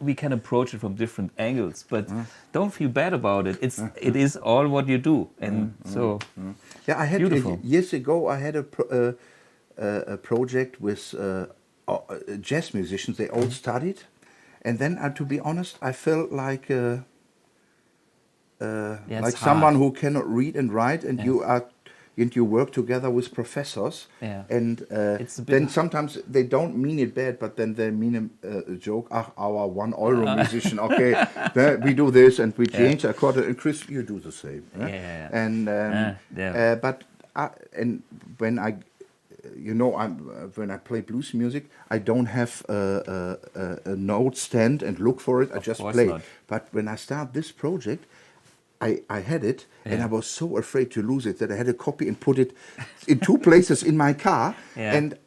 We can approach it from different angles, but don't feel bad about it. It is all what you do, and so. Yeah, I had beautiful. Years ago. I had a project with jazz musicians. They all studied, and then, to be honest, I felt like someone who cannot read and write, and you work together with professors, and then sometimes they don't mean it bad, but then they mean a joke. Our €1 musician, okay, we do this and we change a quarter, and Chris, you do the same. And but and when I, when I play blues music, I don't have a note stand and look for it. I just play. Not. But when I start this project, I had it, and I was so afraid to lose it that I had a copy and put it in 2 places in my car. And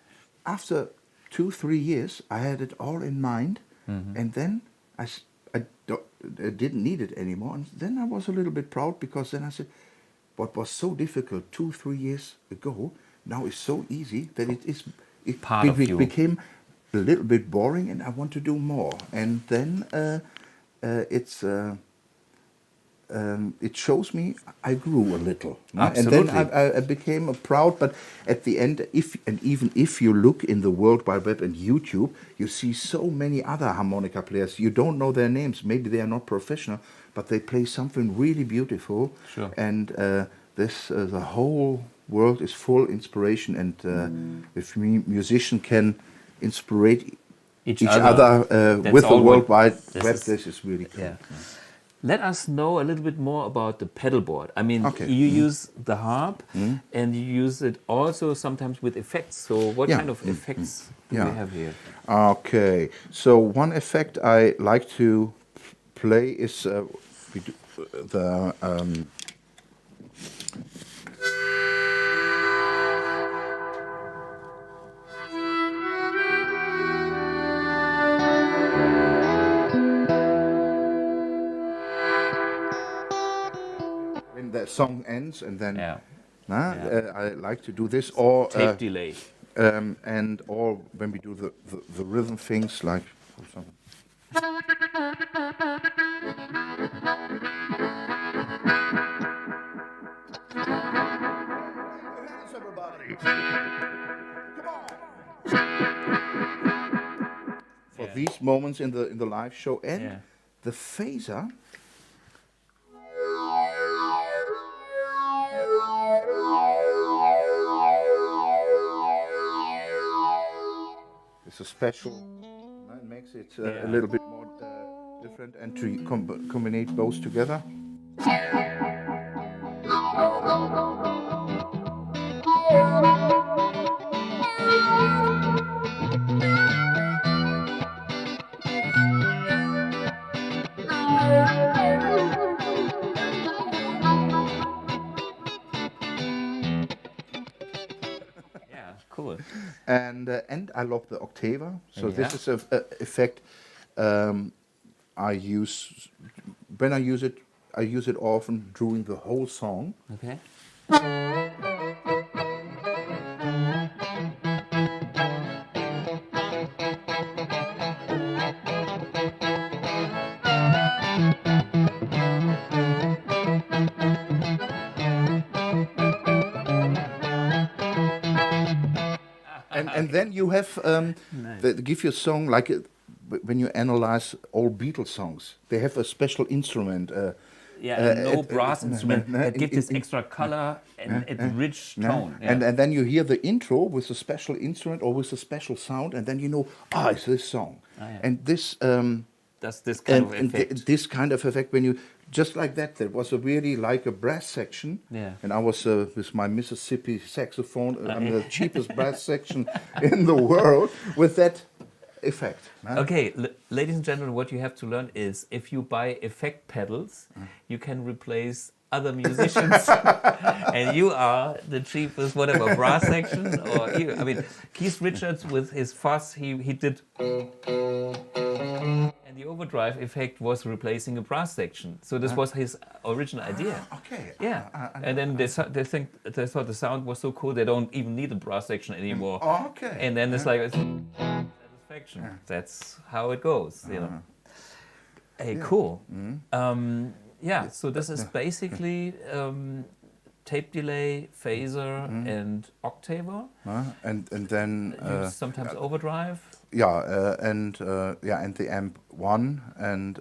after 2-3 years, I had it all in mind, and then I didn't need it anymore. And then I was a little bit proud, because then I said, what was so difficult 2-3 years ago, now is so easy that it became a little bit boring, and I want to do more. And then it shows me I grew a little, Absolutely. and then I became proud. But at the end, even if you look in the World Wide Web and YouTube, you see so many other harmonica players. You don't know their names. Maybe they are not professional, but they play something really beautiful. Sure. And the whole world is full inspiration. And if musicians can inspire each other with the World Wide Web, this is really cool. Yeah. Let us know a little bit more about the pedal board. I mean, you use the harp, and you use it also sometimes with effects. So what kind of effects do we have here? Okay, so one effect I like to play is the the song ends, and then I like to do this, or tape delay, or when we do the rhythm things, like for example. For these moments in the live show, and the phaser. It's a special. It makes it a little bit more different, and to combine both together. Cool. And I love the octaver. So this is an effect I use. When I use it often during the whole song. Okay. And then you have they give you a song like when you analyze old Beatles songs. They have a special instrument. no brass instrument that gives this extra color and rich tone. Yeah. And then you hear the intro with a special instrument or with a special sound, and then you know, it's this song. And this does this kind of effect. This kind of effect when you just like that. There was a really like a brass section, and I was with my Mississippi saxophone. I'm the cheapest brass section in the world with that effect. Okay, ladies and gentlemen, what you have to learn is if you buy effect pedals, you can replace other musicians, and you are the cheapest whatever brass section. Or I mean, Keith Richards with his fuzz, he did. And the overdrive effect was replacing a brass section. So this was his original idea. Okay. Yeah. And then they thought the sound was so cool they don't even need a brass section anymore. Okay. And then it's like satisfaction. That's how it goes, you know. Hey, cool. So this is basically tape delay, phaser, and octaver. And then sometimes overdrive. And the amp 1, and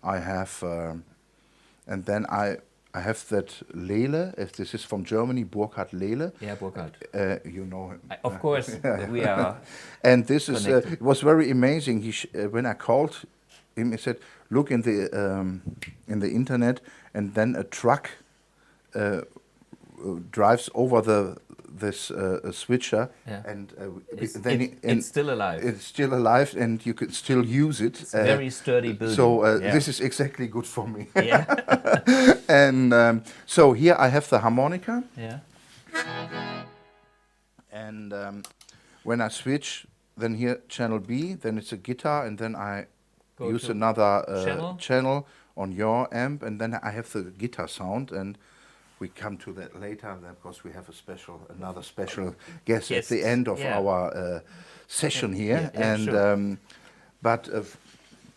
I have and then I have that Lele. If this is from Germany, Burkhard Lele. Yeah, Burkhard. You know him. Of course, we are. And this is it was very amazing. When I called him, he said, "Look in the internet," and then a truck drives over this switcher, and then it's still alive. It's still alive, and you could still use it. It's very sturdy building. So this is exactly good for me. Yeah. And so here I have the harmonica. Yeah. And when I switch, then here channel B, then it's a guitar, and then I use another channel on your amp, and then I have the guitar sound, and we come to that later because we have another special guest at the end of our session here. But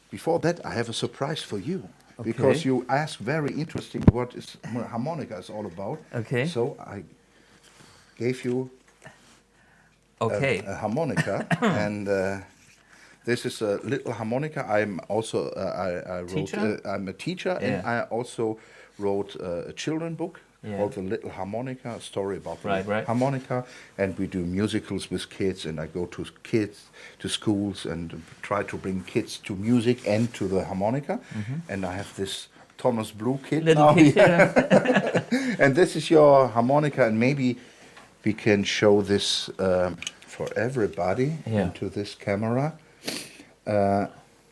before that, I have a surprise for you. Okay. Because you asked very interesting what is harmonica is all about. Okay. So I gave you a harmonica, and this is a little harmonica. I'm also I wrote. I'm a teacher, and I also wrote a children book called The Little Harmonica, a story about the harmonica. And we do musicals with kids, and I go to schools and try to bring kids to music and to the harmonica. And I have this Thomas Blue kid now here. And this is your harmonica, and maybe we can show this for everybody into this camera.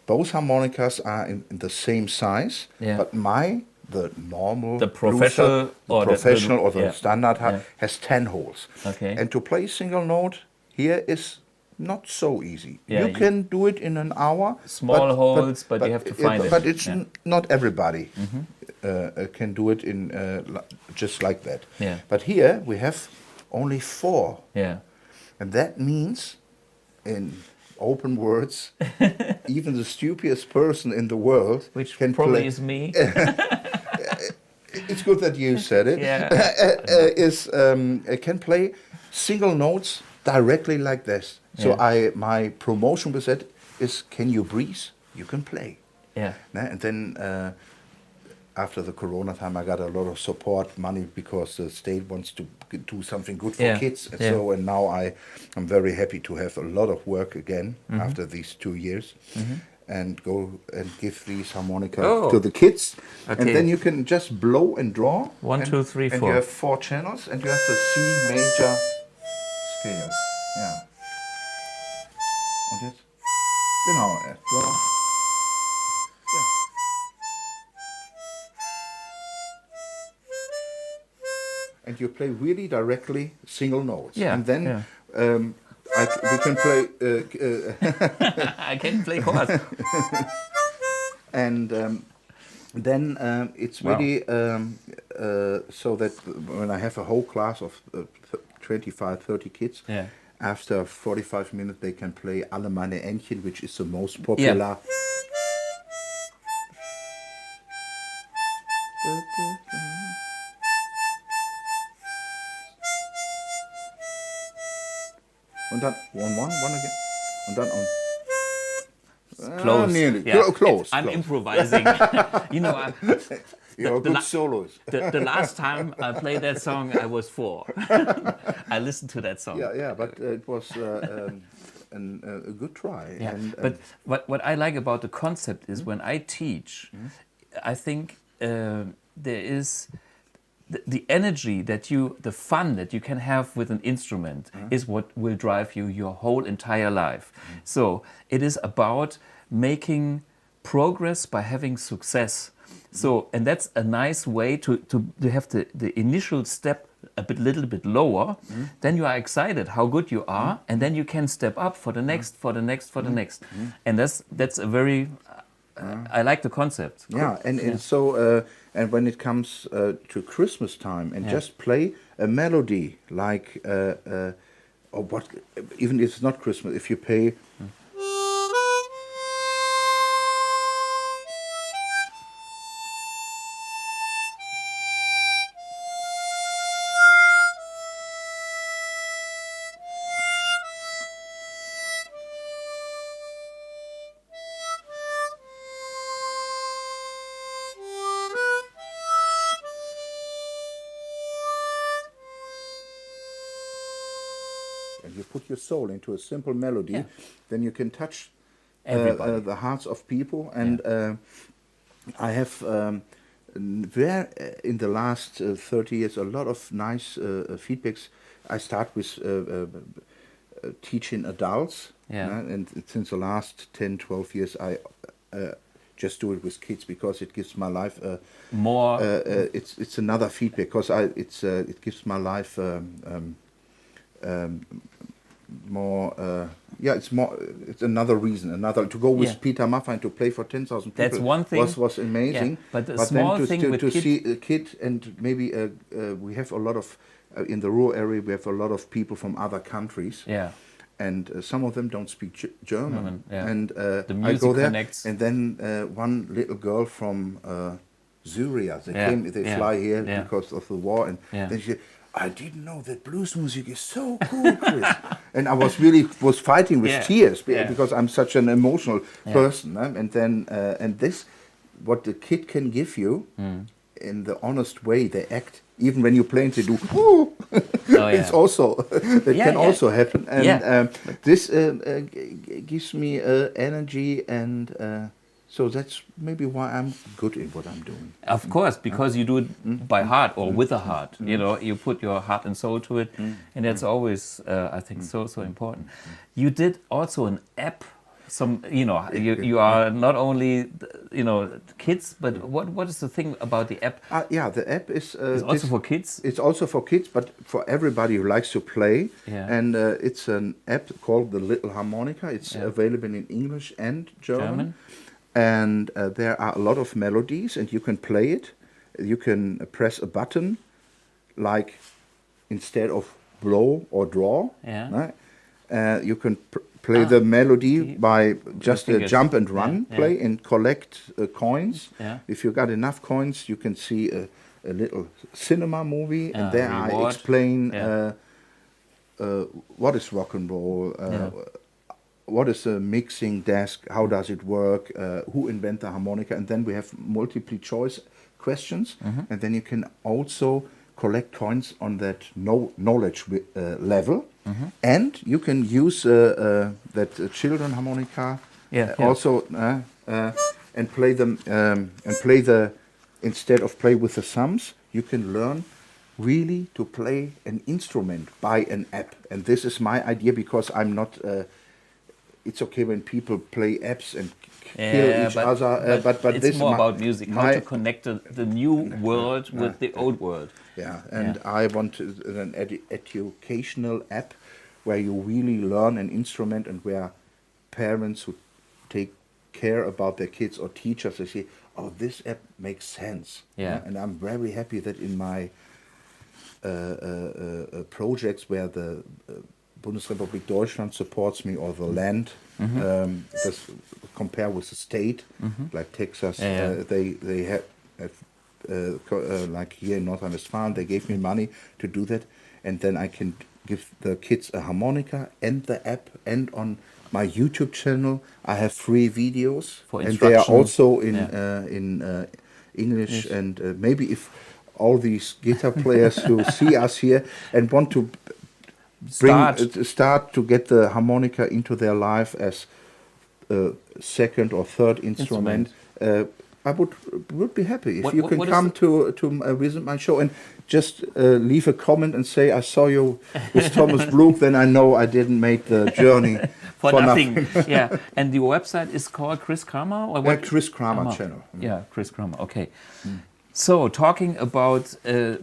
Both harmonicas are in the same size, but the professional or the standard has 10 holes. Okay. And to play single note here is not so easy. You can do it in an hour. Small holes, but you have to find it. But it's not everybody can do it in just like that. Yeah. But here we have only 4. Yeah. And that means, in open words, even the stupidest person in the world, which can probably play, is me. It's good that you said it. Can play single notes directly like this. So my promotion with that is, can you breathe? You can play. Yeah. And then after the Corona time, I got a lot of support money because the state wants to do something good for kids. And so, and now I'm very happy to have a lot of work again after these 2 years. And go and give these harmonica to the kids. Okay. And then you can just blow and draw. 1, 2, 3, 4. And you have 4 channels, and you have the C major scale. Yeah. Und jetzt? Genau. Draw. Yeah. And you play really directly single notes. Yeah. And then we can play. I can play chords. And then it's really so that when I have a whole class of 25, 30 kids, after 45 minutes they can play Alle meine Entchen, which is the most popular. Und dann one again. Und dann on. close. nearly. Yeah. Close. I'm close. improvising. You know, You're a good soloist. the last time I played that song, I was 4. I listened to that song. Yeah, but it was a good try. Yeah. And, But what I like about the concept is when I teach, I think there is the energy that the fun that you can have with an instrument is what will drive you your whole entire life. So it is about making progress by having success. So, and that's a nice way to have the initial step little bit lower. Then you are excited how good you are, and then you can step up for the next, for the next, for the next. And that's a very, I like the concept. yeah, and so and when it comes to Christmas time, and just play a melody like or what, even if it's not Christmas, if you play. And you put your soul into a simple melody, then you can touch the hearts of people. And I have in the last 30 years a lot of nice feedbacks. I start with teaching adults, and since the last 10, 12 years I just do it with kids because it gives my life more. It's another feedback because it gives my life more. It's more. It's another reason. Another to go with Peter Maffay to play for 10,000 people. That's one thing. Was amazing. Yeah. But a small then thing with to kids, see a kid, and maybe we have a lot of in the rural area. We have a lot of people from other countries. Yeah. And some of them don't speak German. And the I music go there, connects. and then one little girl from Syria. They fly here because of the war, and then she. I didn't know that blues music is so cool, Chris. And I was fighting with tears because I'm such an emotional person. And then this, what the kid can give you in the honest way they act. Even when you play and they do, it's also that can also happen. And this gives me energy, and so that's maybe why I'm good in what I'm doing. Of course, because you do it by heart or with a heart. You know, you put your heart and soul to it, and that's always, I think, so important. You did also an app. You are not only kids, but what is the thing about the app? The app is it's also for kids. It's also for kids, but for everybody who likes to play. And it's an app called the Little Harmonica. It's available in English and German. And there are a lot of melodies, and you can play it. You can press a button, like instead of blow or draw. You can play the melody by just a jump and run play and collect coins. If you got enough coins, you can see a little cinema movie, and there I explain what is rock and roll. What is a mixing desk? How does it work? Who invented the harmonica? And then we have multiple choice questions, and then you can also collect coins on that knowledge level, and you can use that children harmonica also and play them and play instead of play with the thumbs. You can learn really to play an instrument by an app, and this is my idea because I'm not. It's okay when people play apps and kill each other, but it's this more about music, how to connect the new world with the old world. I want an educational app where you really learn an instrument, and where parents who take care about their kids or teachers, they say, oh, this app makes sense. And I'm very happy that in my projects where the Bundesrepublik Deutschland supports me, or the land, just compare with the state, like Texas, they have like here in North Rhine-Westphalia, they gave me money to do that, and then I can give the kids a harmonica and the app, and on my YouTube channel. I have 3 videos, For and they are instructions. also in English. And maybe if all these guitar players who see us here and want to start to get the harmonica into their life as a second or third instrument. I would be happy if you can come to visit my show and just leave a comment and say I saw you with Thomas Blug. Then I know I didn't make the journey for nothing. Yeah, and the website is called Chris Kramer or what? Chris Kramer channel. Yeah, Chris Kramer. Okay. So talking about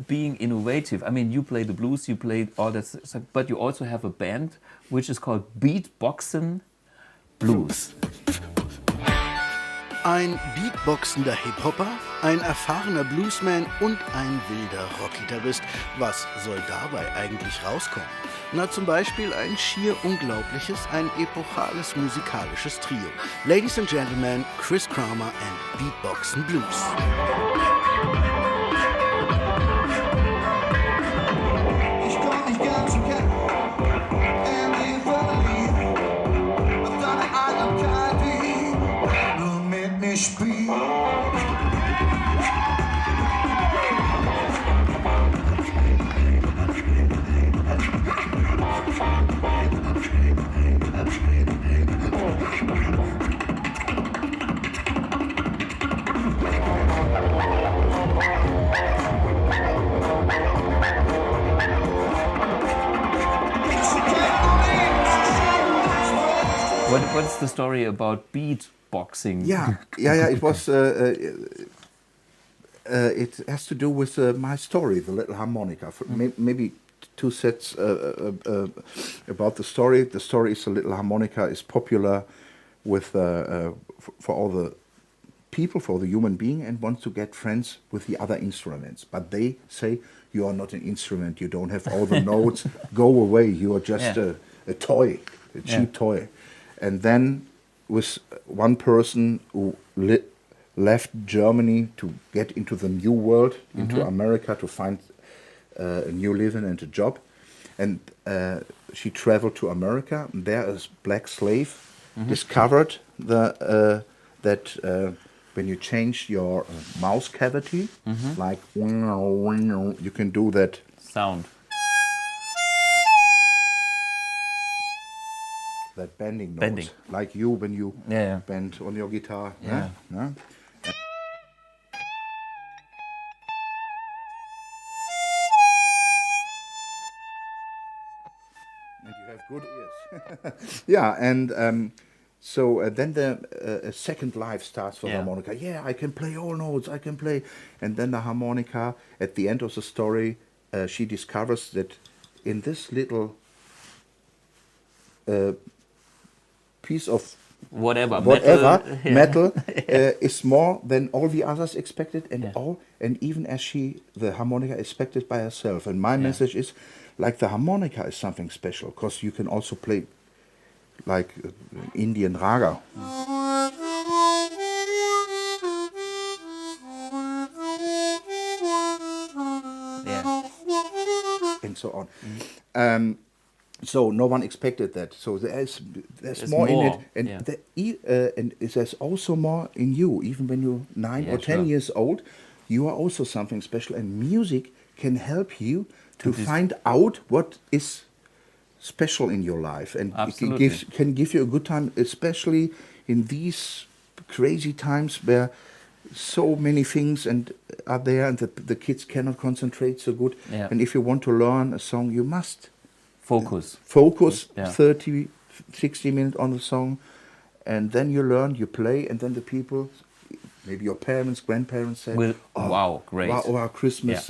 being innovative, I mean, you play the blues, you play all that stuff, but you also have a band which is called Beatboxen Blues. Ein beatboxender Hip-Hopper, ein erfahrener Bluesman und ein wilder Rockgitarrist. Was soll dabei eigentlich rauskommen? Na, zum Beispiel ein schier unglaubliches, ein epochales musikalisches Trio. Ladies and Gentlemen, Chris Kramer and Beatboxen Blues. What's the story about beatboxing? Yeah. It was. It has to do with my story, the little harmonica. Maybe 2 sets about the story. The story is the little harmonica is popular with for all the people, for the human being, and wants to get friends with the other instruments. But they say you are not an instrument. You don't have all the notes. Go away. You are just a toy, a cheap toy. And then with one person who left Germany to get into the new world, into America to find a new living and a job. And she traveled to America. And there a black slave discovered that when you change your mouth cavity, like you can do that sound. That bending note, like you when you bend on your guitar. Yeah. And you have good ears. Yeah, and so then a second life starts for the harmonica. Yeah, I can play all notes, I can play. And then the harmonica, at the end of the story, she discovers that in this little piece of whatever metal is more than all the others expected, and even as the harmonica expected by herself. And my message is, like, the harmonica is something special because you can also play like Indian raga. And so on. So no one expected that. So there's more in it, and there's also more in you. Even when you're 9 or 10 years old, you are also something special. And music can help you to find out what is special in your life, and it can give you a good time, especially in these crazy times where so many things are there, and the kids cannot concentrate so good. Yeah. And if you want to learn a song, you must focus 30, 60 minutes on the song, and then you learn, you play, and then the people, maybe your parents, grandparents say, wow, great. Wow, our Christmas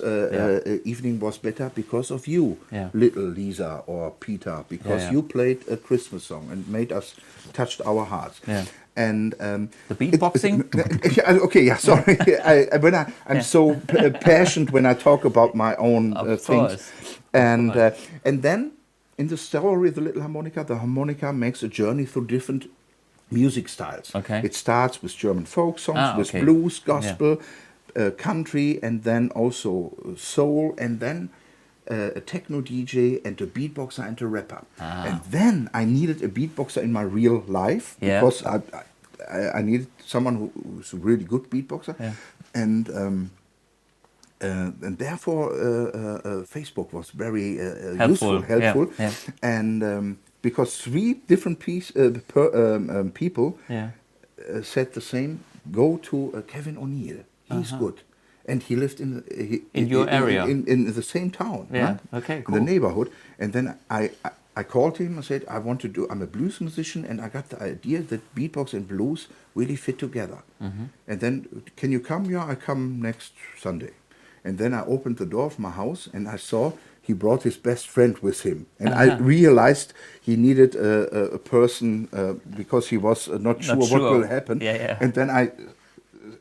evening was better because of you, little Lisa or Peter, because you played a Christmas song and made us, touched our hearts. Yeah. And the beatboxing? Sorry. I'm so passionate when I talk about my own things. And then in the story, the little harmonica, the harmonica makes a journey through different music styles. Okay. It starts with German folk songs, with blues, gospel, country, and then also soul, and then a techno DJ and a beatboxer and a rapper. And then I needed a beatboxer in my real life because I needed someone who's a really good beatboxer. Yeah. And therefore Facebook was very Helpful. helpful. Yeah. And because 3 different people said the same, go to Kevin O'Neill. He's good. And he lived in your area. In the same town. Yeah, right? okay, cool. In the neighborhood. And then I called him and said, I'm a blues musician and I got the idea that beatbox and blues really fit together. And then, can you come? Yeah, I come next Sunday. And then I opened the door of my house and I saw he brought his best friend with him. And I realized he needed a person because he was not sure what will happen. Yeah. And then I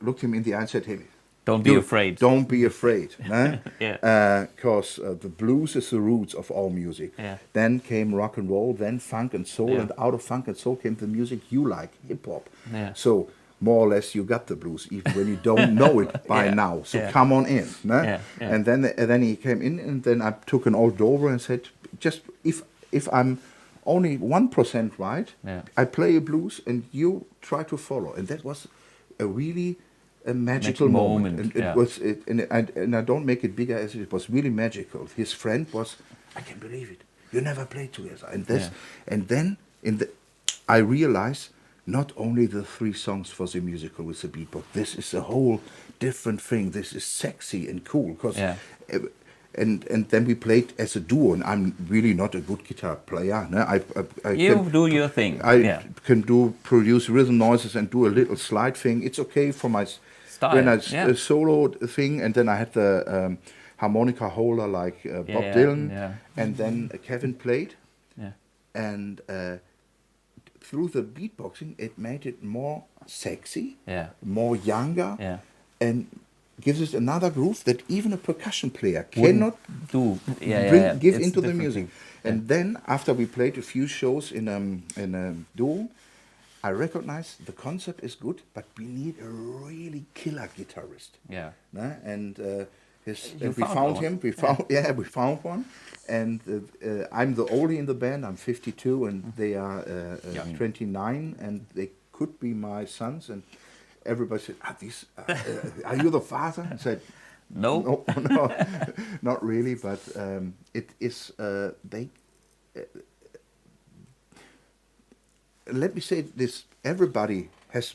looked him in the eye and said, hey, don't be afraid. Don't be afraid. Yeah. Because the blues is the roots of all music. Yeah. Then came rock and roll, then funk and soul, and out of funk and soul came the music you like, hip-hop. Yeah. So more or less you got the blues, even when you don't know it by now. So come on in. And then he came in, and then I took an old Dover and said, just if I'm only 1% right, I play a blues and you try to follow. And that was a really a magical moment. And it was, and I don't make it bigger as it was really magical. His friend was, I can't believe it. You never played together. And this, and then I realized not only the 3 songs for the musical with the beatbox. This is a whole different thing. This is sexy and cool. And then we played as a duo, and I'm really not a good guitar player. No? I do your thing. I can produce rhythm noises and do a little slide thing. It's okay for my style. When I solo thing, and then I had the harmonica holder like Bob Dylan, and then Kevin played, and through the beatboxing, it made it more sexy, more younger, and gives us another groove that even a percussion player cannot give into the music. And then after we played a few shows in a duo, I recognized the concept is good, but we need a really killer guitarist. And we found him. We found one. And I'm the oldie in the band. I'm 52, and they are 29, and they could be my sons. And everybody said, are you the father? I said, no, not really. But it is let me say this: everybody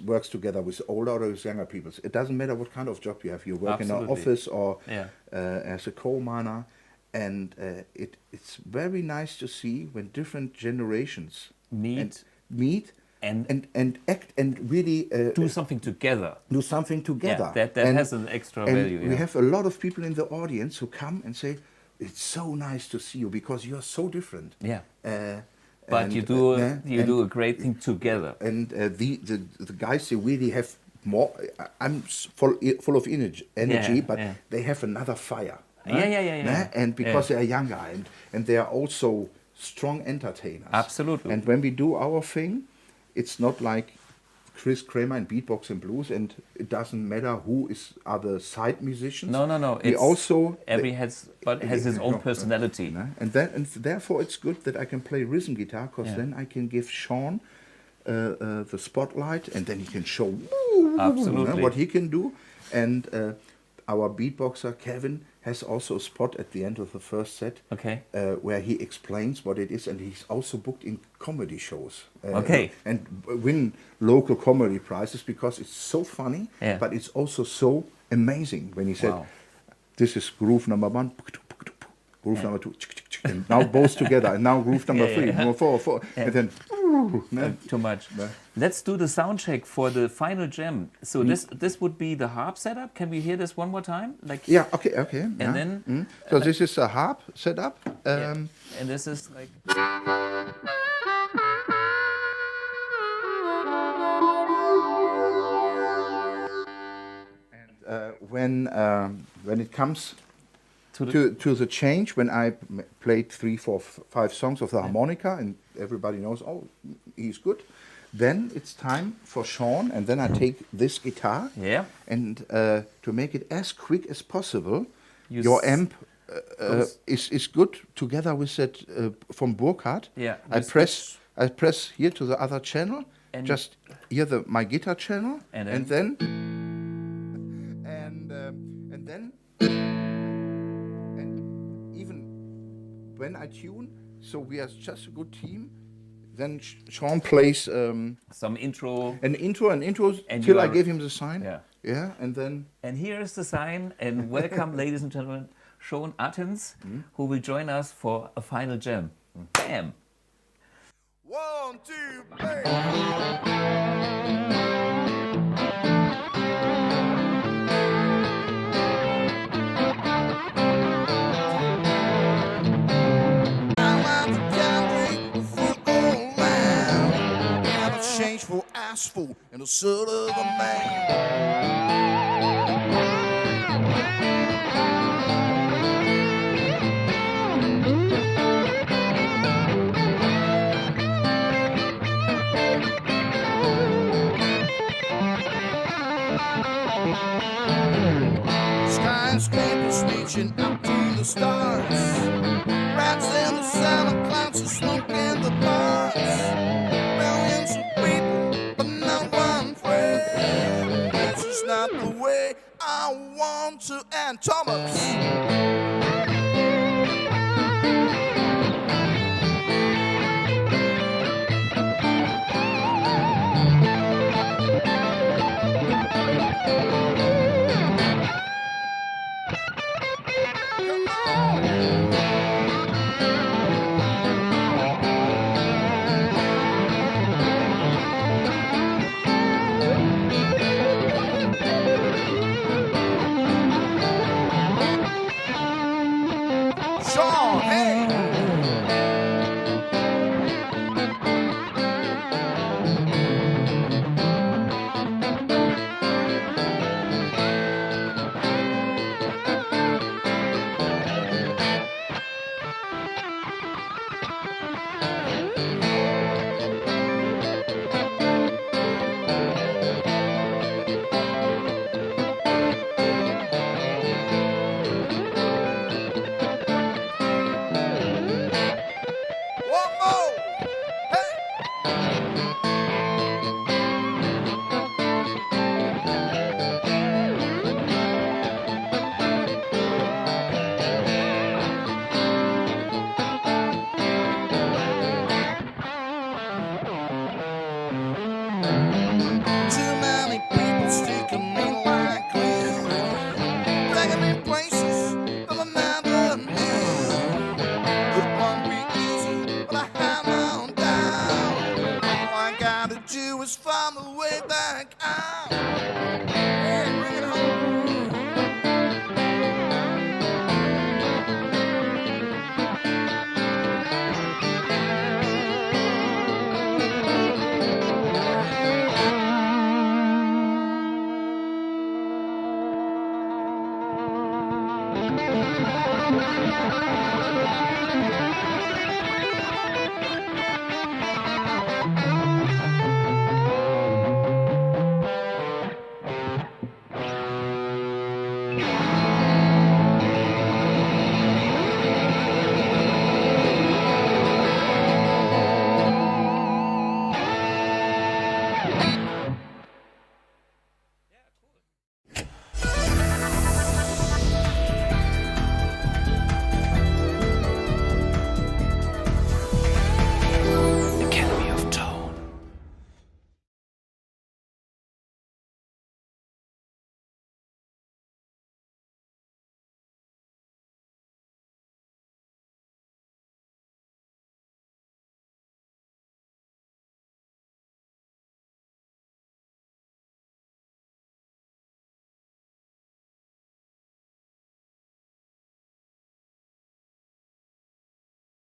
works together with older or with younger people. It doesn't matter what kind of job you have. You work in an office or as a coal miner. And it's very nice to see when different generations meet and act and really do something together. That has an extra value. We have a lot of people in the audience who come and say, "It's so nice to see you because you are so different." But you do a great thing together. And the guys, they really have more. I'm full of energy, but they have another fire. And because they are younger and they are also strong entertainers. Absolutely. And when we do our thing, it's not like Chris Kramer and beatbox and blues, and it doesn't matter who are the side musicians. No. We also has his own personality. And therefore it's good that I can play rhythm guitar, because then I can give Sean the spotlight, and then he can show what he can do. And our beatboxer Kevin has also a spot at the end of the first set, where he explains what it is, and he's also booked in comedy shows, and win local comedy prizes because it's so funny, but it's also so amazing. When he said, "This is groove number 1, groove number 2, and now both together, and now groove number 3, number 4, and then." Too much. Let's do the sound check for the final jam. So this would be the harp setup. Can we hear this one more time? Okay. And then so this is a harp setup. And this is like. And when it comes to the change, when I played 3, 4, 5 songs of the harmonica, and everybody knows, he's good, then it's time for Sean, and then I take this guitar, and to make it as quick as possible, your amp is good together with that from Burkhardt. Yeah, I with press here to the other channel, And- just here my guitar channel, And and then and even when I tune, so we are just a good team. Then Sean plays some intro. an intro And till you I are- gave him the sign. Yeah. And then And here is the sign, and welcome, ladies and gentlemen, Sean Attins, who will join us for a final jam. Bam! 1, 2, play. Change for asphalt and a sort of a man. Skyscrapers reaching up to the stars. Rats in the silent clouds are smoking the bars. Millions of people, but not one friend. This is not the way I want to end. Thomas. Sean, hey!